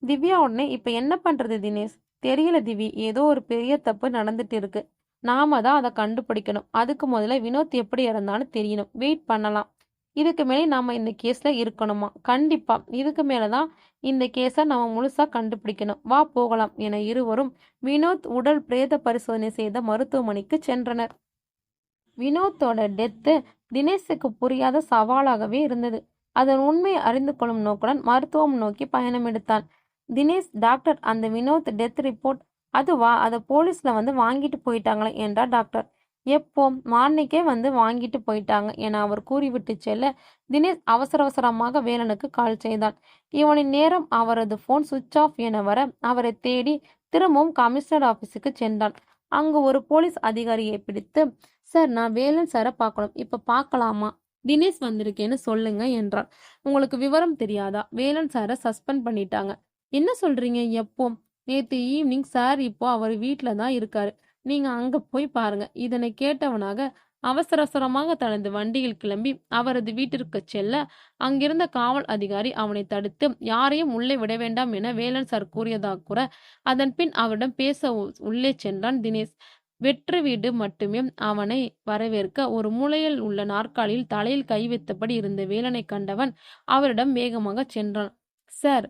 [SPEAKER 1] திவ்யா உடனே, இப்ப என்ன பண்றது தினேஷ்? தெரியல திவி, ஏதோ ஒரு பெரிய தப்பு நடந்துட்டு இருக்கு. நாம தான் அதை கண்டுபிடிக்கணும். அதுக்கு முதல்ல வினோத் எப்படி இறந்தான்னு தெரியணும். வெயிட் பண்ணலாம். இதுக்கு மேலே நாம இந்த கேஸ்ல இருக்கணுமா? கண்டிப்பா. இதுக்கு மேலதான் இந்த கேஸை நம்ம முழுசா கண்டுபிடிக்கணும். வா போகலாம் என இருவரும் வினோத் உடல் பிரேத பரிசோதனை செய்த மருத்துவமனைக்கு சென்றனர். வினோத்தோட டெத்து தினேஷுக்கு புரியாத சவாலாகவே இருந்தது. அதன் உண்மையை அறிந்து கொள்ளும் நோக்குடன் மருத்துவம் நோக்கி பயணம் எடுத்தான் தினேஷ். டாக்டர், அந்த வினோத் டெத் ரிப்போர்ட் அதுவா? அதை போலீஸ்ல வாங்கிட்டு போயிட்டாங்களே என்றார் டாக்டர். எப்போ? மார்னிங்கே வாங்கிட்டு போயிட்டாங்க என அவர் கூறிவிட்டு செல்ல தினேஷ் அவசர அவசரமாக வேலனுக்கு கால் செய்தான். இவனின் நேரம் அவரது போன் சுவிட்ச் ஆஃப் என வர அவரை தேடி திரும்பவும் கமிஷனர் ஆபீஸுக்கு சென்றான். அங்கு ஒரு போலீஸ் அதிகாரியை பிடித்து, சார், நான் வேலன் சாரை பார்க்கணும், இப்ப பார்க்கலாமா? தினேஷ் வந்திருக்கேன்னு சொல்லுங்க என்றான். உங்களுக்கு விவரம் தெரியாதா? வேலன் சாரை சஸ்பெண்ட் பண்ணிட்டாங்க. என்ன சொல்றீங்க? எப்போ? நேத்து ஈவினிங். சார் இப்போ அவர் வீட்டுல தான் இருக்காரு. நீங்க அங்க போய் பாருங்க. இதனை கேட்டவனாக அவசர அவசரமாக தனது வண்டியில் கிளம்பி அவரது வீட்டிற்கு செல்ல அங்கிருந்த காவல் அதிகாரி அவனை தடுத்து யாரையும் உள்ளே விட வேண்டாம் என வேலன் சார் கூறியதாக கூற அதன் பின் அவரிடம் பேச உள்ளே சென்றான் தினேஷ். வெற்று வீடு மட்டுமே அவனை வரவேற்க ஒரு மூலையில் உள்ள நாற்காலியில் தலையில் கை வைத்தபடி இருந்த வேலனை கண்டவன் அவரிடம் வேகமாக சென்றான். சார்,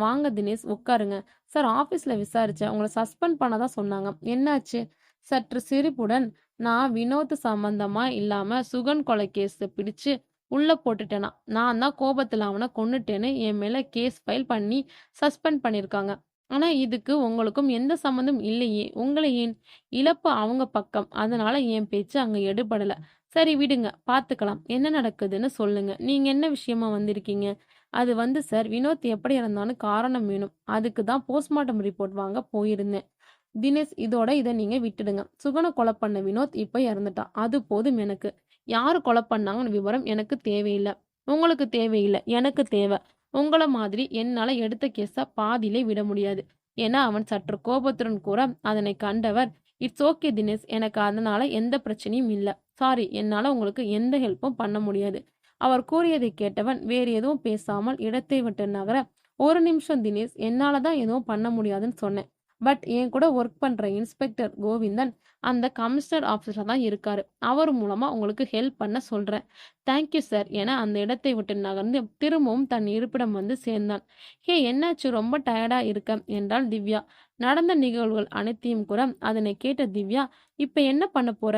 [SPEAKER 1] வாங்க தினேஷ், உட்காருங்க. சார், ஆபீஸ்ல விசாரிச்சேன், உங்களை சஸ்பெண்ட் பண்ணதான் சொன்னாங்க. என்னாச்சு? சற்று சிரிப்புடன், நான் வினோத் சம்பந்தமா இல்லாம சுகன் கொலை கேஸ் பிடிச்சு உள்ள போட்டுட்டேனா, நான் தான் கோபத்துல அவனை கொன்னுட்டேன்னு என் மேல கேஸ் ஃபைல் பண்ணி சஸ்பெண்ட் பண்ணிருக்காங்க. ஆனா இதுக்கு உங்களுக்கும் எந்த சம்மந்தம் இல்லையே. உங்களை ஏன்? இழப்பு அவங்க பக்கம், அதனால என் பேச்சு அங்க எடுபடல. சரி விடுங்க, பாத்துக்கலாம். என்ன நடக்குதுன்னு சொல்லுங்க. நீங்க என்ன விஷயமா வந்திருக்கீங்க? அது வந்து சார், வினோத் எப்படி இறந்தான்னு காரணம் வேணும். அதுக்கு தான் போஸ்ட்மார்ட்டம் ரிப்போர்ட் வாங்க போயிருந்தேன். தினேஷ், இதோட இதை நீங்க விட்டுடுங்க. சுகனை கொலை பண்ண வினோத் இப்ப இறந்துட்டான். அது போதும் எனக்கு. யாரு கொலை பண்ணாங்கன்னு விவரம் எனக்கு தேவையில்லை. உங்களுக்கு தேவையில்லை, எனக்கு தேவை. உங்கள மாதிரி என்னால எடுத்த கேஸ பாதியிலே விட முடியாது. ஏன்னா அவன் சற்று கோபத்துடன் கூற, அதனை கண்டவர், இட்ஸ் ஓகே தினேஷ், எனக்கு அதனால எந்த பிரச்சனையும் இல்லை. சாரி, என்னால உங்களுக்கு எந்த ஹெல்ப்பும் பண்ண முடியாது. அவர் கூறியதை கேட்டவன் வேறு எதுவும் பேசாமல் இடத்தை விட்டு நகர, ஒரு நிமிஷம் தினேஷ், என்னால தான் எதுவும் பண்ண முடியாதுன்னு சொன்னேன். பட் என் கூட ஒர்க் பண்ற இன்ஸ்பெக்டர் கோவிந்தன் அந்த கமிஷனர் ஆஃபீஸில் தான் இருக்காரு. அவர் மூலமா உங்களுக்கு ஹெல்ப் பண்ண சொல்றேன். தேங்க்யூ சார் என அந்த இடத்தை விட்டு நகர்ந்து திரும்பவும் தன் இருப்பிடம் வந்து சேர்ந்தான். ஹே, என்னாச்சு, ரொம்ப டயர்டா இருக்க என்றாள் திவ்யா. நடந்த நிகழ்வுகள் அனைத்தையும் கூற அதனை கேட்ட திவ்யா, இப்ப என்ன பண்ண போற?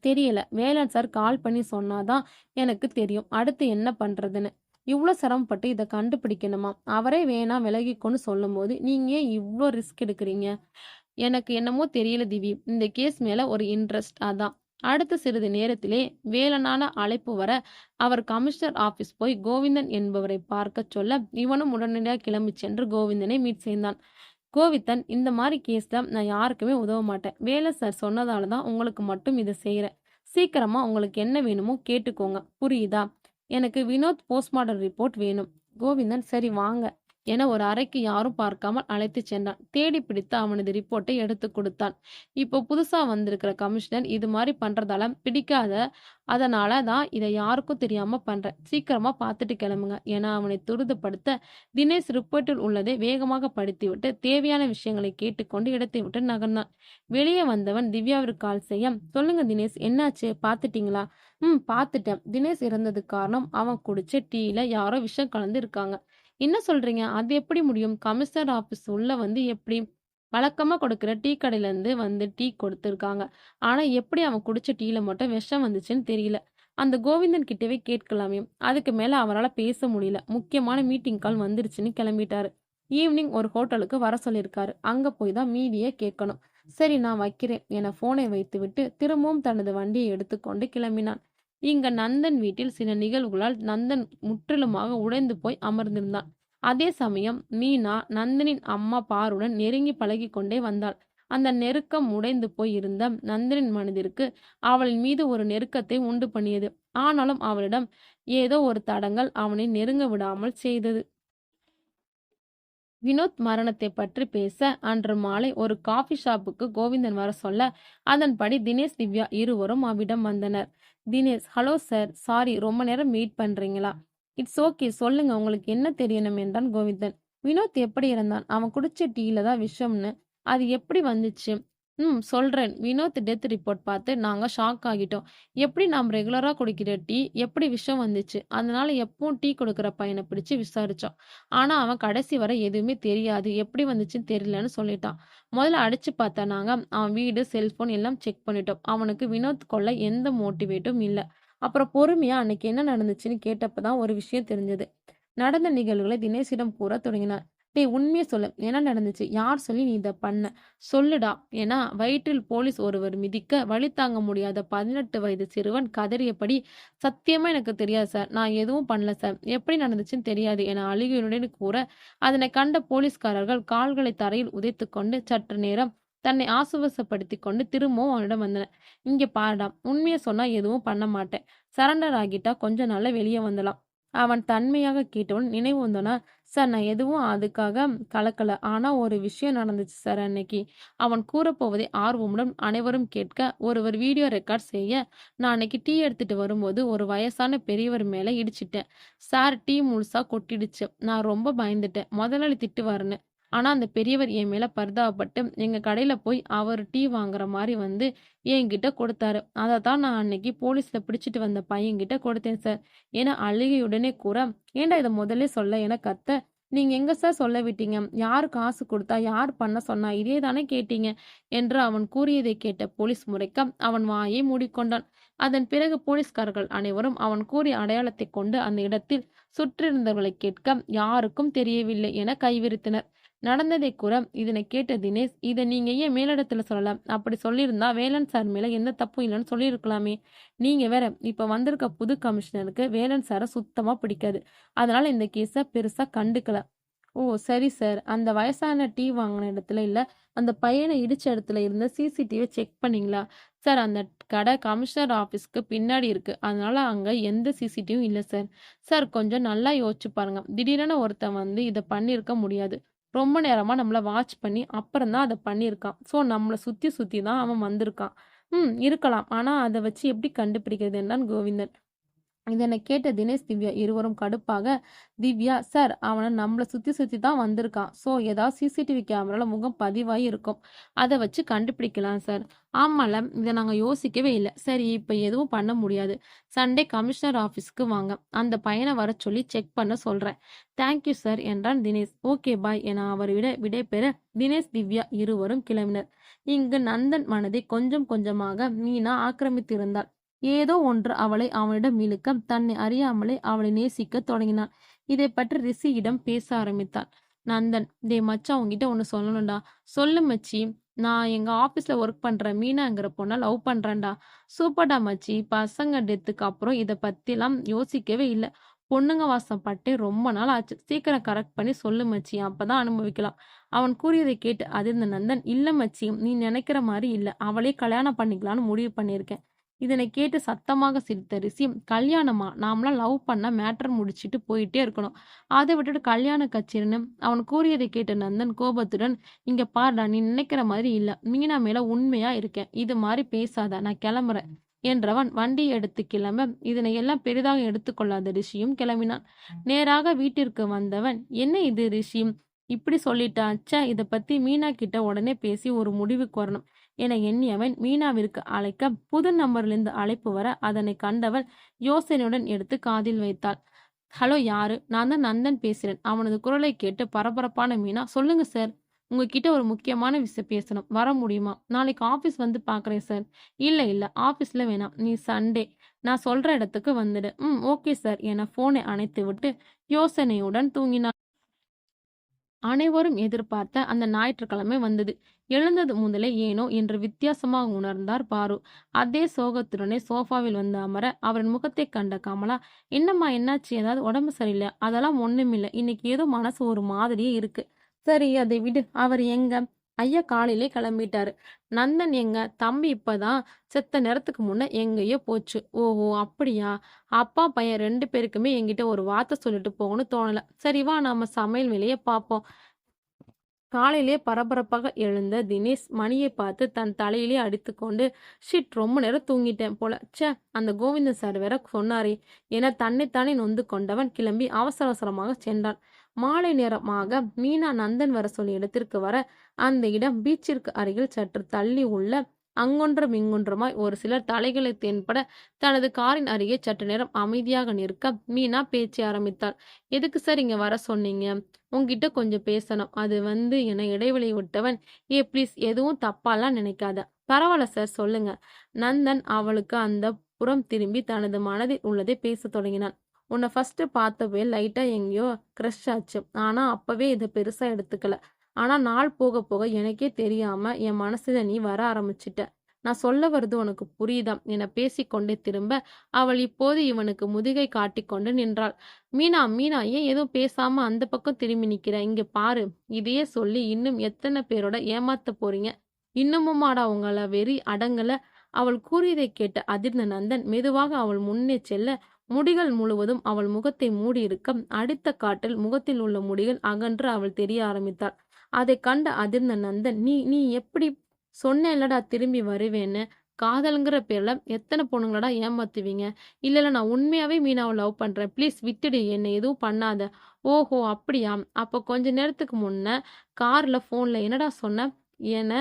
[SPEAKER 1] தெரியல. வேலன் சார் கால் பண்ணி சொன்னாதான் எனக்கு தெரியும் அடுத்து என்ன பண்றதுன்னு. இவ்ளோ சிரமப்பட்டு இதை கண்டுபிடிக்கணுமா? அவரே வேணாம் விலகிக்கோன்னு சொல்லும்போது நீங்க ஏன் இவ்ளோ ரிஸ்க் எடுக்கிறீங்க? எனக்கு என்னமோ தெரியல திவி. இந்த கேஸ் மேல ஒரு இன்ட்ரெஸ்ட், அதான். அடுத்த சிறிது நேரத்திலே வேலனான அழைப்பு வர அவர் கமிஷனர் ஆபீஸ் போய் கோவிந்தன் என்பவரை பார்க்க சொல்ல இவனும் உடனடியாக கிளம்பி சென்று கோவிந்தனை மீட் செய்தான். கோவிந்தன், இந்த மாதிரி கேஸ்ல நான் யாருக்குமே உதவ மாட்டேன். வேலை சார் சொன்னதால தான் உங்களுக்கு மட்டும் இதை செய்யறேன். சீக்கிரமா உங்களுக்கு என்ன வேணுமோ கேட்டுக்கோங்க, புரியுதா? எனக்கு வினோத் போஸ்ட்மார்ட்டம் ரிப்போர்ட் வேணும். கோவிந்தன், சரி வாங்க என ஒரு அறைக்கு யாரும் பார்க்காமல் அழைத்து சென்றான். தேடி பிடித்து அவனது ரிப்போர்ட்டை எடுத்து கொடுத்தான். இப்போ புதுசா வந்திருக்கிற கமிஷனர் இது மாதிரி பண்றதால பிடிக்காத, அதனால தான் இதை யாருக்கும் தெரியாம பண்றேன். சீக்கிரமா பார்த்துட்டு கிளம்புங்க என அவனை துரிதப்படுத்த தினேஷ் ரிப்போர்ட்டில் உள்ளதை வேகமாக படித்துவிட்டு தேவையான விஷயங்களை கேட்டுக்கொண்டு இடத்தை விட்டு நகர்ந்தான். வெளியே வந்தவன் திவ்யாவிற்கு கால் செய்ய, சொல்லுங்க தினேஷ், என்னாச்சு, பார்த்துட்டீங்களா? பார்த்துட்டேன். தினேஷ் இறந்ததுக்கு காரணம் அவன் குடிச்ச டீல யாரோ விஷம் கலந்து இருக்காங்க. என்ன சொல்றீங்க? அது எப்படி முடியும்? கமிஷனர் ஆபீஸ் உள்ள வந்து எப்படி? வழக்கமா கொடுக்கிற டீ கடையில இருந்து வந்து டீ கொடுத்துருக்காங்க. ஆனா எப்படி அவன் குடிச்ச டீல மட்டும் விஷம் வந்துச்சுன்னு தெரியல. அந்த கோவிந்தன் கிட்டவே கேட்கலாமே. அதுக்கு மேல அவரால பேச முடியல. முக்கியமான மீட்டிங் கால் வந்துருச்சுன்னு கிளம்பிட்டாரு. ஈவினிங் ஒரு ஹோட்டலுக்கு வர சொல்லியிருக்காரு. அங்க போய் தான் மீதியே கேட்கணும். சரி, நான் வைக்கிறேன் என போனை வைத்துவிட்டு திரும்பவும் தனது வண்டியை எடுத்துக்கொண்டு கிளம்பினான். இங்க நந்தன் வீட்டில் சில நிகழ்வுகளால் நந்தன் முற்றிலுமாக உடைந்து போய் அமர்ந்திருந்தான். அதே சமயம் மீனா நந்தனின் அம்மா பாருடன் நெருங்கி பழகி கொண்டே வந்தாள். அந்த நெருக்கம் உடைந்து போய் இருந்த நந்தனின் மனதிற்கு அவளின் மீது ஒரு நெருக்கத்தை உண்டு பண்ணியது. ஆனாலும் அவளிடம் ஏதோ ஒரு தடங்கல் அவனை நெருங்க விடாமல் செய்தது. வினோத் மரணத்தை பற்றி பேச அன்று மாலை ஒரு காஃபி ஷாப்புக்கு கோவிந்தன் வர சொல்ல அதன்படி தினேஷ் திவ்யா இருவரும் அவ்விடம் வந்தனர். தினேஷ், ஹலோ சார், சாரி ரொம்ப நேரம் வெயிட் பண்றீங்களா? இட்ஸ் ஓகே, சொல்லுங்க, உங்களுக்கு என்ன தெரியணும் என்றான் கோவிந்தன். வினோத் எப்படி இருந்தான்? அவன் குடிச்ச டீல தான் விஷம்னு அது எப்படி வந்துச்சு? சொல்றேன். வினோத் டெத் ரிப்போர்ட் பார்த்து நாங்க ஷாக் ஆகிட்டோம். எப்படி நாம் ரெகுலரா குடிக்கிற டீ எப்படி விஷம் வந்துச்சு? அதனால எப்பவும் டீ கொடுக்குற பையனை பிடிச்சு விசாரிச்சோம். ஆனா அவன் கடைசி வரை எதுவுமே தெரியாது, எப்படி வந்துச்சுன்னு தெரியலன்னு சொல்லிட்டான். முதல்ல அடிச்சு பார்த்தா நாங்க அவன் வீடு, செல்போன் எல்லாம் செக் பண்ணிட்டோம். அவனுக்கு வினோத் கொல்ல எந்த மோட்டிவேட்டும் இல்ல. அப்புறம் பொறுமையா அன்னைக்கு என்ன நடந்துச்சுன்னு கேட்டப்பதான் ஒரு விஷயம் தெரிஞ்சது. நடந்த நிகழ்வுகளை தினேஷிடம் கூற தொடங்கினார். டேய், உண்மையை சொல்லு, என்ன நடந்துச்சு? யார் சொல்லி நீ இதை பண்ண? சொல்லுடா. ஏன்னா வயிற்றில் போலீஸ் ஒருவர் மிதிக்க வழி தாங்க முடியாத 18 வயது சிறுவன் கதறியபடி, சத்தியமா எனக்கு தெரியாது சார், நான் எதுவும் பண்ணல சார், எப்படி நடந்துச்சுன்னு தெரியாது என அழுகையுடன் கூற அதனை கண்ட போலீஸ்காரர்கள் கால்களை தரையில் உதைத்து கொண்டு சற்று நேரம் தன்னை ஆசுவாசப்படுத்தி கொண்டு திரும்பவும் அவனிடம் வந்தனர். இங்க பாருடா, உண்மையை சொன்னா எதுவும் பண்ண மாட்டேன், சரண்டர் ஆகிட்டா கொஞ்ச நாள்ல வெளியே வந்துடலாம். அவன் தன்மையாக கேட்டவன் நினைவு வந்தோனா, சார், நான் எதுவும் அதுக்காக கலக்கல. ஆனா ஒரு விஷயம் நடந்துச்சு சார் அன்னைக்கு. அவன் கூறப்போவதை ஆர்வமுடன் அனைவரும் கேட்க ஒருவர் வீடியோ ரெக்கார்ட் செய்ய, நான் அன்னைக்கு டீ எடுத்துட்டு வரும்போது ஒரு வயசான பெரியவர் மேல இடிச்சிட்டேன் சார். டீ முழுசா கொட்டிடுச்சு. நான் ரொம்ப பயந்துட்டேன். முதலாளி திட்டுவாருன்னு. ஆனா அந்த பெரியவர் என் மேல பரிதாபப்பட்டு எங்க கடையில போய் அவர் டீ வாங்குற மாரி வந்து என்கிட்ட கொடுத்தாரு. அதத்தான் நான் அன்னைக்கு போலீஸ்ல பிடிச்சிட்டு வந்த பையன்கிட்ட கொடுத்தேன் சார். என அழுகையுடனே கூற, "ஏன்டா இத முதல்லே சொல்ல?" என கத்த, "நீங்க எங்க சார் சொல்ல விட்டீங்க? யார் காசு குடுத்தா? யார் பண்ண சொன்னா? இதே தானே கேட்டீங்க?" என்று அவன் கூறியதைக் கேட்ட போலீஸ் முறைக்க அவன் வாயை மூடிக்கொண்டான். அதன் பிறகு போலீஸ்காரர்கள் அனைவரும் அவன் கூறிய அடையாளத்தைக் கொண்டு அந்த இடத்தில் சுற்றியிருந்தவர்களைக் கேட்க யாருக்கும் தெரியவில்லை என கைவிரித்தனர். நடந்ததைக் கூற இதனைக் கேட்ட தினேஷ், "இத நீங்க ஏன் மேலிடத்துல சொல்லல? அப்படி சொல்லியிருந்தா வேலன் சார் மேல எந்த தப்பும் இல்லைன்னு சொல்லியிருக்கலாமே. நீங்க வேற இப்ப வந்திருக்க புது கமிஷனருக்கு வேலன் சார சுத்தமா பிடிக்காது. அதனால இந்த கேஸ பெருசா கண்டுக்கல." "ஓ! சரி சார். அந்த வயசான டீ வாங்குன இடத்துல இல்ல, அந்த பையன இடிச்ச இடத்துல இருந்த சிசிடிவிய செக் பண்ணீங்களா?" "சார் அந்த கடை கமிஷனர் ஆஃபீஸ்க்கு பின்னாடி இருக்கு. அதனால அங்க எந்த சிசிடிவியும் இல்ல சார்." "சார் கொஞ்சம் நல்லா யோசிச்சு பாருங்க. திடீரென ஒருத்தன் வந்து இத பண்ணியிருக்க முடியாது. ரொம்ப நேரமா நம்மள வாட்ச் பண்ணி அப்புறம் தான் அத பண்ணியிருக்கான். ஸோ நம்மள சுத்தி சுத்தி தான் அவன் வந்திருக்கான்." "ம் இருக்கலாம். ஆனா அத வச்சு எப்படி கண்டுபிடிக்கிறது?" என்றான் கோவிந்தன். இதனை கேட்ட தினேஷ், திவ்யா இருவரும் கடுப்பாக, "திவ்யா, சார் அவன நம்மள சுத்தி சுத்தி தான் வந்திருக்கான். ஸோ ஏதாவது சிசிடிவி கேமரால முகம் பதிவாகி இருக்கும். அத வச்சு கண்டுபிடிக்கலாம் சார்." "ஆமால, இத நாங்க யோசிக்கவே இல்ல. சரி இப்ப எதுவும் பண்ண முடியாது. சண்டே கமிஷனர் ஆஃபீஸ்க்கு வாங்க. அந்த பையன வரச் சொல்லி செக் பண்ண சொல்றேன்." "தேங்க்யூ சார்" என்றான் தினேஷ். "ஓகே பாய்" என விடைபெற தினேஷ், திவ்யா இருவரும் கிளம்பினர். இங்கு நந்தன் மனதை கொஞ்சம் கொஞ்சமாக மீனா ஆக்கிரமித்திருந்தாள். ஏதோ ஒன்று அவளை அவனிடம் இழுக்க தன்னை அறியாமலே அவளை நேசிக்கத் தொடங்கினான். இதைப் பற்றி ரிஷியிடம் பேச ஆரம்பித்தான். நந்தன், "டேய் மச்சான், உன்கிட்ட ஒண்ணு சொல்லணும்டா." "சொல்லு மச்சி." "நான் எங்க ஆபீஸ்ல ஒர்க் பண்ற மீனாங்கிற பொண்ண லவ் பண்றேன்டா." "சூப்பர்டா மச்சி. பசங்க டெத்துக்கு அப்புறம் இத பத்திலாம் யோசிக்கவே இல்ல. பொண்ணுங்க வாசம் பட்டே ரொம்ப நாள் ஆச்சு. சீக்கிரம் கரெக்ட் பண்ணி சொல்லு மச்சி. அப்பதான் அனுபவிக்கலாம்." அவன் கூறியதைக் கேட்டு அதிர்ந்த நந்தன், "இல்ல மச்சி, நீ நினைக்கிற மாரி இல்ல. அவளே கல்யாணம் பண்ணிக்கலான்னு முடிவு பண்ணியிருக்கேன்." இதனை கேட்டு சத்தமாக சிரித்த ரிஷி, "கல்யாணமா? நாமலாம் லவ் பண்ணா மேட்டர் முடிச்சிட்டு போயிட்டே இருக்கணும். அதை விட்டுட்டு கல்யாண கச்சேரின்னு." அவன் கூறியதை கேட்ட நந்தன் கோபத்துடன், "இங்க பாருடா, நீ நினைக்கிற மாதிரி இல்ல. மீனா மேல உண்மையா இருக்கேன். இது மாதிரி பேசாத. நான் கிளம்புறேன்." என்றவன் வண்டியை எடுத்து கிளம்ப, இதனை எல்லாம் பெரிதாக எடுத்துக்கொள்ளாத ரிஷியும் கிளம்பினான். நேராக வீட்டிற்கு வந்தவன், "என்ன இது ரிஷி இப்படி சொல்லிட்டான்? ச்சே, இத பத்தி மீனா கிட்ட உடனே பேசி ஒரு முடிவுக்கு வரணும்." என எண்ணியவன் மீனாவிற்கு அழைக்க புது நம்பரிலிருந்து அழைப்பு வர அதனை கண்டவள் யோசனையுடன் எடுத்து காதில் வைத்தாள். "ஹலோ, யாரு?" "நான் தான் நந்தன் பேசுறேன்." அவனது குரலை கேட்டு பரபரப்பான மீனா, "சொல்லுங்க சார். உங்ககிட்ட ஒரு முக்கியமான விஷயம் பேசணும். வர முடியுமா?" "நாளைக்கு ஆபீஸ் வந்து பார்க்குறேன் சார்." "இல்ல இல்ல, ஆபீஸ்ல வேணாம். நீ சண்டே நான் சொல்ற இடத்துக்கு வந்துடு." "ம் ஓகே சார்" என போனை அணைத்துவிட்டு யோசனையுடன் தூங்கினான். அனைவரும் எதிர்பார்த்த அந்த ஞாயிற்றுக்கிழமை வந்தது. எழுந்தது முதலே ஏனோ என்று வித்தியாசமாக உணர்ந்தார் பாரு. அதே சோகத்துடனே சோஃபாவில் வந்து அமர, அவரின் முகத்தைக் கண்ட கமலா, "என்னம்மா, என்னாச்சு? ஏதாவது உடம்பு சரியில்லையா?" "அதெல்லாம் ஒண்ணுமில்ல. இன்னைக்கு ஏதோ மனசு ஒரு மாதிரியே இருக்கு." "சரி, அதை விடு. அவர் எங்க?" "ஐயா காலையிலே கிளம்பிட்டாரு." "நந்தன் எங்க?" "தம்பி இப்பதான் செத்த நேரத்துக்கு முன்ன எங்கேயோ போச்சு." "ஓஹோ, அப்படியா?" "அப்பா பையன் 2 பேருக்குமே என்கிட்ட ஒரு வார்த்தை சொல்லிட்டு போகணும்னு தோணல. சரி வா, நாம சமையல் வேலையை பார்ப்போம்." காலையிலே பரபரப்பாக எழுந்த தினேஷ் மணியை பார்த்து தன் தலையிலே அடித்துக்கொண்டு, ஷிட், ரொம்ப நேரம் தூங்கிட்டேன் போல. ச்சே, அந்த கோவிந்தன் சார் வேற சொன்னாரே என தன்னைத்தானே நொந்து கொண்டவன் கிளம்பி அவசர அவசரமாக சென்றான். மாலை நேரமாக மீனா நந்தன் வர சொல்லி இடத்திற்கு வர, அந்த இடம் பீச்சிற்கு அருகில் சற்று தள்ளி உள்ள அங்கொன்றும் இங்கொன்றுமாய் ஒரு சிலர் தலைகளை தென்பட தனது காரின் அருகே சற்று நேரம் அமைதியாக நிற்க மீனா பேச்சை ஆரம்பித்தாள். "எதுக்கு சார் இங்க வர சொன்னீங்க?" "உன்கிட்ட கொஞ்சம் பேசணும்." அது வந்து என இடைவெளி விட்டவன், ப்ளீஸ் எதுவும் தப்பாலாம் நினைக்காத." "பரவாயில்ல சார், சொல்லுங்க." நந்தன் அவளுக்கு அந்த புறம் திரும்பி தனது மனதில் உள்ளதை பேசத் தொடங்கினான். "உன்னை ஃபர்ஸ்ட் பார்த்தப்பவே லைட்டா எங்கேயோ க்ரஷ் ஆச்சு. ஆனா அப்பவே இதை பெருசா எடுத்துக்கல. ஆனா நாள் போக போக எனக்கே தெரியாம என் மனசுல நீ வர ஆரம்பிச்சிட்ட. நான் சொல்ல வர்றது உனக்கு புரியுதா?" என பேசிக்கொண்டே திரும்ப அவள் இப்போது இவனுக்கு முதுகை காட்டிக்கொண்டு நின்றாள். "மீனா, மீனா, ஏன் எதுவும் பேசாம அந்த பக்கம் திரும்பி நிக்கிற? இங்க பாரு. இதையே சொல்லி இன்னும் எத்தனை பேரோட ஏமாத்த போறீங்க? இன்னமுமாடா உங்கள வெறி அடங்கல?" அவள் கூறியதைக் கேட்ட அதிர்ந்த நந்தன் மெதுவாக அவள் முன்னே செல்ல, முடிகள் முழுவதும் அவள் முகத்தை மூடியிருக்க, அடித்த காற்றில் முகத்தில் உள்ள முடிகள் அகன்று அவள் தெரிய ஆரம்பித்தாள். அதைக் கண்ட அதிர்ந்த நந்தன், நீ நீ எப்படி? சொன்னேன்லடா திரும்பி வருவேன்னு." காதல்ங்கிற பேர்ல எத்தனை பொண்ணுங்களடா ஏமாத்துவீங்க? இல்ல நான் உண்மையாவே மீனாவ லவ் பண்றேன். ப்ளீஸ் விட்டுடு. என்ன எதுவும் பண்ணாத. ஓஹோ! அப்படியா? அப்ப கொஞ்ச நேரத்துக்கு முன்ன கார்ல ஃபோன்ல என்னடா சொன்ன? என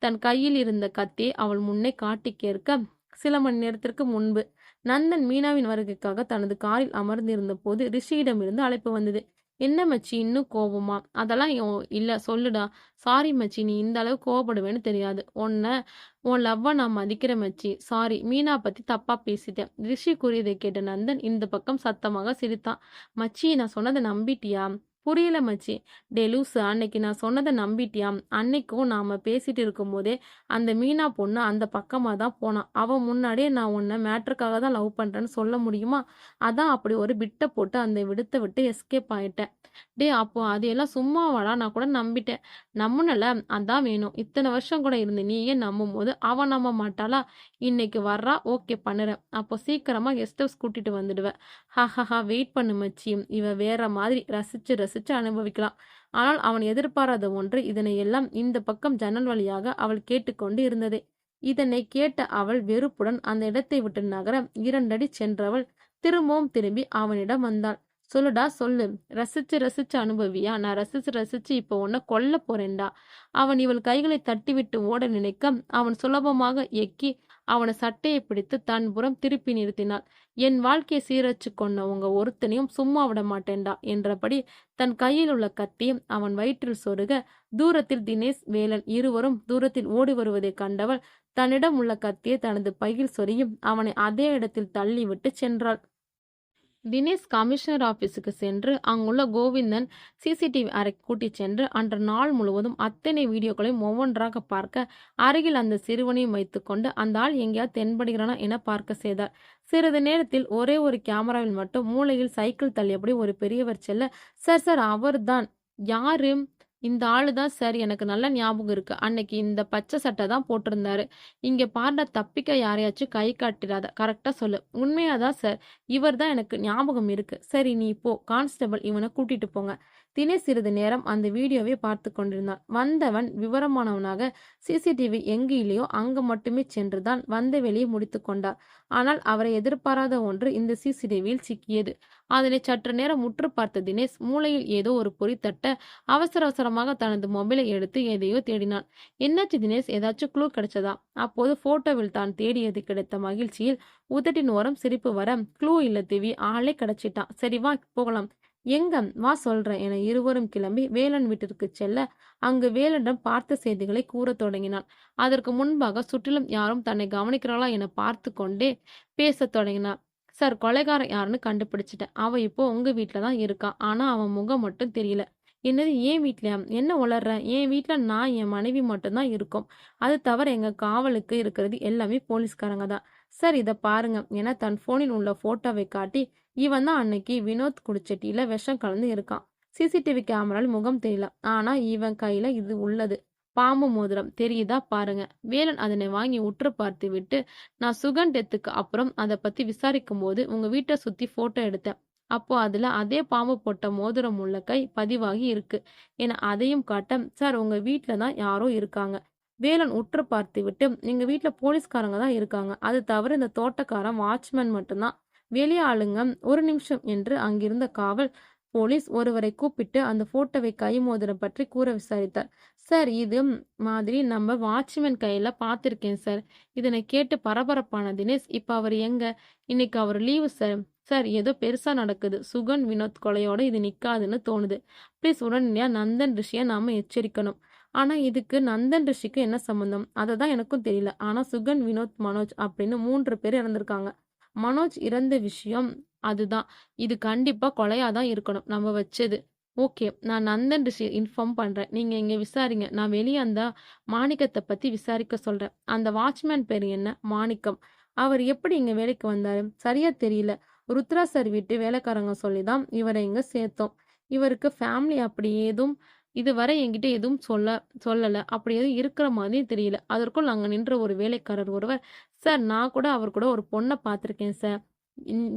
[SPEAKER 1] தன் கையில் இருந்த கத்தியை அவள் முன்னே காட்டிக் கேட்க, சில மணி நேரத்திற்கு முன்பு நந்தன் மீனாவின் வருகைக்காக தனது காரில் அமர்ந்திருந்தபோது ரிஷியிடமிருந்து அழைப்பு வந்தது. "என்ன மச்சி இன்னும் கோவமா? அதெல்லாம் இல்ல சொல்லுடா. சாரி மச்சி நீ இந்த அளவுக்கு கோவப்படுவேன்னு தெரியாது. உன் லவ்வ நான் மதிக்கிறேன் மச்சி. சாரி மீனா பத்தி தப்பா பேசிட்டேன்." ரிஷி கூறியதைக் கேட்ட நந்தன் இந்த பக்கம் சத்தமாக சிரித்தான். "மச்சி நான் சொன்னத நம்பிட்டியா?" "புரியல மச்சி." "டேய் லூசு அன்னைக்கு நான் சொன்னத நம்பிட்டியா? அன்னைக்கும் நாம பேசிட்டு இருக்கும்போதே அந்த மீனா பொண்ணு அந்த பக்கமா தான் போனா. அவ முன்னாடியே நான் உன்ன மேட்டருக்காக தான் லவ் பண்றேன்னு சொல்ல முடியுமா? அதான் அப்படி ஒரு பிட்ட போட்டு அந்த விடத்த விட்டு எஸ்கேப் ஆயிட்டேன்." "டேய் அப்போ அதையெல்லாம் சும்மாவாடா? நான் கூட நம்பிட்டேன்." "நம்புனல அதான் வேணும். இத்தன வருஷம் கூட இருந்து நீயே நம்பும்போது அவ நம்ப மாட்டாளா? இன்னைக்கு வர்றா ஓகே பண்ணுறேன். அப்போ சீக்கிரமா கெஸ்ட் ஹவுஸ் கூட்டிட்டு வந்துடுவ." "ஹஹஹா வெயிட் பண்ணு மச்சி. இவ வேற மாதிரி ரசிச்சு ரசிச்சு அனுபவிக்கலாம்." ஆனால் அவன் எதிர்பாராத ஒன்று இதனை எல்லாம் இந்த பக்கம் ஜன்னல் வழியாக அவள் கேட்டுக்கொண்டு இருந்ததே. இதனை கேட்ட அவள் வெறுப்புடன் அந்த இடத்தை விட்டு நகர 2 அடி சென்றவள் திரும்பவும் திரும்பி அவனிடம் வந்தாள். "சொல்லுடா சொல்லு. ரசிச்சு ரசிச்சு அனுபவியா? நான் ரசிச்சு ரசிச்சு இப்போ உன்ன கொல்லப் போறேன்டா." அவன் இவள் கைகளை தட்டிவிட்டு ஓட நினைக்க அவன் சுலபமாக எக்கி அவன சட்டையை பிடித்து தன் புறம் திருப்பி நிறுத்தினாள். "என் வாழ்க்கையை சீரழிச்சு கொன்ன உங்க ஒருத்தனையும் சும்மா விட மாட்டேன்டா" என்றபடி தன் கையில் உள்ள கத்தியை அவன் வயிற்றில் சொருக, தூரத்தில் தினேஷ், வேலன் இருவரும் தூரத்தில் ஓடி வருவதைக் கண்டவள் தன்னிடம் உள்ள கத்தியை தனது பையில் சொருகி அவனை அதே இடத்தில் தள்ளிவிட்டு சென்றாள். தினேஷ் கமிஷனர் ஆபீஸுக்கு சென்று அங்குள்ள கோவிந்தன் சிசிடிவி அறைக்கு கூட்டிச் சென்று அன்று நாள் முழுவதும் அத்தனை வீடியோக்களையும் ஒவ்வொன்றாக பார்க்க, அருகில் அந்த சிறுவனையும் வைத்துக்கொண்டு அந்த ஆள் எங்கேயாவது தென்படுகிறானா என பார்க்க செய்தார். சிறிது நேரத்தில் ஒரே ஒரு கேமராவில் மட்டும் மூலையில் சைக்கிள் தள்ளியபடி ஒரு பெரியவர் செல்ல, "சார் சார் அவர்தான்." "யாரு?" "இந்த ஆளு தான் சார். எனக்கு நல்ல ஞாபகம் இருக்கு. அன்னைக்கு இந்த பச்சை சட்டை தான் போட்டிருந்தாரு. இங்க பாருடா தப்பிக்க யாரையாச்சும் கை காட்டிடாத. கரெக்டா சொல்லு." "உண்மையாதான் சார். இவர் தான் எனக்கு ஞாபகம் இருக்கு." "சரி நீ போ. கான்ஸ்டபிள் இவனை கூட்டிட்டு போங்க." தினேஷ் சிறிது நேரம் அந்த வீடியோவை பார்த்து கொண்டிருந்தான். வந்தவன் விவரமானவனாக சிசிடிவி எங்கு இல்லையோ அங்கு மட்டுமே சென்றுதான் வந்த வேலையை முடித்து கொண்டார். ஆனால் அவரை எதிர்பாராத ஒன்று இந்த சிசிடிவியில் சிக்கியது. அதனை சற்று நேரம் உற்று பார்த்த தினேஷ் மூளையில் ஏதோ ஒரு பொறி தட்ட அவசர அவசரமாக தனது மொபைலை எடுத்து எதையோ தேடினான். "என்னாச்சு தினேஷ்? ஏதாச்சும் க்ளூ கிடைச்சதா?" அப்போது போட்டோவில் தான் தேடியது கிடைத்த மகிழ்ச்சியில் உதட்டின் ஓரம் சிரிப்பு வர, "க்ளூ இல்ல தேவி, ஆளே கிடைச்சிட்டான். சரி வா போகலாம்." "எங்க? வா சொல்றேன்" என இருவரும் கிளம்பி வேலன் வீட்டிற்கு செல்ல, அங்கு வேலனிடம் பார்த்த செய்திகளை கூறத் தொடங்கினான். அதற்கு முன்பாக சுற்றிலும் யாரும் தன்னை கவனிக்கிறாளா என பார்த்து கொண்டே பேசத் தொடங்கினார். "சார் கொலைகாரன் யாருன்னு கண்டுபிடிச்சிட்டேன். அவன் இப்போ உங்க வீட்ல தான் இருக்கான். ஆனா அவன் முகம் மட்டும் தெரியல." "என்னது என் வீட்லயா? என்ன உளறுற? என் வீட்ல நான் என் மனைவி மட்டும் தான் இருக்கோம். அது தவிர எங்க காவலுக்கு இருக்கிறது எல்லாமே போலீஸ்காரங்க தான்." "சார் இத பாருங்க" என தன் போனில் உள்ள போட்டோவை காட்டி, "இவன் தான் அன்னைக்கு வினோத் குடிச்ச டீல விஷம் கலந்து இருக்கான். சிசிடிவி கேமராவில் முகம் தெரியல. ஆனா இவன் கையில இது உள்ளது. பாம்பு மோதிரம் தெரியுதா பாருங்க." வேலன் அதனை வாங்கி உற்று பார்த்து விட்டு, "நான் சுகன் டெத்துக்கு அப்புறம் அதை பத்தி விசாரிக்கும் போது உங்க வீட்டை சுத்தி போட்டோ எடுத்தேன். அப்போ அதுல அதே பாம்பு போட்ட மோதிரம் உள்ள கை பதிவாகி இருக்கு" என அதையும் காட்ட, "சார் உங்க வீட்ல தான் யாரோ இருக்காங்க." வேலன் உற்று பார்த்துவிட்டு, "எங்க வீட்ல போலீஸ்காரங்க தான் இருக்காங்க. அது தவிர இந்த தோட்டக்காரன் வாட்ச்மேன் மட்டும்தான். வெளி ஆளுங்க." "ஒரு நிமிஷம்" என்று அங்கிருந்த காவல் போலீஸ் ஒருவரை கூப்பிட்டு அந்த போட்டோவை கை மோதிரம் பற்றி கூற விசாரித்தார். "சார் இது மாதிரி நம்ம வாட்ச்மேன் கையில பார்த்திருக்கேன் சார்." இதனை கேட்டு பரபரப்பான தினேஷ், "இப்ப அவர் எங்க?" "இன்னைக்கு அவர் லீவு சார்." "சார் ஏதோ பெருசா நடக்குது. சுகன் வினோத் கொலையோட இது நிக்காதுன்னு தோணுது. ப்ளீஸ் உடனடியா நந்தன் ரிஷியை நாம எச்சரிக்கணும்." "ஆனா இதுக்கு நந்தன் ரிஷிக்கு என்ன சம்பந்தம்?" "அததான் எனக்கும் தெரியல. ஆனா சுகன், வினோத், மனோஜ் அப்படின்னு 3 பேர் இறந்திருக்காங்க. மனோஜ் இறந்த விஷயம் அதுதான். இது கண்டிப்பா கொலையா தான் இருக்கணும் நம்ம வச்சது." "ஓகே. நான் நந்தன் ரிஷி இன்ஃபார்ம் பண்றேன். நீங்க இங்க விசாரிங்க. நான் வெளிய அந்த மாணிக்கத்த பத்தி விசாரிக்க சொல்றேன்." "அந்த வாட்ச்மேன் பேரு என்ன?" "மாணிக்கம்." "அவர் எப்படி இங்க வேலைக்கு வந்தாரு?" "சரியா தெரியல. ருத்ரா சார் வீட்டு வேலைக்காரங்க சொல்லி தான் இவரை இங்க சேர்த்தோம். இவருக்கு ஃபேமிலி அப்படி ஏதும் இதுவரை என்கிட்ட எதுவும் சொல்லல. அப்படி எதுவும் இருக்கிற மாதிரியும் தெரியல." அதற்குள் அங்க நின்ற ஒரு வேலைக்காரர் ஒருவர், "சார் நான் கூட அவர் கூட ஒரு பொண்ண பார்த்துருக்கேன் சார்."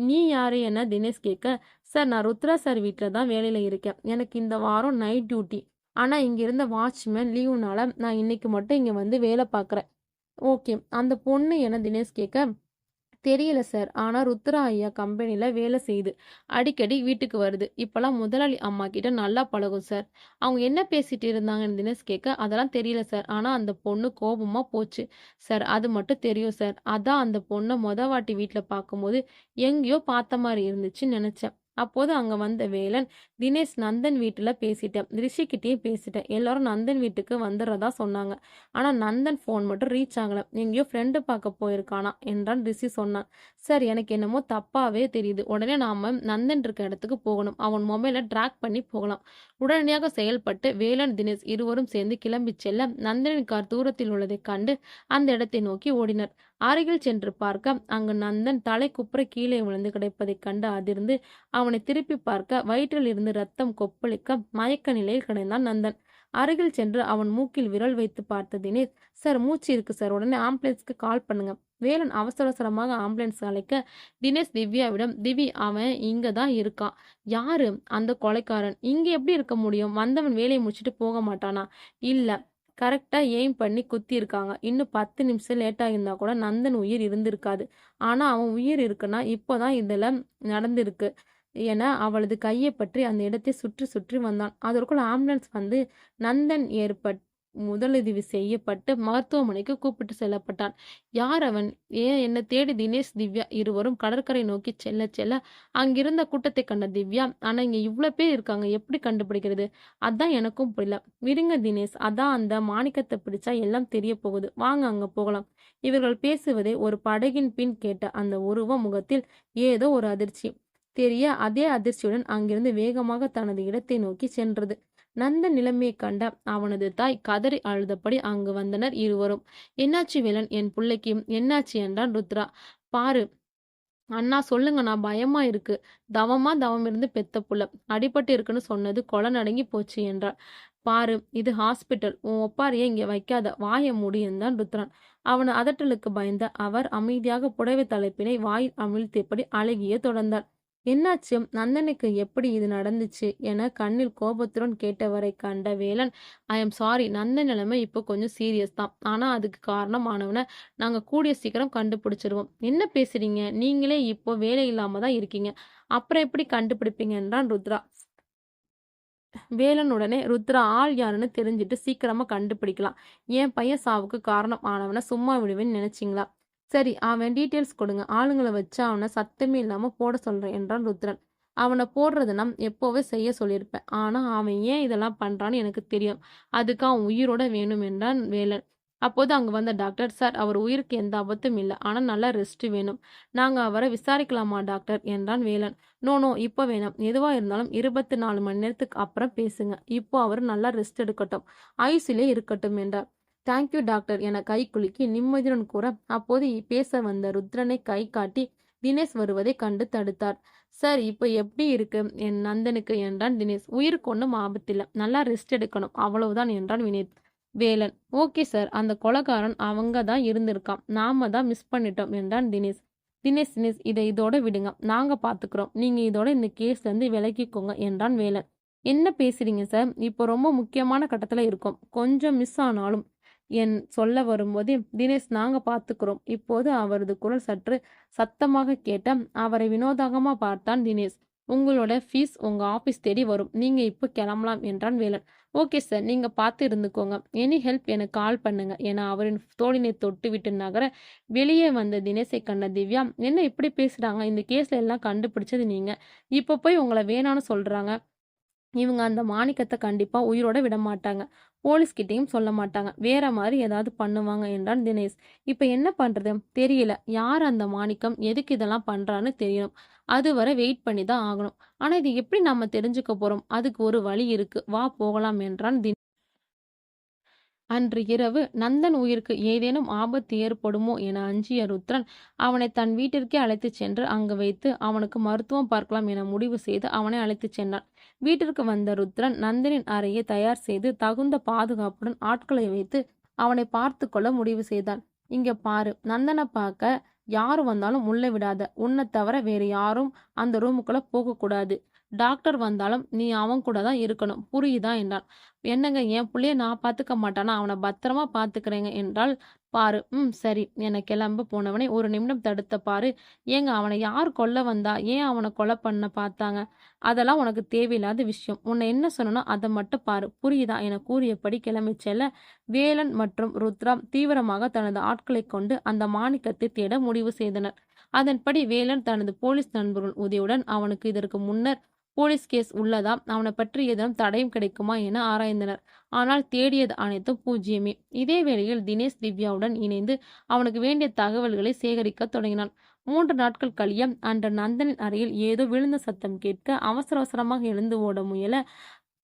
[SPEAKER 1] "நீ யாரு?" என தினேஷ் கேட்க, "சார் நான் ருத்ரா சார் வீட்ல தான் வேலையில இருக்கேன். எனக்கு இந்த வாரம் நைட் டியூட்டி. ஆனா இங்க இருந்த வாட்ச்மேன் லீவுனால நான் இன்னைக்கு மட்டும் இங்க வந்து வேலை பார்க்குறேன்." ஓகே. அந்த பொண்ணு என தினேஷ் கேட்க, தெரியல சார். ஆனா ருத்ரா ஐயா கம்பெனில வேலை செய்யுது. அடிக்கடி வீட்டுக்கு வருது. இப்பலாம் முதலாளி அம்மா கிட்ட நல்லா பழகும் சார். அவங்க என்ன பேசிட்டு இருந்தாங்கன்னு தினேஷ் கேட்க, அதெல்லாம் தெரியல சார். ஆனா அந்த பொண்ணு கோபமா போச்சு சார். அது மட்டும் தெரியும் சார். அதான் அந்த பொண்ண வாட்டி வீட்ல பார்க்கும்போது, எங்கேயோ பார்த்த மாரி இருந்துச்சுன்னு நெனச்சேன். அப்போது அங்க வந்த வேலன், தினேஷ் நந்தன் வீட்ல பேசிட்டேன். ரிஷிகிட்டயும் பேசிட்டேன். எல்லாரும் நந்தன் வீட்டுக்கு வந்துர்றதா சொன்னாங்க. ஆனா நந்தன் ஃபோன் மட்டும் ரீச் ஆகல. எங்கேயோ ஃப்ரெண்டு பார்க்க போயிருக்கானாம் என்றான் ரிஷி சொன்னான். சார் எனக்கு என்னமோ தப்பாவே தெரியுது. உடனே நாம நந்தன் இருக்க இடத்துக்கு போகணும். அவன் மொபைல ட்ராக் பண்ணி போகலாம். உடனடியாக செயல்பட்டு வேலன், தினேஷ் இருவரும் சேர்ந்து கிளம்பிச் செல்ல நந்தனின் கார் தூரத்தில் உள்ளதைக் கண்டு அந்த இடத்தை நோக்கி ஓடினர். அருகில் சென்று பார்க்க அங்கு நந்தன் தலை குப்புற கீழே விழுந்து கிடப்பதைக் கண்டு அதிர்ந்து அவனை திருப்பி பார்க்க வயிற்றில் இருந்து ரத்தம் கொப்பளிக்க மயக்க நிலையில் கிடந்தான் நந்தன். அருகில் சென்று அவன் மூக்கில் விரல் வைத்து பார்த்த தினேஷ், சார் மூச்சு இருக்கு சார், உடனே ஆம்புலன்ஸ்க்கு கால் பண்ணுங்க. வேலன் அவசர அவசரமாக ஆம்புலன்ஸ் அழைக்க தினேஷ் திவ்யாவிடம், திவி அவன் இங்க தான் இருக்கான். யாரு? அந்த கொலைக்காரன். இங்க எப்படி இருக்க முடியும்? வந்தவன் வேலையை முடிச்சுட்டு போக மாட்டானா? இல்ல, கரெக்டா எய்ம் பண்ணி குத்தியிருக்காங்க. இன்னும் 10 நிமிஷம் லேட் ஆகியிருந்தா கூட நந்தன் உயிர் இருந்திருக்காது. ஆனா அவன் உயிர் இருக்குன்னா இப்போதான் இதெல்லாம் நடந்திருக்கு என அவளது கையை பற்றி அந்த இடத்தை சுற்றி சுற்றி வந்தான். அதற்குள் ஆம்புலன்ஸ் வந்து நந்தன் முதலுதவி செய்யப்பட்டு மருத்துவமனைக்கு கூப்பிட்டு செல்லப்பட்டான். யார் அவன்? ஏன் என்ன தேடி தினேஷ், திவ்யா இருவரும் கடற்கரை நோக்கி செல்ல செல்ல அங்கிருந்த கூட்டத்தை கண்ட திவ்யா, ஆனா இங்க இவ்வளவு பேர் இருக்காங்க, எப்படி கண்டுபிடிக்கிறது? அதான் எனக்கும் புரியல. விடுங்க தினேஷ், அதான் அந்த மாணிக்கத்தை பிடிச்சா எல்லாம் தெரிய போகுது. வாங்க அங்க போகலாம். இவர்கள் பேசுவதை ஒரு படகின் பின் கேட்ட அந்த உருவ முகத்தில் ஏதோ ஒரு அதிர்ச்சி தெரிய அதே அதிர்ச்சியுடன் அங்கிருந்து வேகமாக தனது இடத்தை நோக்கி சென்றது. நந்தன் நிலைமையைக் கண்ட அவனது தாய் கதறி அழுதபடி அங்கு வந்தனர் இருவரும். என்னாச்சு வேலன், என் புள்ளைக்கு என்னாச்சு என்றான் ருத்ரா. பாரு அண்ணா, சொல்லுங்கண்ணா, பயமா இருக்கு. தவம் இருந்து பெத்த புள்ள அடிபட்டு இருக்குன்னு சொன்னது கொலை நடுங்கி போச்சு என்றார். பாரு, இது ஹாஸ்பிட்டல். உன் ஒப்பாரியை இங்க வைக்காத, வாய மூடி என்றான் ருத்ரன். அவன் அதட்டலுக்கு பயந்த அவர் அமைதியாக புடவை தலைப்பினை வாயில் அமிழ்த்தியபடி அழுகியே தொடர்ந்தார். என்னாச்சு? நந்தனுக்கு எப்படி இது நடந்துச்சு என கண்ணில் கோபத்துடன் கேட்டவரை கண்ட Velan, I am sorry, Nandan நிலைமை இப்போ கொஞ்சம் சீரியஸ் தான். ஆனா அதுக்கு காரணம் ஆனவனை நாங்க கூடிய சீக்கிரம் கண்டுபிடிச்சிருவோம். என்ன பேசுறீங்க? நீங்களே இப்போ வேலை இல்லாம தான் இருக்கீங்க. அப்புறம் எப்படி கண்டுபிடிப்பீங்க என்றான் ருத்ரா. வேலன் உடனே, ருத்ரா ஆள் யாருன்னு தெரிஞ்சுட்டு சீக்கிரமா கண்டுபிடிக்கலாம். என் பையன் சாவுக்கு காரணம் ஆனவனை சும்மா விடுவேன்னு நினைச்சீங்களா? சரி, அவன் டீட்டெயில்ஸ் கொடுங்க. ஆளுங்களை வச்சு அவனை சத்தமே இல்லாம போட சொல்றேன் என்றான் ருத்ரன். அவனை போடுறதுனா எப்போவே செய்ய சொல்லியிருப்பேன். ஆனா அவன் ஏன் இதெல்லாம் பண்றான்னு எனக்கு தெரியும். அதுக்கு அவன் உயிரோட வேணும் என்றான் வேலன். அப்போது அங்கு வந்த டாக்டர், சார் அவர் உயிருக்கு எந்த ஆபத்தும் இல்லை. ஆனா நல்லா ரெஸ்ட் வேணும். நாங்க அவரை விசாரிக்கலாமா டாக்டர் என்றான் வேலன். நோ நோ, இப்போ வேணாம். எதுவா இருந்தாலும் 24 மணி நேரத்துக்கு அப்புறம் பேசுங்க. இப்போ அவர் நல்லா ரெஸ்ட் எடுக்கட்டும், ஐசிலே இருக்கட்டும் என்றார். தேங்க்யூ டாக்டர் என கை குலுக்கி நிம்மதியுடன் கூற, அப்போது பேச வந்த ருத்ரனை கை காட்டி தினேஷ் வருவதை கண்டு தடுத்தார். சார், இப்போ எப்படி இருக்கு என் நந்தனுக்கு என்றான் தினேஷ். உயிருக்கு ஒன்றும் ஆபத்தில்லை, நல்லா ரெஸ்ட் எடுக்கணும், அவ்வளவுதான் என்றான் வினீத். வேலன், ஓகே சார், அந்த கொலைகாரன் அவங்க தான் இருந்திருக்கான், நாம தான் மிஸ் பண்ணிட்டோம் என்றான் தினேஷ். தினேஷ் தினேஷ் இதை இதோட விடுங்க, நாங்க பாத்துக்கிறோம். நீங்க இதோட இந்த கேஸ்ல இருந்து விலகிக்கோங்க என்றான் வேலன். என்ன பேசுறீங்க சார்? இப்போ ரொம்ப முக்கியமான கட்டத்துல இருக்கோம். கொஞ்சம் மிஸ் ஆனாலும் என் சொல்ல வரும்போதே, தினேஷ் நாங்க பார்த்துக்கிறோம். இப்போது அவரது குரல் சற்று சத்தமாக கேட்ட அவரை வினோதமா பார்த்தான் தினேஷ். உங்களோட ஃபீஸ் உங்க ஆபீஸ் தேடி வரும். நீங்க இப்போ கிளம்பலாம் என்றான் வேலன். ஓகே சார், நீங்க பார்த்து இருந்துக்கோங்க. எனி ஹெல்ப் எனக்கு கால் பண்ணுங்க என அவரின் தோளினை தொட்டு விட்டு நகர வெளியே வந்த தினேஷை கண்ட திவ்யா, என்ன இப்படி பேசுறாங்க? இந்த கேஸ்ல எல்லாம் கண்டுபிடிச்சது நீங்க, இப்ப போய் உங்களை வேணான்னு சொல்றாங்க. இவங்க அந்த மாணிக்கத்தை கண்டிப்பா உயிரோட விட மாட்டாங்க. போலீஸ்கிட்டையும் சொல்ல மாட்டாங்க. வேற மாதிரி ஏதாவது பண்ணுவாங்க என்றான் தினேஷ். இப்ப என்ன பண்றது? தெரியல. யார் அந்த மாணிக்கம், எதுக்கு இதெல்லாம் பண்றான்னு தெரியணும். அதுவரை வெயிட் பண்ணி தான் ஆகணும். ஆனா இது எப்படி நாம தெரிஞ்சுக்க போறோம்? அதுக்கு ஒரு வழி இருக்கு. வா போகலாம் என்றான் தினேஷ். அன்று இரவு நந்தன் உயிருக்கு ஏதேனும் ஆபத்து ஏற்படுமோ என அஞ்சிய ருத்ரன் அவனை தன் வீட்டிற்கே அழைத்துச் சென்று அங்கு வைத்து அவனுக்கு மருத்துவம் பார்க்கலாம் என முடிவு செய்து அவனை அழைத்துச் சென்றான். வீட்டிற்கு வந்த ருத்ரன் நந்தனின் அறையை தயார் செய்து தகுந்த பாதுகாப்புடன் ஆட்களை வைத்து அவனை பார்த்து கொள்ள முடிவு செய்தான். இங்க பாரு, நந்தனை பார்க்க யாரு வந்தாலும் உள்ள விடாத. உன்னை தவிர வேறு யாரும் அந்த ரூமுக்குள்ள போகக்கூடாது. டாக்டர் வந்தாலும் நீ அவன் கூட தான் இருக்கணும். புரியுதா என்றாள். என்னங்க என் புள்ளைய நான் பார்த்துக்க மாட்டானா? அவன பத்திரமா பார்த்துக்கிறேங்க என்றாள் பாரு. சரி என கிளம்ப போனவனை ஒரு நிமிடம் தடுத்த பாரு. ஏங்க அவனை யார் கொல்ல வந்தா? ஏன் அவன கொலை பண்ண பார்த்தாங்க? அதெல்லாம் உனக்கு தேவையில்லாத விஷயம். உன்னை என்ன சொன்னனோ அத மட்டும் பாரு. புரியுதா? என கூறியபடி கிளம்பிச் செல்ல, வேலன் மற்றும் ருத்ரா தீவிரமாக தனது ஆட்களைக் கொண்டு அந்த மாணிக்கத்தை தேட முடிவு செய்தனர். அதன்படி வேலன் தனது போலீஸ் நண்பர்கள் உதவியுடன் அவனுக்கு இதற்கு முன்னர் போலீஸ் கேஸ் உள்ளதா, அவனை பற்றி ஏதேனும் தடயம் கிடைக்குமா என ஆராய்ந்தனர். ஆனால் தேடியது அனைத்தும் பூஜ்ஜியமே. இதே வேளையில் தினேஷ் திவ்யாவுடன் இணைந்து அவனுக்கு வேண்டிய தகவல்களை சேகரிக்க தொடங்கினான். 3 நாட்கள் கழிய அன்று நந்தனின் அறையில் ஏதோ விழுந்த சத்தம் கேட்க அவசர அவசரமாக எழுந்து ஓட முயல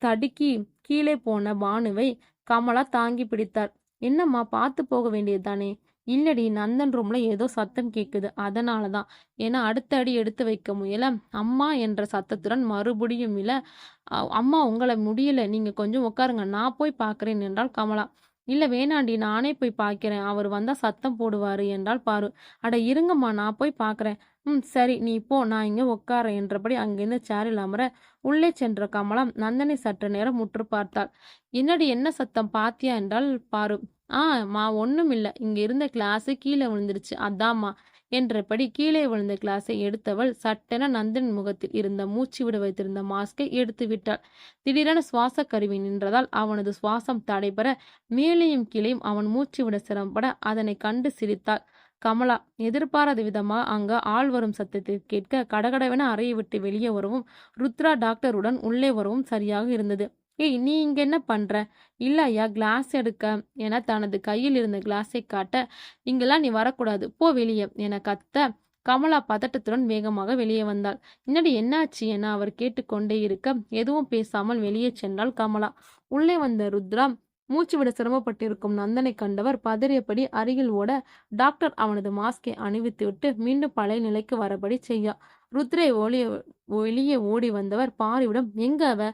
[SPEAKER 1] தடுக்கி கீழே போன பானுவை கமலா தாங்கி பிடித்தார். என்னம்மா, பார்த்து போக வேண்டியது தானே? இல்லடி, நந்தன் ரூம்ல ஏதோ சத்தம் கேக்குது, அதனாலதான் என அடுத்த அடி எடுத்து வைக்க முயல அம்மா என்ற சத்தத்துடன் மறுபடியும் விழ, அம்மா உங்களை முடியல, நீங்க கொஞ்சம் உட்காருங்க, நான் போய் பார்க்கறேன் என்றாள் கமலா. இல்ல வேணாண்டி, நானே போய் பார்க்கிறேன், அவர் வந்தா சத்தம் போடுவாரு என்றாள் பாரு. அட இருங்கம்மா, நான் போய் பார்க்கறேன். சரி நீ போ, நான் இங்க உட்காரேன் என்றபடி அங்கிருந்து சேரில் அமர உள்ளே சென்ற கமலா நந்தனை சற்று நேரம் முற்று பார்த்தாள். என்னடி, என்ன சத்தம் பாத்தியா என்றாள் பாரு. மா ஒண்ணும் இல்ல, இங்க இருந்த கிளாஸு கீழே விழுந்துருச்சு, அதாம்மா என்றபடி கீழே விழுந்த கிளாஸை எடுத்தவள் சட்டென நந்தன் முகத்தில் இருந்த மூச்சு விட வைத்திருந்த மாஸ்கை எடுத்து விட்டாள். திடீரென சுவாச கருவி நின்றதால் அவனது சுவாசம் தடைபெற மேலேயும் கீழேயும் அவன் மூச்சு விட சிரமப்பட அதனை கண்டு சிரித்தாள் கமலா. எதிர்பாராத விதமாக அங்க ஆள் வரும் சத்தத்தை கேட்க கடகடவென அறையை விட்டு வெளியே வரவும் ருத்ரா டாக்டருடன் உள்ளே வரவும் சரியாக இருந்தது. ஏய், நீ இங்க என்ன பண்ற? இல்ல ஐயா, கிளாஸ் எடுக்க என தனது கையில் இருந்த கிளாஸை காட்ட, இங்கெல்லாம் நீ வரக்கூடாது, போ வெளியே என கத்த கமலா பதட்டத்துடன் வேகமாக வெளியே வந்தாள். என்னடி, என்னாச்சு என அவர் கேட்டுக்கொண்டே இருக்க எதுவும் பேசாமல் வெளியே சென்றாள் கமலா. உள்ளே வந்த ருத்ரா மூச்சு விட சிரமப்பட்டிருக்கும் நந்தனை கண்டவர் பதறியபடி அருகில் ஓட டாக்டர் அவனது மாஸ்கை அணிவித்துவிட்டு மீண்டும் பழைய நிலைக்கு வரபடி செய்யா. ருத்ரை வெளியே ஓடி வந்தவர் பாரிவிடம், எங்க அவ?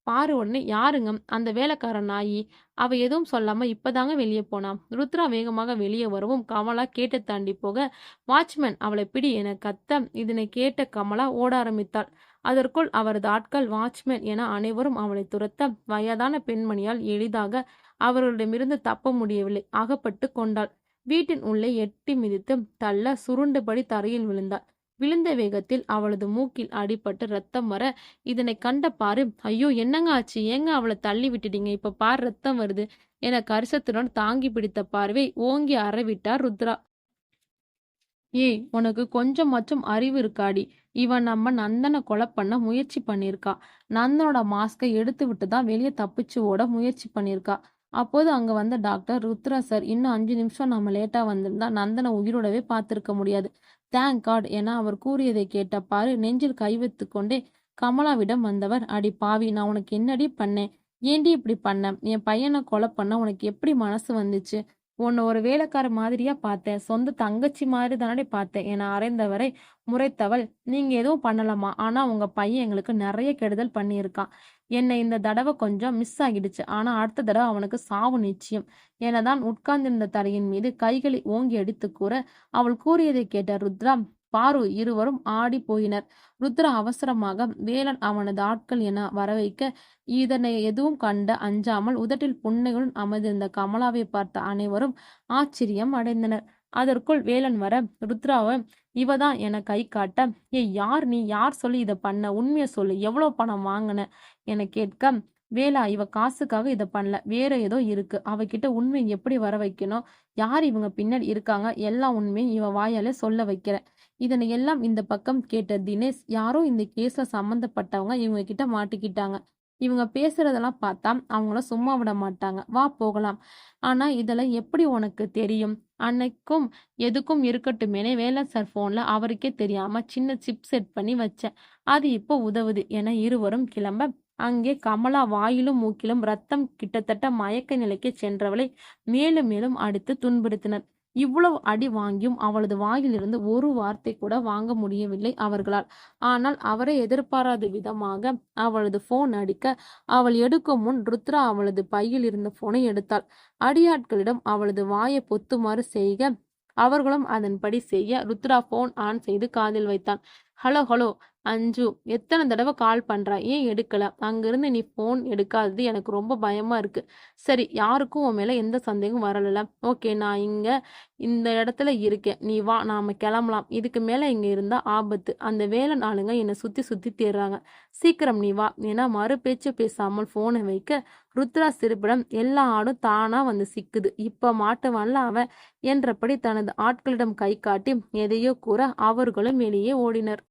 [SPEAKER 1] பாரு உடனே, யாருங்க அந்த வேலைக்கார நாயி? அவ எதுவும் சொல்லாம இப்பதாங்க வெளியே போனான். ருத்ரா வேகமாக வெளியே வரவும் கமலா கேட்டை தாண்டி போக வாட்ச்மேன் அவளை பிடி என கத்த இதனை கேட்ட கமலா ஓட ஆரம்பித்தாள். அதற்குள் அவரது ஆட்கள் வாட்ச்மேன் என அனைவரும் அவளை துரத்த வயதான பெண்மணியால் எளிதாக அவர்களிடமிருந்து தப்ப முடியவில்லை. அகப்பட்டு கொண்டாள். வீட்டின் உள்ளே எட்டி மிதித்து தள்ள சுருண்டுபடி தரையில் விழுந்தாள். விழுந்த வேகத்தில் அவளது மூக்கில் அடிபட்டு ரத்தம் வர இதனை கண்ட பாரு, ஐயோ என்னங்க ஆச்சு, ஏங்க அவளை தள்ளி விட்டுட்டீங்க, இப்ப பாரு ரத்தம் வருது என கரிசத்துடன் தாங்கி பிடித்த பார்வை ஓங்கி அறவிட்டார் ருத்ரா. ஏய், உனக்கு கொஞ்சமாச்சும் அறிவு இருக்காடி? இவன் நம்ம நந்தனை கொலை பண்ண முயற்சி பண்ணியிருக்கா. நந்தனோட மாஸ்கை எடுத்து விட்டு தான் வெளியே தப்பிச்சு ஓட முயற்சி பண்ணியிருக்கா. அப்போது அங்க வந்த டாக்டர், ருத்ரா சார், இன்னும் 5 நிமிஷம் நம்ம லேட்டா வந்திருந்தா நந்தனை உயிரோடவே பார்த்திருக்க முடியாது. தேங்க் காட் என அவர் கூறியதை கேட்ட பாரு நெஞ்சில் கை வைத்து கொண்டே கமலாவிடம் வந்தவர், அடி பாவி, நான் உனக்கு என்னடி பண்ணேன்? ஏண்டி இப்படி பண்ண? என் பையனை கொலை பண்ண உனக்கு எப்படி மனசு வந்துச்சு? உன்னை ஒரு வேலைக்கார மாதிரியா பார்த்தேன், சொந்த தங்கச்சி மாதிரி தானே பார்த்தேன் என அறைந்தவரை முறைத்தவள், நீங்க எதுவும் பண்ணலாமா? ஆனா உங்க பையன் எங்களுக்கு நிறைய கெடுதல் பண்ணியிருக்கான். என்னை இந்த தடவை கொஞ்சம் மிஸ் ஆகிடுச்சு, ஆனா அடுத்த தடவை அவனுக்கு சாவு நிச்சயம் எனதான் உட்கார்ந்திருந்த தரையின் மீது கைகளை ஓங்கி அடித்து கூற அவள் கூறியதை கேட்ட ருத்ரா பாரு இருவரும் ஆடி போயினர். ருத்ரா அவசரமாக வேலன் அவனது ஆட்கள் என வரவைக்க இதனை எதுவும் கண்ட அஞ்சாமல் உதட்டில் புன்னையுடன் அமர்ந்திருந்த கமலாவை பார்த்த அனைவரும் ஆச்சரியம் அடைந்தனர். அதற்குள் வேலன் வர ருத்ராவை இவதான் என கை காட்ட, ஏய் யார் நீ? யார் சொல்லி இதை பண்ண? உண்மையை சொல்லு, எவ்வளவு பணம் வாங்கின என கேட்க, வேலா, இவ காசுக்காக இதை பண்ணல, வேற ஏதோ இருக்கு, அவகிட்ட உண்மை எப்படி வர வைக்கணும், யார் இவங்க பின்னாடி இருக்காங்க, எல்லா உண்மையும் இவ வாயாலே சொல்ல வைக்கிறேன். இதனை எல்லாம் இந்த பக்கம் கேட்ட தினேஷ், யாரோ இந்த கேஸ்ல சம்பந்தப்பட்டவங்க இவங்க கிட்ட மாட்டிக்கிட்டாங்க, இவங்க பேசுறதெல்லாம் பார்த்தா அவங்கள சும்மா விட மாட்டாங்க, வா போகலாம். ஆனா இதெல்லாம் எப்படி உனக்கு தெரியும்? அன்னைக்கும் எதுக்கும் இருக்கட்டுமேனே வேலன் சார் போன்ல அவருக்கே தெரியாம சின்ன சிப் செட் பண்ணி வச்சேன், அது இப்போ உதவுது என இருவரும் கிளம்ப அங்கே கமலா வாயிலும் மூக்கிலும் ரத்தம் கிட்டத்தட்ட மயக்க நிலைக்கு சென்றவளை மேலும் மேலும் அடித்து துன்புறுத்தினர். இவ்வளவு அடி வாங்கியும் அவளது வாயிலிருந்து ஒரு வார்த்தை கூட வாங்க முடியவில்லை அவர்களால். ஆனால் அவரை எதிர்பாராத விதமாக அவளது போன் அடிக்க அவள் எடுக்கும் முன் ருத்ரா அவளது பையில் இருந்த போனை எடுத்தாள். அடியாட்களிடம் அவளது வாயை பொத்துமாறு செய்க அவர்களும் அதன்படி செய்ய ருத்ரா போன் ஆன் செய்து காதில் வைத்தான். ஹலோ ஹலோ, அஞ்சு, எத்தனை தடவை கால் பண்ற? ஏன் எடுக்கல? அங்கிருந்து நீ ஃபோன் எடுக்காதது எனக்கு ரொம்ப பயமா இருக்கு. சரி, யாருக்கும் உன் மேல எந்த சந்தேகமும் வரலல. ஓகே, நான் இங்க இந்த இடத்துல இருக்கேன். நீ வா, நாம கிளம்பலாம். இதுக்கு மேல இங்க இருந்தா ஆபத்து. அந்த வேலன் ஆளுங்க என்னை சுத்தி சுத்தி தேடுறாங்க. சீக்கிரம் நீ வா. ஏன்னா மறு பேச்சு பேசாமல் போனை வைக்க ருத்ரா சிரிப்பிடம் எல்லா ஆடும் தானா வந்து சிக்குது. இப்ப மாட்டுவான்ல அவன் என்றபடி தனது ஆட்களிடம் கை காட்டி எதையோ கூற அவர்களும் வெளியே ஓடினர்.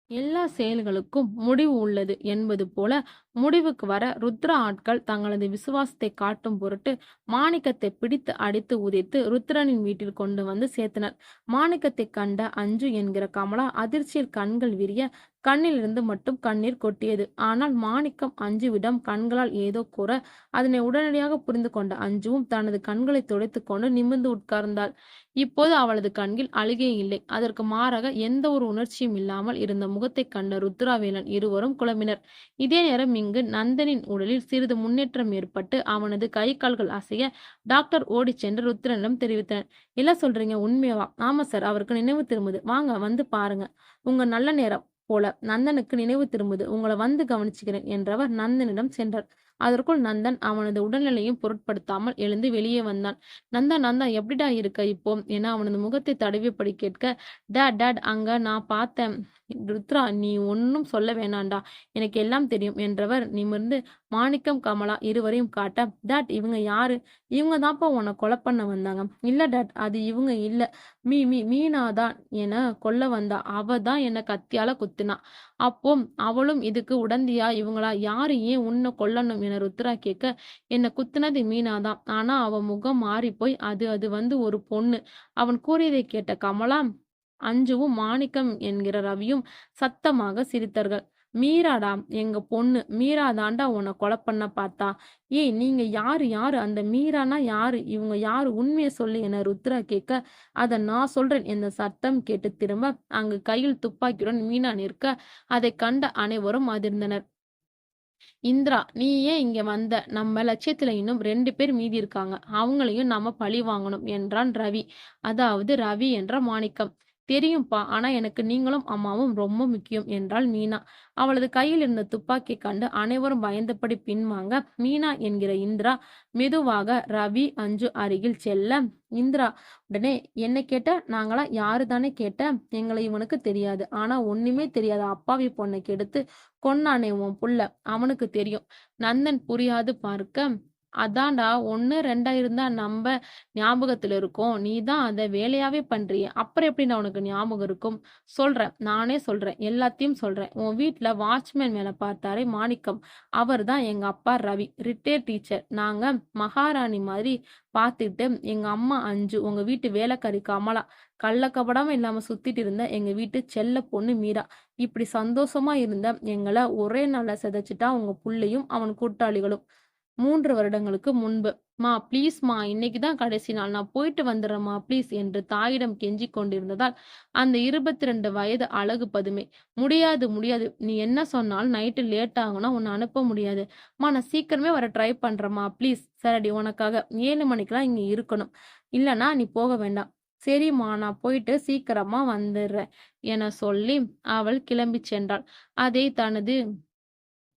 [SPEAKER 1] எல்லா செயல்களுக்கும் முடிவு உள்ளது என்பது போல முடிவுக்கு வர ருத்ர ஆட்கள் தங்களது விசுவாசத்தை காட்டும் பொருட்டு மாணிக்கத்தை பிடித்து அடித்து உதைத்து ருத்ரனின் வீட்டில் கொண்டு வந்து சேர்த்தனர். மாணிக்கத்தை கண்ட அஞ்சு என்கிற கமலா அதிர்ச்சியில் கண்கள் விரிய கண்ணிலிருந்து மட்டும் கண்ணீர் கொட்டியது. ஆனால் மாணிக்கம் அஞ்சுவிடம் கண்களால் ஏதோ கூற அதனை உடனடியாக புரிந்து கொண்ட அஞ்சுவும் தனது கண்களை துடைத்து கொண்டு நிமிர்ந்து உட்கார்ந்தாள். இப்போது அவளது கண்ணில் அழுகை இல்லை. அதற்கு மாறாக எந்த ஒரு உணர்ச்சியும் இல்லாமல் இருந்த முகத்தை கண்ட ருத்ராவேலன் இருவரும் குழம்பினர். இதே நேரம் இங்கு நந்தனின் உடலில் சிறிது முன்னேற்றம் ஏற்பட்டு அவனது கை கால்கள் அசைய டாக்டர் ஓடிச் சென்று ருத்ரனிடம் தெரிவித்தனர். என்ன சொல்றீங்க, உண்மையாவா? ஆமா சார், அவருக்கு நினைவு திரும்புது. வாங்க வந்து பாருங்க. உங்க நல்ல நேரம் போல நந்தனுக்கு நினைவு திரும்புது. உங்களை வந்து கவனிச்சுக்கிறேன் என்றவர் நந்தனிடம் சென்றார். அதற்குள் நந்தன் அவனது உடல்நிலையும் பொருட்படுத்தாமல் எழுந்து வெளியே வந்தான். நந்தா நந்தா எப்படிடா இருக்க இப்போ என அவனது முகத்தை தடவியபடி கேட்க, டேட் டேட் அங்க நான் பார்த்தேன். ருத்ரா, நீ ஒன்னும் சொல்ல வேணாண்டா, எனக்கு எல்லாம் தெரியும் என்றவர் நிமிர்ந்து மாணிக்கம் கமலா இருவரையும் காட்ட, டேட் இவங்க யாரு? இவங்க தான்ப்பா உன்னை கொலை பண்ண வந்தாங்க. இல்ல டேட், அது இவங்க இல்ல. மீனாதான் என கொல்ல வந்தா. அவ தான் என்ன கத்தியால குத்தினா. அப்போ அவளும் இதுக்கு உடந்தையா? இவங்களா? யாரு ஏன் உன்னை கொல்லணும் என ருத்ரா கேட்க, என்னை குத்துனது மீனாதான். ஆனா அவ முகம் மாறி போய் அது அது வந்து ஒரு பொண்ணு. அவன் கூறியதை கேட்ட கமலா அஞ்சுவும் மாணிக்கம் என்கிற ரவியும் சத்தமாக சிரித்தார்கள். மீராடா, எங்க பொண்ணு மீரா தாண்டா உன்னை கொலை பண்ண பார்த்தா. ஏய், நீங்க யாரு யாரு அந்த மீரானா யாரு? இவங்க யாரு? உண்மையை சொல்லு என ருத்ரா கேட்க, அத நான் சொல்றேன் என்ற சத்தம் கேட்டு திரும்ப அங்கு கையில் துப்பாக்கியுடன் மீனா நிற்க அதை கண்ட அனைவரும் அதிர்ந்தனர். இந்திரா, நீ ஏன் இங்க வந்த? நம்ம லட்சியத்துல இன்னும் 2 பேர் மீதி இருக்காங்க. அவங்களையும் நாம பழி வாங்கணும் என்றான் ரவி. அதாவது ரவி என்ற மாணிக்கம். தெரியும்பா, ஆனா எனக்கு நீங்களும் அம்மாவும் ரொம்ப முக்கியம் என்றாள் மீனா. அவளது கையில் இருந்த துப்பாக்கி கண்டு அனைவரும் பயந்தபடி பின்வாங்க மீனா என்கிற இந்திரா மெதுவாக ரவி அஞ்சு அருகில் செல்ல, இந்திரா உடனே என்ன கேட்ட? நாங்களா யாரு தானே கேட்ட? எங்களை இவனுக்கு தெரியாது. ஆனா ஒண்ணுமே தெரியாத அப்பாவி பொண்ணை கெடுத்து கொன்னானே உன் புள்ள, அவனுக்கு தெரியும். நந்தன் புரியாது பார்க்க, அதான்டா 1, 2 இருந்தா நம்ப ஞாபகத்துல இருக்கும். நீதான் அத வேலையாவே பண்றியே. அப்புறம் எப்படி நான் உனக்கு ஞாபகம் இருக்கும்? சொல்றேன், நானே சொல்றேன், எல்லாத்தையும் சொல்றேன். உன் வீட்ல வாட்ச்மேன் வேலை பார்த்தாரே மாணிக்கம், அவர் தான் எங்க அப்பா ரவி, ரிட்டையர்ட் டீச்சர். நாங்க மகாராணி மாதிரி பார்த்துட்டு எங்க அம்மா அஞ்சு, உங்க வீட்டு வேலைக்காரி கமலா, கள்ளக்கபடமா இல்லாம சுத்திட்டு இருந்த எங்க வீட்டு செல்ல பொண்ணு மீரா. இப்படி சந்தோஷமா இருந்த எங்களை ஒரே நாள்ல சிதைச்சிட்டா உங்க புள்ளையும் அவன் கூட்டாளிகளும். 3 வருடங்களுக்கு முன்பு. மா ப்ளீஸ்மா, இன்னைக்கு தான் கடைசி நாள். நான் போயிட்டு வந்துடுறேம்மா ப்ளீஸ் என்று தாயிடம் கெஞ்சிக் கொண்டிருந்ததால் அந்த 22 வயது அழகு பதுமை, முடியாது முடியாது, நீ என்ன சொன்னாலும் நைட்டு லேட் ஆகும்னா உன்னை அனுப்ப முடியாது. நான் சீக்கிரமே வர ட்ரை பண்றேம்மா ப்ளீஸ். சரிடி, உனக்காக 7 மணிக்கெல்லாம் இங்க இருக்கணும். இல்லனா நீ போக வேண்டாம். சரிம்மா, நான் போயிட்டு சீக்கிரமா வந்துடுறேன் என சொல்லி அவள் கிளம்பிச் சென்றாள். அதை தனது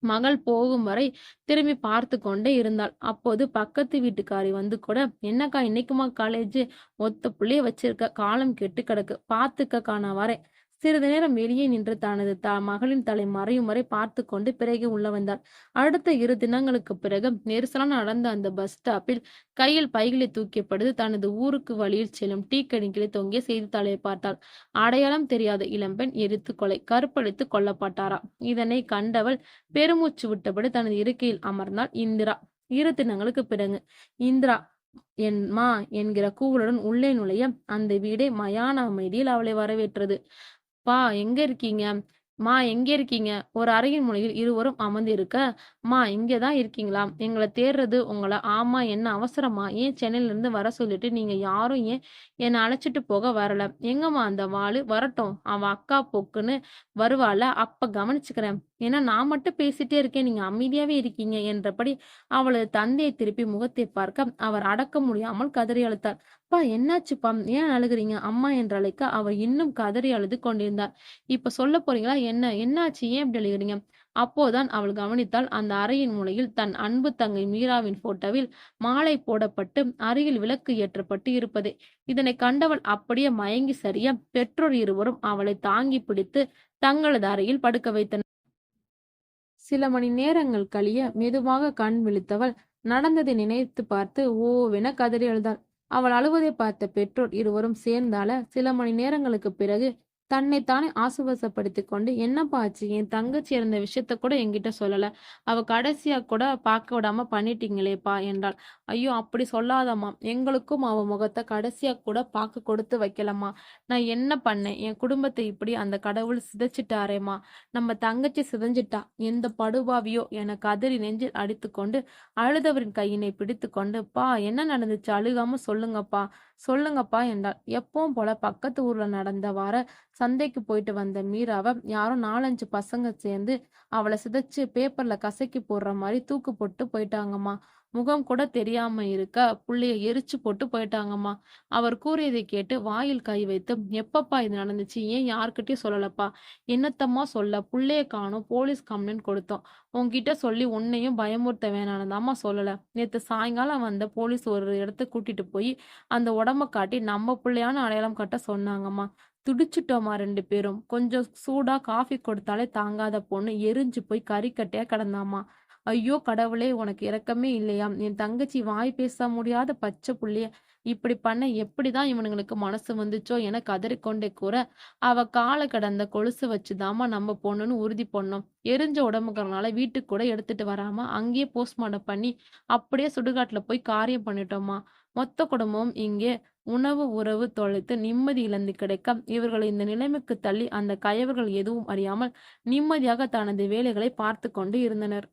[SPEAKER 1] மகள் போகும் வரை திரும்பி பார்த்து கொண்டே இருந்தாள். அப்போது பக்கத்து வீட்டுக்காரி வந்து கூட, என்னக்கா இன்னைக்குமா காலேஜ்? ஒத்த புள்ளைய வச்சிருக்க, காலம் கெட்டு கிடக்கு, பாத்துக்கக்கா நான் வரேன். சிறிது நேரம் வெளியே நின்று தனது மகளின் தலை மறையும் வரை பார்த்து கொண்டு பிறகு உள்ள வந்தாள். அடுத்த 2 தினங்களுக்கு பிறகு நெரிசலான நடந்த அந்த பஸ் ஸ்டாப்பில் கையில் பைகளை தூக்கியப்படுது தனது ஊருக்கு வழியில் செல்லும் டீ கடைகளை தொங்கிய செய்தித்தாளை பார்த்தாள். அடையாளம் தெரியாத இளம்பெண் எரித்து கொலை, கற்பழித்து கொல்லப்பட்டாரா? இதனை கண்டவள் பெருமூச்சு விட்டபடி தனது இருக்கையில் அமர்ந்தாள் இந்திரா. 2 தினங்களுக்கு பிறகு இந்திரா என்மா என்கிற கூவலுடன் உள்ளே நுழைய அந்த வீடே மயான அமைதியில் அவளை வரவேற்றது. பா, எங்க இருக்கீங்க? மா, எங்க இருக்கீங்க? ஒரு அறையின் முனையில் இருவரும் அமர்ந்து இருக்க, மா இங்கதான் இருக்கீங்களா? எங்களை தேடுறது உங்களை. ஆமா, என்ன அவசரமா? ஏன் சென்னையில இருந்து வர சொல்லிட்டு நீங்க யாரும் ஏன் என்னை அழைச்சிட்டு போக வரல? எங்கம்மா அந்த வாளு? வரட்டும், அவ அக்கா பொக்குன்னு வருவாள, அப்ப கவனிச்சுக்கிறேன். ஏன்னா நான் மட்டும் பேசிட்டே இருக்கேன், நீங்க அமைதியாவே இருக்கீங்க என்றபடி அவளது தந்தையை திருப்பி முகத்தை பார்க்க அவர் அடக்க முடியாமல் கதறி அழுத்தார். பா, என்னாச்சுப்பா? ஏன் அழுகுறீங்க? அம்மா என்று அழைக்க அவர் இன்னும் கதறி அழுது கொண்டிருந்தார். இப்ப சொல்ல போறீங்களா என்னாச்சு? ஏன் இப்படி அழுகிறீங்க?" அப்போதான் அவள் கவனித்தாள், அந்த அறையின் மூலையில் தன் அன்பு தங்கை மீராவின் போட்டோவில் மாலை போடப்பட்டு அருகில் விளக்கு ஏற்றப்பட்டு இருப்பதை. இதனைக் கண்டவள் அப்படியே மயங்கி சரிய, பெற்றோர் இருவரும் அவளை தாங்கி பிடித்து தங்களது அறையில் படுக்க வைத்தனர். சில மணி நேரங்கள் கழிய மெதுவாக கண் விழித்தவள் நடந்ததை நினைத்து பார்த்து ஓவென கதறி அழுதாள். அவள் அழுவதை பார்த்த பெற்றோர் இருவரும் சேர்ந்தால சில மணி நேரங்களுக்கு பிறகு தன்னைத்தானே ஆசுவாசப்படுத்திக் கொண்டு, "என்னப்பா ஆச்சு? என் தங்கச்சி இறந்த விஷயத்த கூட என்கிட்ட சொல்லல. அவ கடைசியா கூட பார்க்க விடாம பண்ணிட்டீங்களேப்பா" என்றாள். "ஐயோ, அப்படி சொல்லாதம்மா. எங்களுக்கும் அவ முகத்தை கடைசியா கூட பார்க்க கொடுத்து வைக்கலம்மா. நான் என்ன பண்ணேன்? என் குடும்பத்தை இப்படி அந்த கடவுள் சிதைச்சிட்டாரேம்மா. நம்ம தங்கச்சி சிதைஞ்சிட்டா. எந்த படுபாவியோ" என கதறி நெஞ்சில் அடித்துக்கொண்டு அழுதவரின் கையினை பிடித்துக்கொண்டு, "பா, என்ன நடந்துச்சு? அழுகாம சொல்லுங்கப்பா, சொல்லுங்கப்பா" என்றாள். எப்பவும் போல பக்கத்து ஊர்ல நடந்த வார சந்தைக்கு போயிட்டு வந்த மீராவ யாரோ 4, 5 பசங்க சேர்ந்து அவளை சிதைச்சு பேப்பர்ல கசக்கி போடுற மாதிரி தூக்கு போட்டு போயிட்டாங்கம்மா. முகம் கூட தெரியாம இருக்க புள்ளைய எரிச்சு போட்டு போயிட்டாங்கம்மா. அவர் கூறியதை கேட்டு வாயில் கை வைத்து, "எப்பப்பா இது நடந்துச்சு? ஏன் யார்கிட்டயும் சொல்லலப்பா?" "என்னத்தம்மா சொல்ல? புள்ளைய காணோம், போலீஸ் கம்ப்ளைண்ட் கொடுத்தோம். உன்கிட்ட சொல்லி உன்னையும் பயமுறுத்த வேணாம்னுதாம்மா சொல்லல. நேத்து சாயங்காலம் வந்த போலீஸ் ஒரு இடத்துக்கு கூட்டிட்டு போய் அந்த உடம்ப காட்டி நம்ம புள்ளையான அடையாளம் காட்ட சொன்னாங்கம்மா. துடிச்சுட்டோமா 2 பேரும். கொஞ்சம் சூடா காஃபி கொடுத்தாலே தாங்காத பொண்ணு எரிஞ்சு போய் கறிக்கட்டையா கிடந்தாம்மா. ஐயோ கடவுளே, உனக்கு இரக்கமே இல்லையா? என் தங்கச்சி வாய் பேச முடியாத பச்சை புள்ளைய இப்படி பண்ண எப்படிதான் இவனுங்களுக்கு மனசு வந்துச்சோ" என கதறிக்கொண்டே கூற, "அவ கால கடந்த கொலுசு வச்சுதாம்மா நம்ம பொண்ணுன்னு உறுதி பண்ணோம். எரிஞ்ச உடம்புக்கறனால வீட்டுக்கு கூட எடுத்துட்டு வராம அங்கேயே போஸ்ட்மார்ட்டம் பண்ணி அப்படியே சுடுகாட்டுல போய் காரியம் பண்ணிட்டோம்மா. மொத்த குடும்பமும் இங்கே உணவு உறவு தொலைத்து நிம்மதி இழந்து கிடக்க, இவர்களை இந்த நிலைமைக்கு தள்ளி அந்த கயவர்கள் எதுவும் அறியாமல் நிம்மதியாக தனது வேலைகளை பார்த்து கொண்டு இருந்தனர்."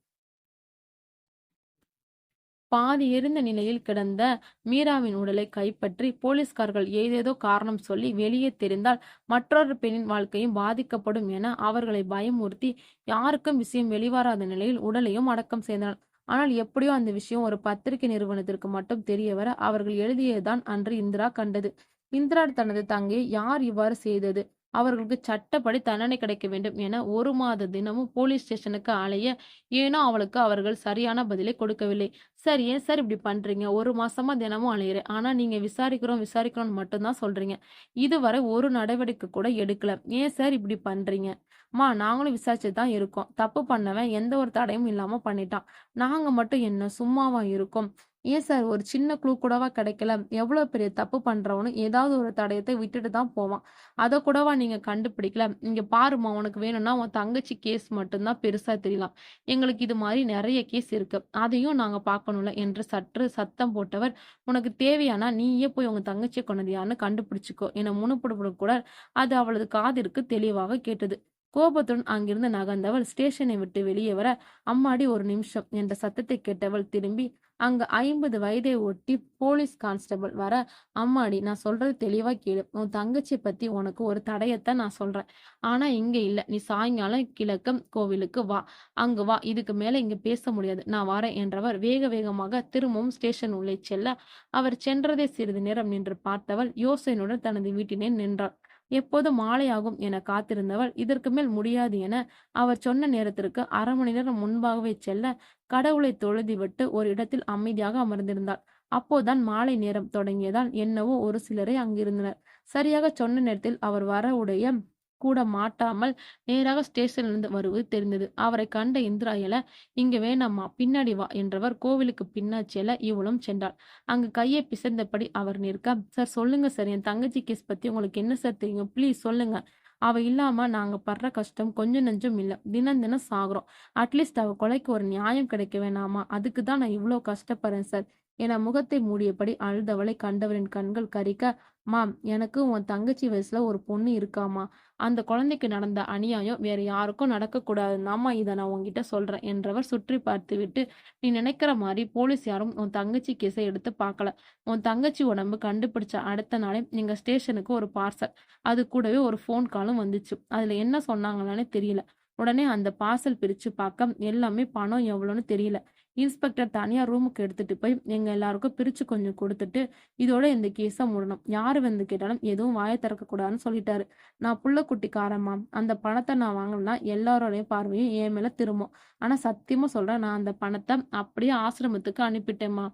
[SPEAKER 1] பாதி எரிந்த நிலையில் கிடந்த மீராவின் உடலை கைப்பற்றி போலீஸ்காரர்கள் ஏதேதோ காரணம் சொல்லி வெளியே தெரிந்தால் மற்றொரு பெண்ணின் வாழ்க்கையும் பாதிக்கப்படும் என அவர்களை பயமுறுத்தி யாருக்கும் விஷயம் வெளிவராத நிலையில் உடலையும் அடக்கம் செய்தனர். ஆனால் எப்படியோ அந்த விஷயம் ஒரு பத்திரிகை நிறுவனத்திற்கு மட்டும் தெரியவர அவர்கள் எழுதியதுதான் அன்று இந்திரா கண்டது. இந்திரா தனது தங்கையை யார் இவ்வாறு செய்தது, அவர்களுக்கு சட்டப்படி தண்டனை கிடைக்க வேண்டும் என 1 மாத தினமும் போலீஸ் ஸ்டேஷனுக்கு அலைய, ஏனோ அவளுக்கு அவர்கள் சரியான பதிலை கொடுக்கவில்லை. "சார், ஏன் சார் இப்படி பண்றீங்க? 1 மாசமா தினமும் அலையிறேன். ஆனா நீங்க விசாரிக்கிறோம் விசாரிக்கிறோம்னு மட்டும்தான் சொல்றீங்க. இதுவரை ஒரு நடவடிக்கை கூட எடுக்கல. ஏன் சார் இப்படி பண்றீங்க?" "அம்மா, நாங்களும் விசாரிச்சுட்டு தான் இருக்கோம். தப்பு பண்ணவன் எந்த ஒரு தடையும் இல்லாம பண்ணிட்டான். நாங்க மட்டும் என்ன சும்மாவா இருக்கோம்? ஏன் சார், ஒரு சின்ன க்ளூ கூடவா கிடைக்கல? எவ்வளவு பெரிய தப்பு பண்றவனும் ஏதாவது ஒரு தடயத்தை விட்டுட்டு தான் போவான். அத கூடவா நீங்க கண்டுபிடிக்கல? இங்க பாரும்மா, உனக்கு வேணும்னா உன் தங்கச்சி கேஸ் மட்டும்தான் பெருசா தெரியலாம். எங்களுக்கு இது மாதிரி நிறைய கேஸ் இருக்கு. அதையும் நாங்க பார்க்கணும்ல" என்று சற்று சத்தம் போட்டவர், "உனக்கு தேவையானா நீயே போய் உங்க தங்கச்சியை கொன்னது யாருன்னு கண்டுபிடிச்சுக்கோ" என முணுமுணுப்புடன் கூட அது அவளது காதிற்கு தெளிவாக கேட்டது. கோபத்துடன் அங்கிருந்து நகர்ந்தவள் ஸ்டேஷனை விட்டு வெளியே வர, "அம்மாடி, ஒரு நிமிஷம்" என்ற சத்தத்தை கேட்டவள் திரும்பி அங்கு 50 வயதை ஒட்டி போலீஸ் கான்ஸ்டபிள் வர, "அம்மாடி, நான் சொல்றது தெளிவா கேளு. உன் தங்கச்சியை பத்தி உனக்கு ஒரு தடயத்தை நான் சொல்றேன். ஆனா இங்க இல்ல. நீ சாயங்காலம் கிழக்கம் கோவிலுக்கு வா. அங்கு வா. இதுக்கு மேல இங்க பேச முடியாது. நான் வரேன்" என்றவர் வேக வேகமாக திரும்பவும் ஸ்டேஷன் உள்ளே செல்ல, அவர் சென்றதை சிறிது நேரம் நின்று பார்த்தவள் யோசனையுடன் தனது வீட்டினை நின்றாள். எப்போது மாலையாகும் என காத்திருந்தவள் இதற்கு மேல் முடியாது என அவர் சொன்ன நேரத்திற்கு 1/2 மணி நேரம் முன்பாகவே செல்ல, கடவுளை தொழுதுவிட்டு ஒரு இடத்தில் அமைதியாக அமர்ந்திருந்தாள். அப்போதான் மாலை நேரம் தொடங்கியதால் என்னவோ ஒரு சிலரே அங்கிருந்தனர். சரியாக சொன்ன நேரத்தில் அவர் வரவுடைய கூட மாட்டாமல் நேராக ஸ்டேஷனிலிருந்து வருவது தெரிந்தது. அவரை கண்ட இந்திரா எழ, "இங்க வேணாம்மா, பின்னாடி வா" என்றவர் கோவிலுக்கு பின்னால் செல்ல இவளும் சென்றாள். அங்கு கையை பிசைந்தபடி அவர் நிற்க, "சார், சொல்லுங்க சார். என் தங்கச்சி கேஸ் பத்தி உங்களுக்கு என்ன சார் தெரியும்? ப்ளீஸ் சொல்லுங்க. அவ இல்லாம நாங்க படுற கஷ்டம் கொஞ்சம் நெஞ்சம் இல்ல. தினம் தினம் சாகுறோம். அட்லீஸ்ட் அவ கொலைக்கு ஒரு நியாயம் கிடைக்க வேணாமா? அதுக்கு தான் நான் இவ்ளோ கஷ்டப்படுறேன் சார்" என முகத்தை மூடியபடி அழுதவளை கண்டவரின் கண்கள் கரிக்க, "மாம், எனக்கு உன் தங்கச்சி வயசுல ஒரு பொண்ணு இருக்காமா. அந்த குழந்தைக்கு நடந்த அநியாயம் வேற யாருக்கும் நடக்கக்கூடாதுதாம்மா இத நான் உன்கிட்ட சொல்றேன்" என்றவர் சுற்றி பார்த்துவிட்டு, "நீ நினைக்கிற மாதிரி போலீஸ் யாரும் உன் தங்கச்சி கேஸை எடுத்து பார்க்கல. உன் தங்கச்சி உடம்பு கண்டுபிடிச்ச அடுத்த நாளே எங்க ஸ்டேஷனுக்கு ஒரு பார்சல். அது கூடவே ஒரு ஃபோன் காலும் வந்துச்சு. அதுல என்ன சொன்னாங்களானே தெரியல. உடனே அந்த பார்சல் பிரிச்சு பார்க்க எல்லாமே பணம் எவ்வளோன்னு தெரியல. இன்ஸ்பெக்டர் தனியா ரூமுக்கு எடுத்துட்டு போய் எங்க எல்லாருக்கும் பிரிச்சு கொஞ்சம் கொடுத்துட்டு, இதோட இந்த கேஸ மூடணும். யாரு வந்து கேட்டாலும் எதுவும் வாய திறக்க கூடாதுன்னு சொல்லிட்டாரு. நான் புள்ள குட்டிக்காரம்மா. அந்த பணத்த நான் வாங்கலன்னா எல்லாரோடைய பார்வையும் என் மேல திரும்பும். ஆனா சத்தியமா சொல்றேன், நான் அந்த பணத்த அப்படியே ஆசிரமத்துக்கு அனுப்பிட்டேன்மா.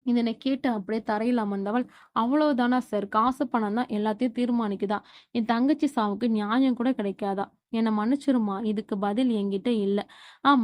[SPEAKER 1] இதனை கேட்டு அப்படியே தரையில் அமர்ந்தவள், அவ்வளவுதானா சார்? காசு பணம் தான் எல்லாத்தையும் தீர்மானிக்குதா? என் தங்கச்சி சாவுக்கு நியாயம் கூட கிடைக்காதா? என்னை மன்னிச்சிருமா, இதுக்கு பதில் என்கிட்ட இல்ல.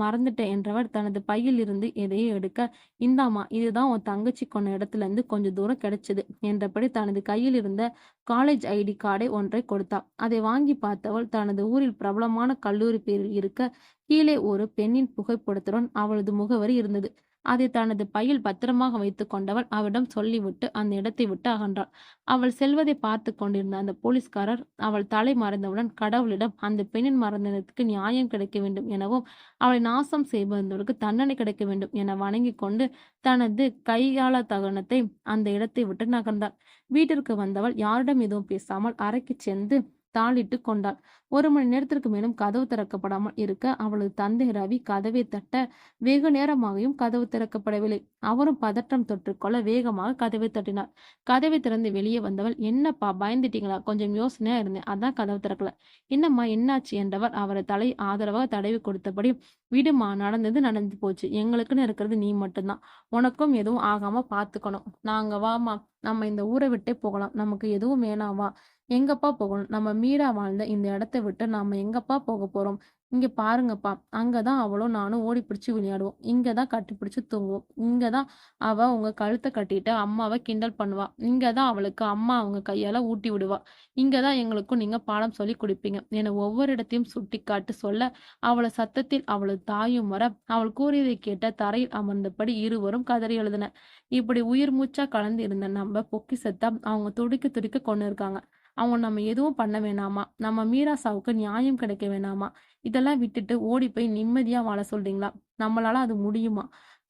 [SPEAKER 1] மறந்துட்டேன் என்றவர் தனது பையில் இருந்து எதையோ எடுக்க, இந்தாம்மா, இதுதான் உன் தங்கச்சி கொண்ட இடத்துல இருந்து கொஞ்சம் தூரம் கிடைச்சது என்றபடி தனது கையில் இருந்த காலேஜ் ஐடி கார்டை ஒன்றை கொடுத்தாள். அதை வாங்கி பார்த்தவள் தனது ஊரில் பிரபலமான கல்லூரி பேரில் இருக்க கீழே ஒரு பெண்ணின் புகைப்படத்துடன் அவளது முகவரி இருந்தது. அதை தனது பையில் பத்திரமாக வைத்துக் கொண்டவள் அவரிடம் சொல்லிவிட்டு அந்த இடத்தை விட்டு அகன்றாள். அவள் செல்வதை பார்த்து கொண்டிருந்த அந்த போலீஸ்காரர் அவள் தலை மறைந்தவுடன் கடவுளிடம் அந்த பெண்ணின் மரணத்திற்கு நியாயம் கிடைக்க வேண்டும் எனவும் அவளை நாசம் செய்வதற்கு தண்டனை கிடைக்க வேண்டும் என வணங்கிக் கொண்டு தனது கையாள தகனத்தை அந்த இடத்தை விட்டு நகர்ந்தாள். வீட்டிற்கு வந்தவள் யாரிடம் எதுவும் பேசாமல் அறைக்கு சென்று தாளிட்டு கொண்டாள். 1 மணி நேரத்திற்கு மேலும் கதவு திறக்கப்படாமல் இருக்க அவளது தந்தை ரவி கதவை தட்ட வெகு நேரமாகியும் கதவு திறக்கப்படவில்லை. அவரும் பதற்றம் தொற்றுக்கொள்ள வேகமாக கதவை தட்டினார். கதவை திறந்து வெளியே வந்தவள், என்னப்பா பயந்துட்டீங்களா? கொஞ்சம் யோசனையா இருந்தேன், அதான் கதவு திறக்கல. என்னம்மா என்னாச்சு என்றவர் அவரை தலை ஆதரவாக தடவி கொடுத்தபடி, விடுமா, நடந்தது நடந்து போச்சு. எங்களுக்குன்னு இருக்கிறது நீ மட்டும்தான். உனக்கும் எதுவும் ஆகாம பாத்துக்கணும். நாங்க வாமா, நம்ம இந்த ஊரை விட்டே போகலாம். நமக்கு எதுவும் வேணாவா? எங்கப்பா போகணும்? நம்ம மீரா வாழ்ந்த இந்த இடத்த விட்டு நாம எங்கப்பா போக போறோம்? இங்க பாருங்கப்பா, அங்கதான் அவளும் நானும் ஓடி பிடிச்சு விளையாடுவோம். இங்கதான் கட்டி பிடிச்சு தூங்குவோம். இங்கதான் அவ உங்க கழுத்தை கட்டிட்டு அம்மாவை கிண்டல் பண்ணுவா. இங்கதான் அவளுக்கு அம்மா அவங்க கையால ஊட்டி விடுவா. இங்கதான் எங்களுக்கும் நீங்க பாடம் சொல்லி குடிப்பீங்க என ஒவ்வொரு இடத்தையும் சுட்டி காட்டு சொல்ல, அவள சத்தத்தில் அவளது தாயும் வர, அவள் கூறியதை கேட்ட தரையில் அமர்ந்தபடி இருவரும் கதறி எழுதினர். இப்படி உயிர் மூச்சா கலந்து இருந்த நம்ம பொக்கிஷத்தை அவங்க துடிக்க துடிக்க கொண்டு இருக்காங்க. அவங்க நம்ம எதுவும் பண்ண வேணாமா? நம்ம மீரா சாவுக்கு நியாயம் கிடைக்க வேணாமா? இதெல்லாம் விட்டுட்டு ஓடி போய் நிம்மதியா வாழ சொல்றீங்களா? நம்மளால அது முடியுமா?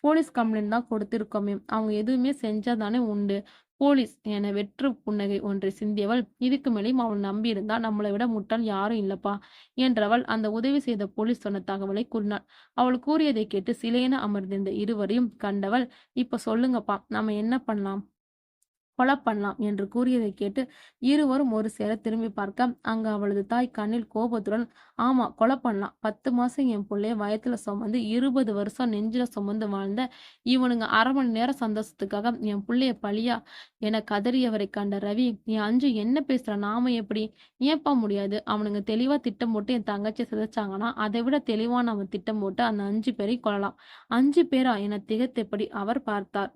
[SPEAKER 1] போலீஸ் கம்ப்ளைண்ட் தான் கொடுத்திருக்கோமே, அவங்க எதுவுமே செஞ்சா தானே உண்டு. போலீஸ் என வெற்று புன்னகை ஒன்றை சிந்தியவள், இதுக்கு மேலேயும் அவள் நம்பியிருந்தா நம்மளை விட முட்டாள் யாரும் இல்லப்பா என்றவள் அந்த உதவி செய்த போலீஸ் சொன்ன தகவலை கூறினாள். அவள் கூறியதை கேட்டு சிலையென அமர்ந்திருந்த இருவரையும் கண்டவள், இப்ப சொல்லுங்கப்பா, நம்ம என்ன பண்ணலாம்? கொலை பண்ணலாம் என்று கூறியதை கேட்டு இருவரும் ஒரு சேர திரும்பி பார்க்க அங்க அவளது தாய் கண்ணில் கோபத்துடன், ஆமா, கொலை பண்ணலாம். 10 மாசம் என் பிள்ளைய வயத்துல சுமந்து 20 வருஷம் நெஞ்சில சுமந்து வாழ்ந்த இவனுங்க 1/2 மணி நேரம் சந்தோஷத்துக்காக என் பிள்ளைய பழியா என கதறியவரை கண்ட ரவி, என் அஞ்சு என்ன பேசுற? நாம எப்படி? ஏன்பா முடியாது? அவனுங்க தெளிவா திட்டம் போட்டு என் தங்கச்சி சிதைச்சாங்கன்னா அதை விட தெளிவான அவன் திட்டம் போட்டு அந்த 5 பேரை கொல்லலாம். 5 பேரா என திகைத்தபடி அவர் பார்த்தார்.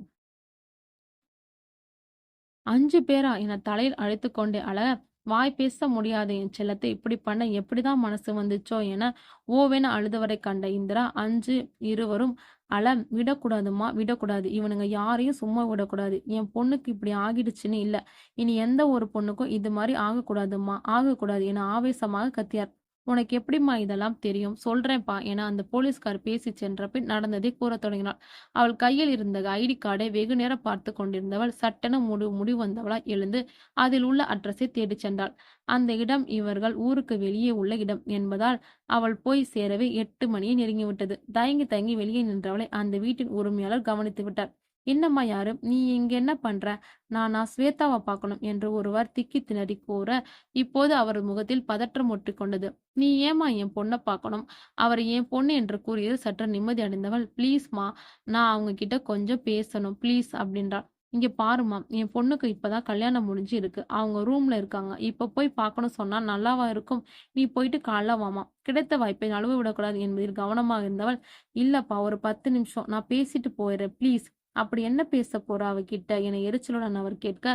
[SPEAKER 1] 5 பேரா என தலையில் அழைத்துக்கொண்டே அழ, வாய் பேச முடியாத என் செல்லத்தை இப்படி பண்ண எப்படிதான் மனசு வந்துச்சோ என ஓவென அழுதவரை கண்ட இந்திரா, 5 இருவரும் அழ, விடக்கூடாதும்மா, விடக்கூடாது. இவனுங்க யாரையும் சும்மா விடக்கூடாது. என் பொண்ணுக்கு இப்படி ஆகிடுச்சுன்னு இல்ல. இனி எந்த ஒரு பொண்ணுக்கும் இது மாதிரி ஆகக்கூடாதும்மா, ஆகக்கூடாது என ஆவேசமாக கத்தியார். உனக்கு எப்படிம்மா இதெல்லாம் தெரியும்? சொல்றேன்ப்பா என அந்த போலீஸ்கார் பேசி சென்ற பின் நடந்ததை கூறத் தொடங்கினாள். அவள் கையில் இருந்த ஐடி கார்டை வெகு நேரம் பார்த்து கொண்டிருந்தவள் சட்டென முடிவு வந்தவளாய் எழுந்து அதில் உள்ள அட்ரஸை தேடிச் சென்றாள். அந்த இடம் இவர்கள் ஊருக்கு வெளியே உள்ள இடம் என்பதால் அவள் போய் சேரவே 8 மணியை நெருங்கிவிட்டது. தயங்கி தயங்கி வெளியே நின்றவளை அந்த வீட்டின் உரிமையாளர் கவனித்து விட்டார். என்னம்மா, யாரு நீ? இங்க என்ன பண்ற? நான் ஸ்வேதாவை பார்க்கணும் என்று ஒருவர் திக்கி திணறி கூற, இப்போது அவர் முகத்தில் பதற்றம் ஒட்டிக்கொண்டது. நீ ஏமா என் பொண்ணை பார்க்கணும்? அவர் என் பொண்ணு என்று கூறியது சற்று நிம்மதி அடைந்தவள், ப்ளீஸ்மா, நான் அவங்க கிட்ட கொஞ்சம் பேசணும் ப்ளீஸ் அப்படின்றாள். இங்க பாருமா, என் பொண்ணுக்கு இப்பதான் கல்யாணம் முடிஞ்சு இருக்கு. அவங்க ரூம்ல இருக்காங்க. இப்ப போய் பார்க்கணும் சொன்னா நல்லாவா இருக்கும்? நீ போயிட்டு காலைல வாமா. கிடைத்த வாய்ப்பை நழுவ விடக்கூடாது என்பதில் கவனமாக இருந்தவள், இல்லப்பா, ஒரு 10 நிமிஷம் நான் பேசிட்டு போயிடுறேன் ப்ளீஸ். அப்படி என்ன பேச போறா அவகிட்ட என எரிச்சலுடன் அவர் கேட்க,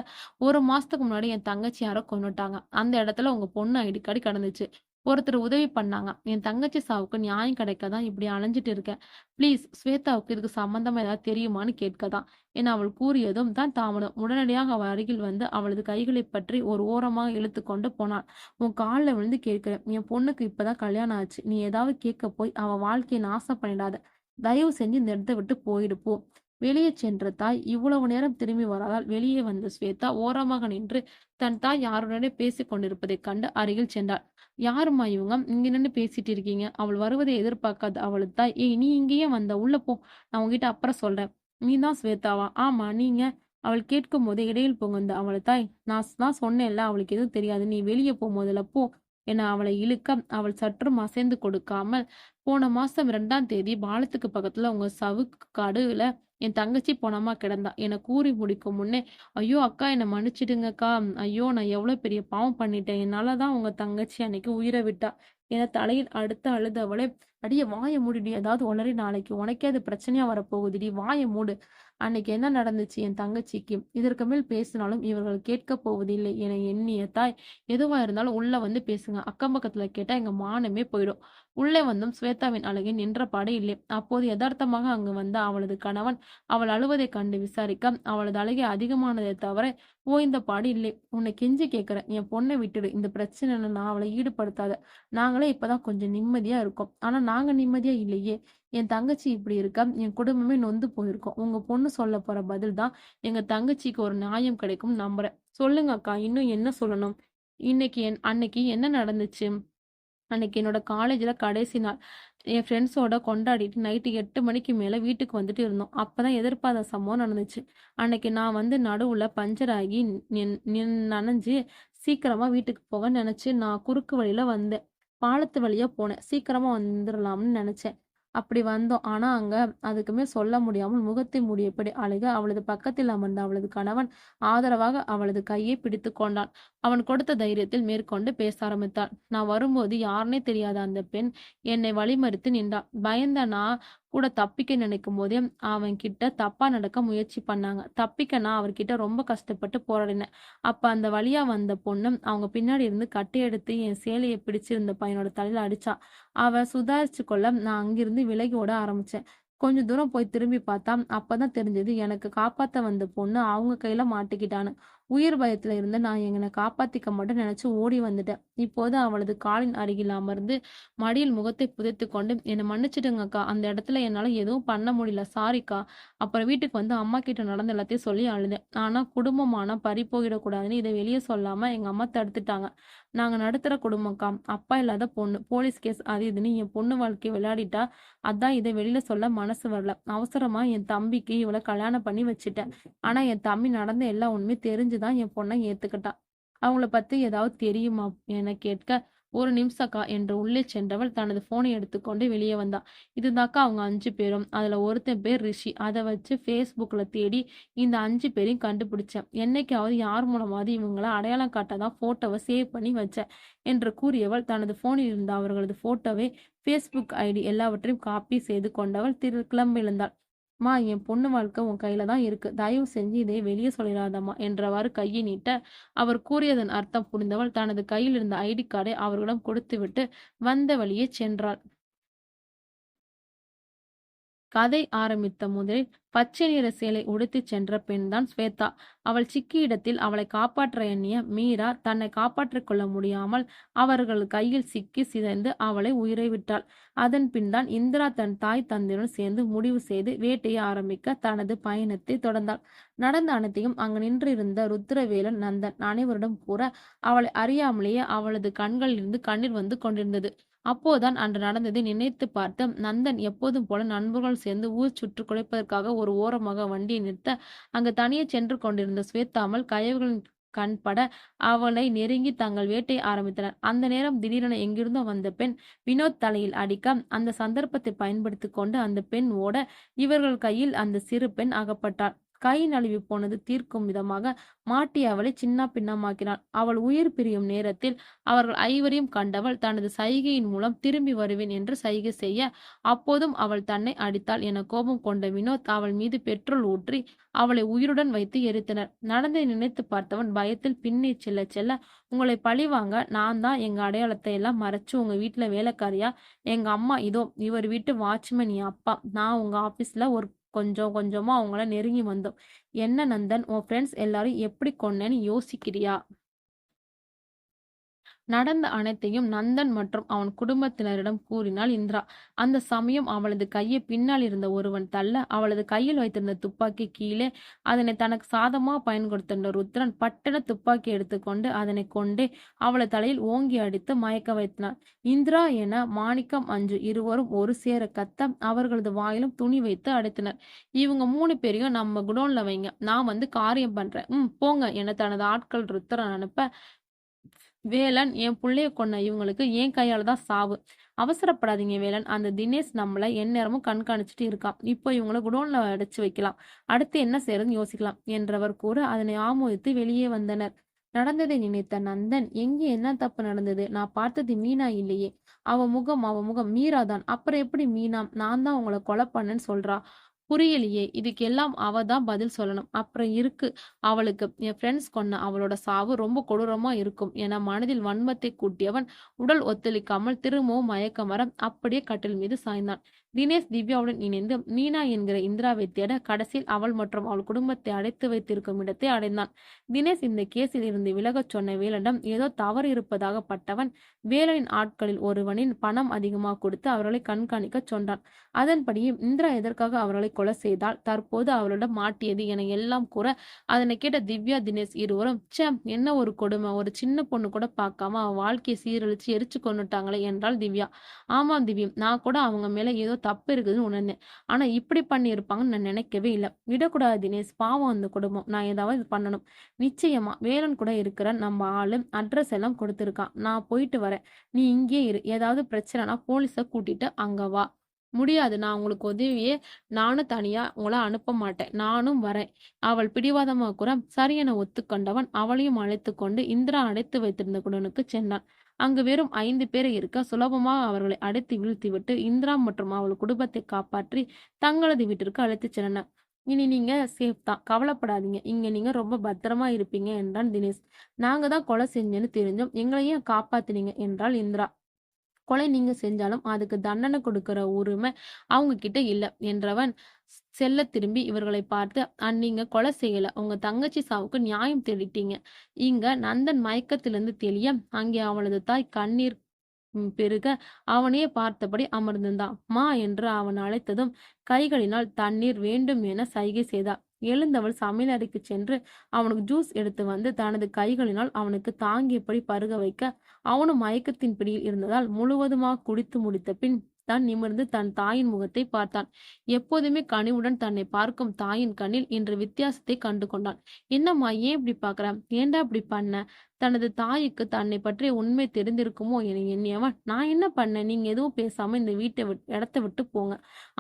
[SPEAKER 1] 1 மாசத்துக்கு முன்னாடி என் தங்கச்சி யாரோ கொன்னுட்டாங்க. அந்த இடத்துல உங்க பொண்ணு ஐடி கார்டு கிடந்துச்சு. ஒருத்தர் உதவி பண்ணாங்க. என் தங்கச்சி சாவுக்கு நியாயம் கிடைக்க தான் இப்படி அலைஞ்சிட்டு இருக்கேன். ப்ளீஸ், ஸ்வேதாவுக்கு இதுக்கு சம்பந்தமா ஏதாவது தெரியுமான்னு கேட்கதான் என அவள் கூறியதும் தான் தாமதம். உடனடியாக அவள் அருகில் வந்து அவளது கைகளை பற்றி ஒரு ஓரமாக இழுத்து கொண்டு போனாள். உன் காலில் விழுந்து கேட்கிறேன். என் பொண்ணுக்கு இப்பதான் கல்யாணம் ஆச்சு. நீ ஏதாவது கேட்க போய் அவ வாழ்க்கையை நாசம் பண்ணிடாத. தயவு செஞ்சு இந்த இடத்தை விட்டு போயிடு போ. வெளியே சென்ற தாய் இவ்வளவு நேரம் திரும்பி வராதால் வெளியே வந்த ஸ்வேதா ஓரமாக நின்று தன் தாய் யாருடனே பேசிக் கொண்டிருப்பதைக் கண்டு அருகில் சென்றாள். யாரும்மா இவங்க? இங்க நின்னு பேசிட்டு இருக்கீங்க. அவள் வருவதை எதிர்பார்க்காத அவளது தாய், ஏய் நீ இங்க ஏன் வந்த? உள்ள போ. நான் உன்கிட்ட அப்புறம் சொல்றேன். நீ தான் ஸ்வேதாவா? ஆமா, நீங்க? அவள் கேட்கும்போதே இடையில் புகுந்த அவளது தாய், நான் தான் சொன்னேன்ல அவளுக்கு எதுவும் தெரியாது. நீ வெளிய போ முதல்ல போ என அவளை இழுக்க, அவள் சற்றும் அசைந்து கொடுக்காமல், போன மாசம் 2ஆம் தேதி பாலத்துக்கு பக்கத்துல உங்க சவுக்கு காடுல என் தங்கச்சி பொணமா கிடந்தா என கூறி முடிக்கும் முன்னே, ஐயோ அக்கா என்ன மன்னிச்சிடுங்கக்கா. ஐயோ நான் எவ்வளோ பெரிய பாவம் பண்ணிட்டேன். என்னால தான் உங்க தங்கச்சி அன்னைக்கு உயிரை விட்டா என தலையில் அடுத்து அழுதவளே, அடியே வாய மூடுடி. ஏதாவது உளறி நாளைக்கு உனக்கே அது பிரச்சனையா வரப்போகுதுடி. வாய மூடு. அன்னைக்கு என்ன நடந்துச்சு என் தங்கச்சிக்கு? இதற்கு மேல் பேசினாலும் இவர்கள் கேட்கப் போவதில்லை என எண்ணிய தாய், எதுவா இருந்தாலும் உள்ள வந்து பேசுங்க. அக்கம் பக்கத்துல கேட்டா எங்க மானமே போயிடும். உள்ளே வந்தும் ஸ்வேதாவின் அழகை நின்றபாடு இல்லை. அப்போது யதார்த்தமாக அங்கு வந்த அவளது கணவன் அவள் அழுவதைக் கண்டு விசாரிக்க, அவளது அழுகை அதிகமானதை தவிர ஓய்ந்த பாடு இல்லை. உன்னை கெஞ்சி கேட்கிறேன், என் பொண்ணை விட்டுடு. இந்த பிரச்சனையில நான் அவளை ஈடுபடுத்தாத. நாங்களே இப்பதான் கொஞ்சம் நிம்மதியா இருக்கோம். ஆனா நாங்க நிம்மதியா இல்லையே. என் தங்கச்சி இப்படி இருக்க என் குடும்பமே நொந்து போயிருக்கோம். உங்க பொண்ணு சொல்ல போற பதில் தான் எங்க தங்கச்சிக்கு ஒரு நியாயம் கிடைக்கும் நம்புறேன். சொல்லுங்க அக்கா, இன்னும் என்ன சொல்லணும்? அன்னைக்கு என்ன நடந்துச்சு? அன்னைக்கு என்னோட காலேஜ்ல கடைசி நாள். என் ஃப்ரெண்ட்ஸோட கொண்டாடிட்டு நைட்டு 8 மணிக்கு மேல வீட்டுக்கு வந்துட்டு இருந்தோம். அப்பதான் எதிர்பாராத சம்பவம் நடந்துச்சு. அன்னைக்கு நான் வந்து நடுவுல பஞ்சர் ஆகி நனைஞ்சு சீக்கிரமா வீட்டுக்கு போக நினைச்சு நான் குறுக்கு வழியில வந்தேன். பாலத்து வழியா போனேன். சீக்கிரமா வந்துடலாம்னு நினைச்சேன். அப்படி வந்தோம். ஆனா அங்க அதுக்குமே சொல்ல முடியாமல் முகத்தை மூடியபடி அழுக அவளது பக்கத்தில் அமர்ந்த அவளது கணவன் ஆதரவாக அவளது கையை பிடித்து கொண்டான். அவன் கொடுத்த தைரியத்தில் மேற்கொண்டு பேச ஆரம்பித்தான். நான் வரும்போது யாருனே தெரியாத அந்த பெண் என்னை வழிமறித்து நின்றாள். பயந்த நான் கூட தப்பிக்க நினைக்கும் போதே அவன் கிட்ட தப்பா நடக்க முயற்சி பண்ணாங்க. தப்பிக்க நான் அவர்கிட்ட ரொம்ப கஷ்டப்பட்டு போராடினேன். அப்ப அந்த வழியா வந்த பொண்ணு அவங்க பின்னாடி இருந்து கட்டி எடுத்து என் சேலையை பிடிச்சிருந்த பையனோட தலையில அடிச்சா. அவன் சுதாரிச்சு கொள்ள நான் அங்கிருந்து விலகி ஓட ஆரம்பிச்சேன். கொஞ்ச தூரம் போய் திரும்பி பார்த்தா அப்பதான் தெரிஞ்சது எனக்கு காப்பாத்த வந்த பொண்ணு அவங்க கையில மாட்டிக்கிட்டான்னு. உயிர் பயத்துல இருந்து நான் என்னை காப்பாத்திக்க மட்டும் நினைச்சு ஓடி வந்துட்டேன். இப்போது அவளது காலின் அருகில் அமர்ந்து மடியில் முகத்தை புதைத்து கொண்டு, என்னை மன்னிச்சிடுங்கக்கா. அந்த இடத்துல என்னால எதுவும் பண்ண முடியல. சாரிக்கா. அப்புறம் வீட்டுக்கு வந்து அம்மா கிட்ட நடந்த எல்லாத்தையும் சொல்லி அழுதேன். ஆனா குடும்பமானா பறி போயிடக்கூடாதுன்னு இதை வெளியே சொல்லாம எங்க அம்மா தடுத்துட்டாங்க. நாங்க நடுத்தர குடும்பம்க்கா. அப்பா இல்லாத பொண்ணு. போலீஸ் கேஸ் அது இதுன்னு என் பொண்ணு வாழ்க்கைய விளையாடிட்டா. அதான் இதை வெளியில சொல்ல மனசு வரல. அவசரமா என் தம்பிக்கு இவளை கல்யாணம் பண்ணி வச்சுட்டேன். ஆனா என் தம்பி நடந்த எல்லா உண்மையும் தெரிஞ்சுதான் என் பொண்ணை ஏத்துக்கிட்டான். அவங்கள பத்தி ஏதாவது தெரியுமா என கேட்க, ஒரு நிமிஷக்கா என்று உள்ளே சென்றவள் தனது போனை எடுத்துக்கொண்டு வெளியே வந்தா. இதுதாக்கா அவங்க 5 பேரும். அதுல ஒருத்தன் பேர் ரிஷி. அதை வச்சு Facebookல தேடி இந்த 5 பேரையும் கண்டுபிடிச்சேன். என்னைக்காவது யார் மூலமாவது இவங்கள அடையாளம் காட்டாதான் போட்டோவை சேவ் பண்ணி வச்சேன் என்று கூறியவள் தனது போனில் இருந்த அவர்களது போட்டோவை Facebook ஐடி எல்லாவற்றையும் காப்பி செய்து கொண்டவள் கிளம்பியிருந்தாள். மா என் பொண்ணு வாழ்க்கை உன் கையில தான் இருக்கு. தயவு செஞ்சு இதை வெளியே சொல்லிடாதம்மா என்றவாறு கையை நீட்ட, அவர் கூறியதன் அர்த்தம் புரிந்தவள் தனது கையில் இருந்த ஐடி கார்டை அவர்களிடம் கொடுத்துவிட்டு வந்த வழியே சென்றாள். கதை ஆரம்பித்த முதலில் பச்சை நிற சேலை உடுத்திச் சென்ற பெண்தான் ஸ்வேதா. அவள் சிக்கிய இடத்தில் அவளை காப்பாற்ற எண்ணிய மீரா தன்னை காப்பாற்றிக் கொள்ள முடியாமல் அவர்கள் கையில் சிக்கி சிதைந்து அவளை உயிரை விட்டாள். அதன் பின் தான் இந்திரா தன் தாய் தந்தையுடன் சேர்ந்து முடிவு செய்து வேட்டையை ஆரம்பிக்க தனது பயணத்தை தொடர்ந்தாள். நடந்த அனைத்தையும் அங்கு நின்றிருந்த ருத்ரவேலன் நந்தன் அனைவரிடம் கூற, அவளை அறியாமலேயே அவளது கண்களில் இருந்து கண்ணீர் வந்து கொண்டிருந்தது. அப்போதான் அன்று நடந்ததை நினைத்து பார்த்த நந்தன் எப்போதும் போல நண்பர்கள் சேர்ந்து ஊர் சுற்று குலைப்பதற்காக ஒரு ஓரமாக வண்டியை நிறுத்த, அங்கு தனியே சென்று கொண்டிருந்த ஸ்வேதாமல் கயவர்களின் கண்பட அவளை நெருங்கி தங்கள் வேட்டையை ஆரம்பித்தனர். அந்த நேரம் திடீரென எங்கிருந்தோ வந்த பெண் வினோத் தலையில் அடிக்க, அந்த சந்தர்ப்பத்தை பயன்படுத்தி கொண்டு அந்த பெண் ஓட, இவர்கள் கையில் அந்த சிறு பெண் அகப்பட்டாள். கை நழுவி போனது தீர்க்கும் விதமாக மாட்டி அவளை சின்ன பின்னமாக்கினாள். அவள் உயிர் பிரியும் நேரத்தில் அவர்கள் ஐவரையும் கண்டவள் தனது சைகையின் மூலம் திரும்பி வருவேன் என்று சைகை செய்ய, அப்போதும் அவள் தன்னை அடித்தாள் என கோபம் கொண்ட வினோத் அவள் மீது பெட்ரோல் ஊற்றி அவளை உயிருடன் வைத்து எரித்தனர். நடந்ததை நினைத்து பார்த்தவன் பயத்தில் பின்னே செல்ல செல்ல, உங்களை பழிவாங்க நான் தான் எங்க அடையாளத்தை எல்லாம் மறைச்சு உங்க வீட்டுல வேலைக்காரியா, எங்க அம்மா இதோ இவர் வீட்டு வாட்ச்மேன் என் அப்பா, நான் உங்க ஆபீஸ்ல ஒரு கொஞ்சம் கொஞ்சமா அவங்கள நெருங்கி வந்தோம். என்ன நந்தன், உன் ஃப்ரெண்ட்ஸ் எல்லாரும் எப்படி கொன்னேன்னு யோசிக்கிறியா? நடந்த அனைத்தையும் நந்தன் மற்றும் அவன் குடும்பத்தினரிடம் கூறினாள் இந்திரா. அந்த சமயம் அவளது கையை பின்னால் இருந்த ஒருவன் தள்ள, அவளது கையில் வைத்திருந்த துப்பாக்கி கீழே அதனை தனக்கு சாதமா பயன்படுத்தின ருத்ரன் பட்டென துப்பாக்கி எடுத்துக்கொண்டு அதனை கொண்டே அவளது தலையில் ஓங்கி அடித்து மயக்க வைத்தனார். இந்திரா என மாணிக்கம் அஞ்சு இருவரும் ஒரு சேர கத்த அவர்களது வாயிலும் துணி வைத்து அடைத்தனர். இவங்க 3 பேரையும் நம்ம குடோன்ல வைங்க, நான் வந்து காரியம் பண்றேன், போங்க என தனது ஆட்கள் ருத்ரன் அனுப்ப, வேலன் என் புள்ளைய கொன்ன இவங்களுக்கு என் கையால தான் சாவு. அவசரப்படாதீங்க வேலன், அந்த தினேஷ் நம்மள எந்நேரமும் கண்காணிச்சுட்டு இருக்கான். இப்போ இவங்கள குடோன்ல அடைச்சு வைக்கலாம், அடுத்து என்ன செய்யறதுன்னு யோசிக்கலாம் என்றவர் கூற அதனை ஆமோதித்து வெளியே வந்தனர். நடந்ததை நினைத்த நந்தன், எங்கே என்ன தப்பு நடந்தது? நான் பார்த்தது மீனா இல்லையே. அவ முகம் மீராதான். அப்புறம் எப்படி மீனா நான் தான் உங்களை கொலை பண்ணேன்னு சொல்றா? புரியலையே. இதுக்கெல்லாம் அவ தான் பதில் சொல்லணும். அப்புறம் இருக்கு அவளுக்கு, என் ஃப்ரெண்ட்ஸ் கொன்ன அவளோட சாவு ரொம்ப கொடூரமா இருக்கும் என மனதில் வன்மத்தை கூட்டியவன் உடல் ஒத்துழைக்காமல் திரும்பவும் மயக்கம் வர அப்படியே கட்டில் மீது சாய்ந்தான். தினேஷ் திவ்யாவுடன் இணைந்து மீனா என்கிற இந்திராவை தேட கடைசியில் அவள் மற்றும் அவள் குடும்பத்தை அடைத்து வைத்திருக்கும் இடத்தை அடைந்தான். தினேஷ் இந்த கேஸில் இருந்து விலகச் சொன்ன வேலனிடம் ஏதோ தவறு இருப்பதாக பட்டவன் வேலனின் ஆட்களில் ஒருவனின் பணம் அதிகமாக கொடுத்து அவர்களை கண்காணிக்க சொன்னான். அதன்படியே இந்திரா எதற்காக அவர்களை கொலை செய்தால், தற்போது அவளிடம் மாட்டியது என எல்லாம் கூற அதனை கேட்ட திவ்யா தினேஷ் இருவரும், ச்சே என்ன ஒரு கொடுமை, ஒரு சின்ன பொண்ணு கூட பார்க்காம அவ வாழ்க்கையை சீரழிச்சு எரிச்சு கொண்டுட்டாங்களே என்றாள் திவ்யா. ஆமாம் திவ்யம், நான் கூட அவங்க மேல ஏதோ தப்பு இருக்குதுன்னு உணர்ந்தேன். ஆனா இப்படி பண்ணி இருப்பாங்கன்னு நான் நினைக்கவே இல்லை. விடக்கூடாது தினேஷ், பாவம் அந்த குடும்பம். நான் ஏதாவது பண்ணணும். நிச்சயமா வேலன் கூட இருக்கிற நம்ம ஆளு அட்ரஸ் எல்லாம் கொடுத்துருக்கான். நான் போயிட்டு வரேன், நீ இங்கே இரு. ஏதாவது பிரச்சனைனா போலீஸை கூட்டிட்டு அங்க வா. முடியாது, நான் உங்களுக்கு உதவியே நானும் தனியா உங்களை அனுப்ப மாட்டேன், நானும் வரேன். அவள் பிடிவாதமா கூற சரி என ஒத்துக்கொண்டவன் அவளையும் அழைத்து கொண்டு இந்திரா அடைத்து வைத்திருந்த குடனுக்கு சென்றான். அங்கு வெறும் 5 பேரை இருக்க சுலபமாக அவர்களை அடைத்து வீழ்த்திவிட்டு இந்திரா மற்றும் அவள் குடும்பத்தை காப்பாற்றி தங்களது வீட்டிற்கு அழைத்துச் சென்றனர். இனி நீங்க சேஃப் தான், கவலைப்படாதீங்க, இங்க நீங்க ரொம்ப பத்திரமா இருப்பீங்க என்றான் தினேஷ். நாங்க தான் கொலை செஞ்சேன்னு தெரிஞ்சோம், எங்களையும் காப்பாத்தினீங்க என்றாள் இந்திரா. கொலை நீங்க செஞ்சாலும் அதுக்கு தண்டனை கொடுக்கிற உரிமை அவங்க கிட்ட இல்ல என்றவன் செல்ல திரும்பி இவர்களை பார்த்து, நீங்க கொலை செய்யல, உங்க தங்கச்சி சாவுக்கு நியாயம் தேடிட்டீங்க. இங்க நந்தன் மயக்கத்திலிருந்து தெளிய அங்கே அவளது தாய் கண்ணீர் பெருக அவனையே பார்த்தபடி அமர்ந்திருந்தான். மா என்று அவன் அழைத்ததும் கைகளினால் தண்ணீர் வேண்டும் என சைகை செய்தாள். எழுந்தவள் சமையலறைக்கு சென்று அவனுக்கு ஜூஸ் எடுத்து வந்து தனது கைகளினால் அவனுக்கு தாங்கியபடி பருக வைக்க அவனும் மயக்கத்தின் பிடியில் இருந்ததால் முழுவதுமாக குடித்து முடித்த பின் தான் நிமிர்ந்து தன் தாயின் முகத்தை பார்த்தான். எப்போதுமே கனிவுடன் தன்னை பார்க்கும் தாயின் கண்ணில் இன்று வித்தியாசத்தை கண்டு கொண்டான். என்னம்மா ஏன் இப்படி பாக்குற? ஏண்டா இப்படி பண்ண? தனது தாய்க்கு தன்னை பற்றிய உண்மை தெரிந்திருக்குமோ என எண்ணியவன், நான் என்ன பண்ணேன்? நீங்க எதுவும் பேசாம இந்த இடத்த விட்டு போங்க.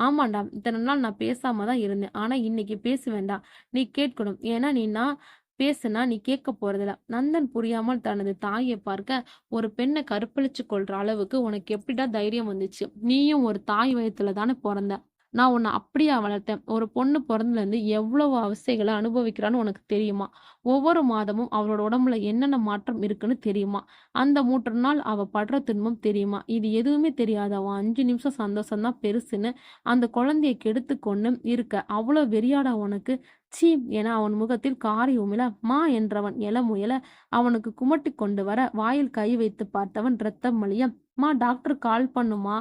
[SPEAKER 1] ஆமாண்டா, இத்தனை நாள் நான் பேசாம தான் இருந்தேன். ஆனா இன்னைக்கு பேசுவேண்டா, நீ கேட்கணும். ஏன்னா நான் பேசுனா நீ கேட்க போறதில்ல. நந்தன் புரியாமல் தனது தாயை பார்க்க, ஒரு பெண்ணை கற்பழிச்சு கொள்ற அளவுக்கு உனக்கு எப்படிடா தைரியம் வந்துச்சு? நீயும் ஒரு தாய் வயித்துல தானே பிறந்த. நான் உன்னை அப்படியா வளர்த்தேன்? ஒரு பொண்ணு பிறந்ததுலேருந்து எவ்வளவு அவஸ்தைகளை அனுபவிக்கிறான்னு உனக்கு தெரியுமா? ஒவ்வொரு மாதமும் அவளோட உடம்புல என்னென்ன மாற்றம் இருக்குன்னு தெரியுமா? அந்த 3 நாள் அவ படுற துன்பம் தெரியுமா? இது எதுவுமே தெரியாது. அவன் 5 நிமிஷம் சந்தோஷம்தான் பெருசுன்னு அந்த குழந்தையை கெடுத்து கொண்டு இருக்க அவ்வளோ வெறியாடா உனக்கு? சீ என அவன் முகத்தில் காரி உமிழ, மா என்றவன் எழ முயல அவனுக்கு குமட்டி கொண்டு வர வாயில் கை வைத்து பார்த்தவன் ரத்தம் வழிய, மா டாக்டர் கால் பண்ணுமா,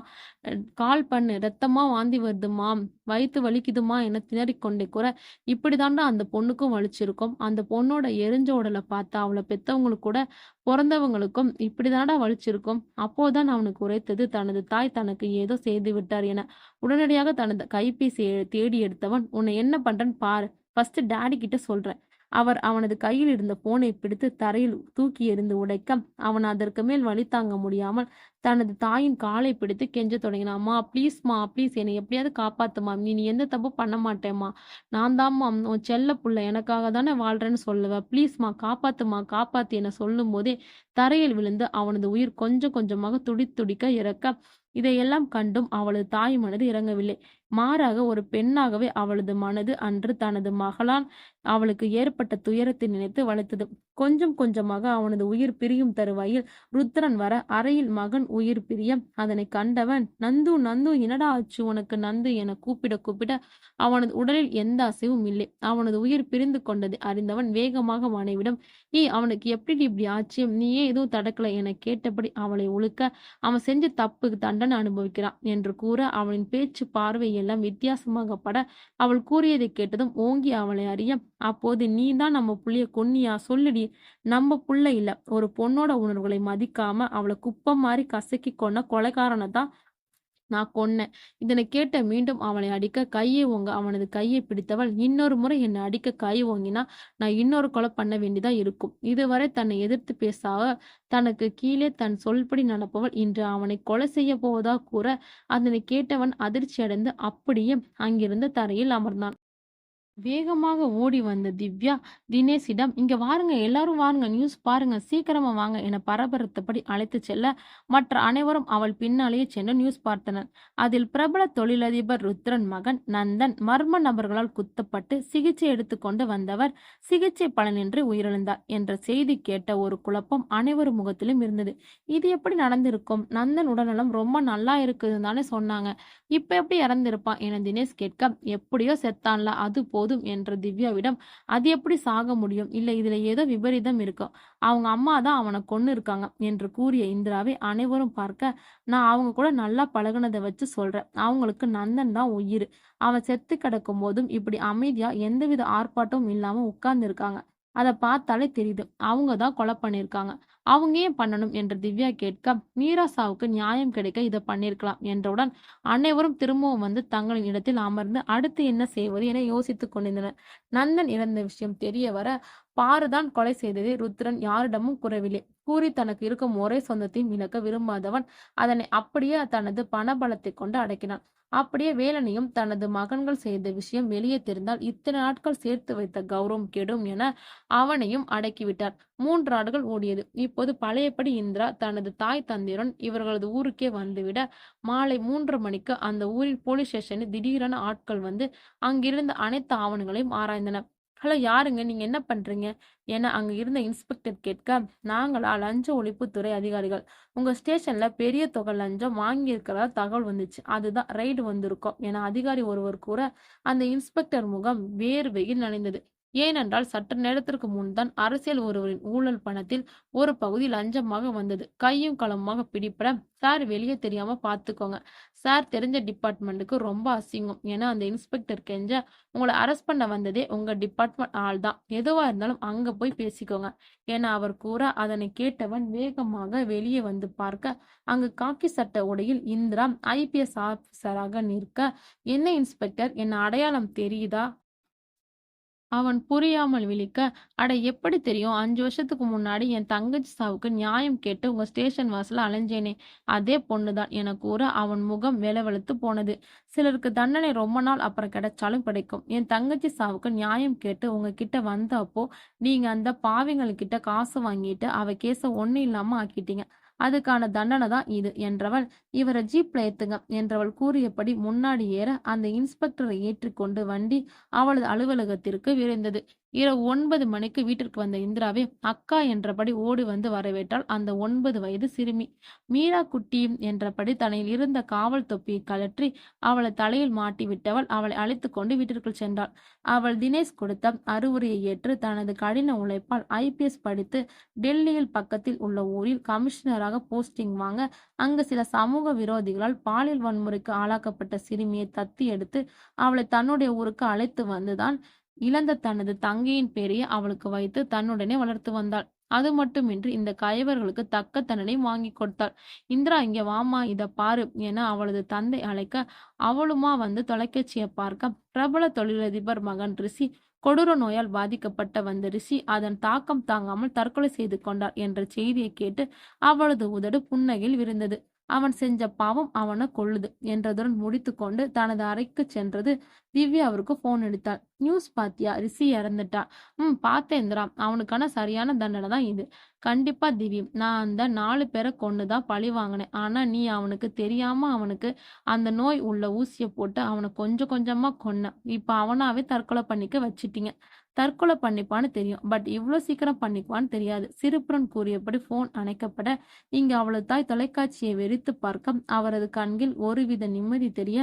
[SPEAKER 1] கால் பண்ணு, ரத்தமா வாந்தி வருதுமா, வயிற்று வலிக்குதுமா என திணறிக்கொண்டே கூற, இப்படிதாண்டா அந்த பொண்ணுக்கும் வலிச்சிருக்கும். அந்த பொண்ணோட எரிஞ்ச உடலை பார்த்தா அவளை பெத்தவங்களுக்கு கூட பிறந்தவங்களுக்கும் இப்படிதாண்டா வலிச்சிருக்கும். அப்போதான் அவனுக்கு உரைத்தது தனது தாய் தனக்கு ஏதோ செய்து விட்டார் என. உடனடியாக தனது கைபேசியை தேடி எடுத்தவன், உன்னை என்ன பண்றேன்னு பாரு, ஃபர்ஸ்ட் டாடி கிட்ட சொல்றேன். அவர் அவனது கையில் இருந்த போனை பிடித்து தரையில் தூக்கி எறிந்து உடைக்க அவன் அதற்கு மேல் வலி தாங்க முடியாமல் தனது தாயின் காலை பிடித்து கெஞ்ச தொடங்கினான். அம்மா ப்ளீஸ்மா, ப்ளீஸ் என்னை எப்படியாவது காப்பாத்துமா, நீ எந்த தப்பு பண்ண மாட்டேம்மா, நான் தான்மா உன் செல்ல புள்ள, எனக்காக தானே வாழ்றேன்னு சொல்லுவேன், ப்ளீஸ்மா காப்பாத்துமா, காப்பாத்து என சொல்லும் போதே தரையில் விழுந்து அவனது உயிர் கொஞ்சம் கொஞ்சமாக துடிக்க இறக்க, இதையெல்லாம் கண்டும் அவளது தாய் மனது இறங்கவில்லை. மாறாக ஒரு பெண்ணாகவே அவளது மனது அன்று தனது மகளால் அவளுக்கு ஏற்பட்ட துயரத்தை நினைத்து வளைத்தது. கொஞ்சம் கொஞ்சமாக அவனது உயிர் பிரியும் தருவாயில் ருத்ரன் வர அறையில் மகன் உயிர் பிரிய அதனை கண்டவன், நந்து நந்து, என்னடா ஆச்சு உனக்கு நந்து என கூப்பிட கூப்பிட அவனது உடலில் எந்த அசைவும் இல்லை. அவனது உயிர் பிரிந்து கொண்டதை அறிந்தவன் வேகமாக மனைவிடம், அவனுக்கு எப்படி இப்படி ஆச்சு, நீயே எதுவும் தடுக்கல என கேட்டபடி அவளை உழுக்க, அவன் செஞ்ச தப்புக்கு தண்டனை அனுபவிக்கிறான் என்று கூற அவனின் பேச்சு பார்வை எல்லாம் வித்தியாசமாக பட அவள் கூறியதை கேட்டதும் ஓங்கி அவளை அறிய, அப்போது நீ தான் நம்ம புள்ளைய கொன்னியா, சொல்லுடி. நம்ம புள்ள இல்ல, ஒரு பொண்ணோட உணர்வுகளை மதிக்காம அவளை குப்பம் மாதிரி கசக்கி கொன்ன கொலைகாரனை தான் நான் கொன்னேன். இதனை கேட்ட மீண்டும் அவளை அடிக்க கையை ஓங்க அவனது கையை பிடித்தவள், இன்னொரு முறை என்னை அடிக்க கை ஓங்கினா நான் இன்னொரு கொலை பண்ண வேண்டியதா இருக்கும். இதுவரை தன்னை எதிர்த்து பேசாக தனக்கு கீழே தன் சொல்படி நடப்பவள் இன்று அவனை கொலை செய்ய போவதா கூற அதனை கேட்டவன் அதிர்ச்சி அடைந்து அப்படியே அங்கிருந்த தரையில் அமர்ந்தான். வேகமாக ஓடி வந்த திவ்யா தினேஷிடம், இங்க வாருங்க, எல்லாரும் வாருங்க, நியூஸ் பாருங்க, சீக்கிரமா வாங்க என பரபரத்தபடி அழைத்து செல்ல மற்ற அனைவரும் அவள் பின்னாலேயே சென்று நியூஸ் பார்த்தனர். அதில் பிரபல தொழிலதிபர் ருத்ரன் மகன் நந்தன் மர்ம நபர்களால் குத்தப்பட்டு சிகிச்சை எடுத்துக்கொண்டு வந்தவர் சிகிச்சை பலனின்றி உயிரிழந்தார் என்ற செய்தி கேட்ட ஒரு குழப்பம் அனைவரும் முகத்திலும் இருந்தது. இது எப்படி நடந்திருக்கும்? நந்தன் உடல்நலம் ரொம்ப நல்லா இருக்குதுன்னு தானே சொன்னாங்க, இப்ப எப்படி இறந்திருப்பான் என தினேஷ் கேட்க, எப்படியோ செத்தான்ல, அது போதும் என்ற திவ்யாவிடம், அது எப்படி சாக முடியும், இல்ல இதுல ஏதோ விபரீதம் இருக்கும், அவங்க அம்மா தான் அவனை கொன்னு இருக்காங்க என்று கூறிய இந்திராவை அனைவரும் பார்க்க, நான் அவங்க கூட நல்லா பழகுனதை வச்சு சொல்றேன், அவங்களுக்கு நந்தன் தான் உயிர், அவன் செத்து கிடக்கும் போதும் இப்படி அமைதியா எந்தவித ஆர்ப்பாட்டமும் இல்லாம உட்கார்ந்து இருக்காங்க, அதை பார்த்தாலே தெரியுது அவங்க தான் கொலை பண்ணியிருக்காங்க, அவங்க ஏன் பண்ணணும் என்று திவ்யா கேட்க, மீரா சாவுக்கு நியாயம் கிடைக்க இதை பண்ணியிருக்கலாம் என்றவுடன் அனைவரும் திரும்பவும் வந்து தங்களின் இடத்தில் அமர்ந்து அடுத்து என்ன செய்வது என யோசித்துக் கொண்டிருந்தனர். நந்தன் இறந்த விஷயம் தெரிய வர பாருதான் கொலை செய்ததை ருத்ரன் யாரிடமும் கூறவில்லை. கூறி தனக்கு இருக்கும் ஒரே சொந்தத்தையும் இழக்க விரும்பாதவன் அதனை அப்படியே தனது பணபலத்தை கொண்டு அடக்கினான். அப்படியே வேலனையும் தனது மகன்கள் செய்த விஷயம் வெளியே தெரிந்தால் இத்தனை நாட்கள் சேர்த்து வைத்த கௌரவம் கெடும் என அவனையும் அடக்கிவிட்டார். 3 ஆண்டுகள் ஓடியது. இப்போது பழையபடி இந்திரா தனது தாய் தந்தையுடன் இவர்களது ஊருக்கே வந்துவிட மாலை 3:30 மணிக்கு அந்த ஊரில் போலீஸ் ஸ்டேஷனில் திடீரென ஆட்கள் வந்து அங்கிருந்த அனைத்து ஆவணங்களையும் ஆராய்ந்தனர். ஹலோ, யாருங்க, நீங்க என்ன பண்றீங்க என அங்க இருந்த இன்ஸ்பெக்டர் கேட்க, நாங்களா லஞ்ச ஒழிப்புத்துறை அதிகாரிகள், உங்க ஸ்டேஷன்ல பெரிய தொகை லஞ்சம் வாங்கி இருக்கிறதா தகவல் வந்துச்சு, அதுதான் ரைடு வந்திருக்கோம் என அதிகாரி ஒருவர் கூற அந்த இன்ஸ்பெக்டர் முகம் வேர்வையில் நனைந்தது. ஏனென்றால் சற்று நேரத்திற்கு முன்தான் அரசியல் ஒருவரின் ஊழல் பணத்தில் ஒரு பகுதி லஞ்சமாக வந்தது. கையும் களவுமாக பிடிபட, சார் வெளியே தெரியாம பாத்துக்கோங்க சார், தெரிஞ்ச டிபார்ட்மெண்ட்டுக்கு ரொம்ப அசிங்கம் என அந்த இன்ஸ்பெக்டர் கெஞ்ச, உங்களை அரெஸ்ட் பண்ண வந்ததே உங்க டிபார்ட்மெண்ட் ஆள் தான், எதுவா இருந்தாலும் அங்க போய் பேசிக்கோங்க என அவர் கூற அதனை கேட்டவன் வேகமாக வெளியே வந்து பார்க்க அங்கு காக்கி சட்ட உடையில் இந்திரா IPS ஆபீசராக நிற்க, என்ன இன்ஸ்பெக்டர், என்ன அடையாளம் தெரியுதா? அவன் புரியாமல் விழிக்க, அட எப்படி தெரியும், 5 வருஷத்துக்கு முன்னாடி என் தங்கச்சி சாவுக்கு நியாயம் கேட்டு உங்க ஸ்டேஷன் வாசல்ல அலைஞ்சேனே, அதே பொண்ணுதான் என கூற அவன் முகம் வெலவெலுத்து போனது. சிலருக்கு தண்டனை ரொம்ப நாள் அப்புறம் கிடைச்சாலும் கிடைக்கும். என் தங்கச்சி சாவுக்கு நியாயம் கேட்டு உங்ககிட்ட வந்த அப்போ நீங்க அந்த பாவிங்கள்கிட்ட காசு வாங்கிட்டு அவ கேஸ ஒன்னும் இல்லாம ஆக்கிட்டீங்க, அதுக்கான தண்டனை தான் இது என்றவள், இவரை ஜீப்ல ஏத்துங்க என்றவள் கூறியபடி முன்னாடி ஏற அந்த இன்ஸ்பெக்டரை ஏற்றிக்கொண்டு வண்டி அவளது அலுவலகத்திற்கு விரைந்தது. இரவு 9 மணிக்கு வீட்டிற்கு வந்த இந்திராவை அக்கா என்றபடி ஓடி வந்து வரவேற்றாள் அந்த 9 வயது சிறுமி. மீரா குட்டி என்றபடி தன்னில் இருந்த காவல் தொப்பியை கழற்றி அவளை தலையில் மாட்டி விட்டவள் அவளை அழைத்து கொண்டு வீட்டிற்குள் சென்றாள். அவள் தினேஷ் கொடுத்த அறிவுரையை ஏற்று தனது கடின உழைப்பால் IPS படித்து டெல்லியில் பக்கத்தில் உள்ள ஊரில் கமிஷனராக போஸ்டிங் வாங்க, அங்கு சில சமூக விரோதிகளால் பாலியல் வன்முறைக்கு ஆளாக்கப்பட்ட சிறுமியை தத்தி எடுத்து அவளை தன்னுடைய ஊருக்கு அழைத்து வந்துதான் இழந்த தனது தங்கையின் பேரையே அவளுக்கு வைத்து தன்னுடனே வளர்த்து வந்தாள். அது மட்டுமின்றி இந்த கயவர்களுக்கு தக்க தண்டனை வாங்கி கொடுத்தாள். இந்திரா, இங்க வாமா, இத பாரு என அவளது தந்தை அழைக்க அவளுமா வந்து தொலைக்காட்சியை பார்க்க, பிரபல தொழிலதிபர் மகன் ரிஷி கொடூர நோயால் பாதிக்கப்பட்ட வந்த ரிஷி அதன் தாக்கம் தாங்காமல் தற்கொலை செய்து கொண்டார் என்ற செய்தியை கேட்டு அவளது உதடு புன்னகையில் விரிந்தது. அவன் செஞ்ச பாவம் அவனை கொள்ளுது என்றதுடன் முடித்து கொண்டு தனது அறைக்கு சென்றது. திவ்யா அவருக்கு போன் அடித்தாள். நியூஸ் பாத்தியா ரிஷி இறந்துட்டான். பார்த்தேன் இந்திரா. அவனுக்கான சரியான தண்டனை தான் இது. கண்டிப்பா திவி. நான் அந்த 4 பேரை கொன்னு தான் பழி வாங்கினேன். ஆனா நீ அவனுக்கு தெரியாம அவனுக்கு அந்த நோய் உள்ள ஊசிய போட்டு அவனை கொஞ்சம் கொஞ்சமா கொன்ன. இப்ப அவனாவே தற்கொலை பண்ணிக்க வச்சிட்டீங்க. தற்கொலை பண்ணிப்பான்னு தெரியும். பட் இவ்ளோ சீக்கிரம் பண்ணிக்குவான்னு தெரியாது. சிறுபுறன் கூறியபடி போன் அணைக்கப்பட இங்கு அவளது தாய் தொலைக்காட்சியை வெறித்து பார்க்க அவரது கண்ணில் ஒருவித நிம்மதி தெரிய,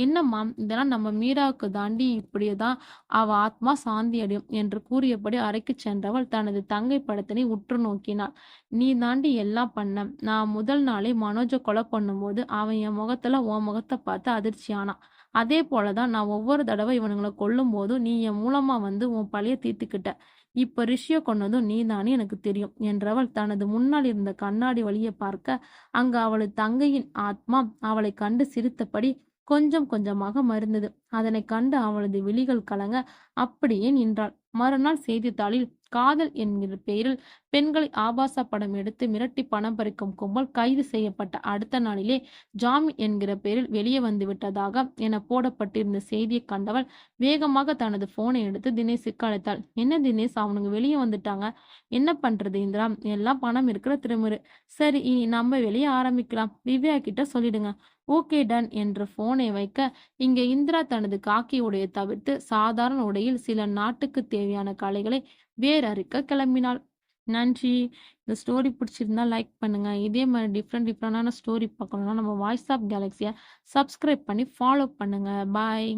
[SPEAKER 1] என்னம்மா இதெல்லாம் நம்ம மீராவுக்கு தாண்டி இப்படியேதான் அவ ஆத்மா சாந்தி அடையும் என்று கூறியபடி அறைக்கு சென்றவள் தனது தங்கை படத்தினை உற்று நோக்கினாள். நீ தாண்டி எல்லாம் பண்ண. நான் முதல் நாளே மனோஜை கொலை பண்ணும்போது அவன் என் முகத்துல உன் முகத்தை பார்த்து அதிர்ச்சியானான். அதே போலதான் நான் ஒவ்வொரு தடவை இவனுங்களை கொல்லும் போதும் நீ என் மூலமா வந்து உன் பழிய தீர்த்துக்கிட்ட. இப்ப ரிஷிய கொன்னதும் நீதானே எனக்கு தெரியும் என்றவள் தனது முன்னால் இருந்த கண்ணாடி வழியை பார்க்க அங்கு அவளது தங்கையின் ஆத்மா அவளை கண்டு சிரித்தபடி கொஞ்சம் கொஞ்சமாக மருந்தது. அதனை கண்டு அவளது விழிகள் கலங்க அப்படியே நின்றாள். மறுநாள் செய்தித்தாளில் காதல் என்கிற பெயரில் பெண்களை ஆபாச படம் எடுத்து மிரட்டி பணம் பறிக்கும் கும்பல் கைது செய்யப்பட்ட அடுத்த நாளிலே ஜாமீன் என்கிற பெயரில் வெளியே வந்து விட்டதாக என போடப்பட்டிருந்த செய்தியை கண்டவள் வேகமாக தனது போனை எடுத்து தினேஷுக்கு அழைத்தாள். என்ன தினேஷ், அவனுங்க வெளியே வந்துட்டாங்க. என்ன பண்றது இந்திரா, எல்லாம் பணம் இருக்கிற திருமுறை. சரி, இனி நம்ம வெளியே ஆரம்பிக்கலாம். திவ்யா கிட்ட சொல்லிடுங்க. ஓகே டன் என்று போனை வைக்க இங்கே இந்திரா தனது காக்கி உடையை தவிர்த்து சாதாரண உடையில் சில நாட்டுக்கு தேவையான கலைகளை வேறறுக்க கிளம்பினாள். நன்றி. இந்த ஸ்டோரி பிடிச்சிருந்தா லைக் பண்ணுங்க. இதே மாதிரி டிஃப்ரெண்டான ஸ்டோரி பார்க்கணும்னா நம்ம வாய்ஸ் ஆஃப் கேலக்ஸியை சப்ஸ்கிரைப் பண்ணி ஃபாலோ பண்ணுங்க. பாய்.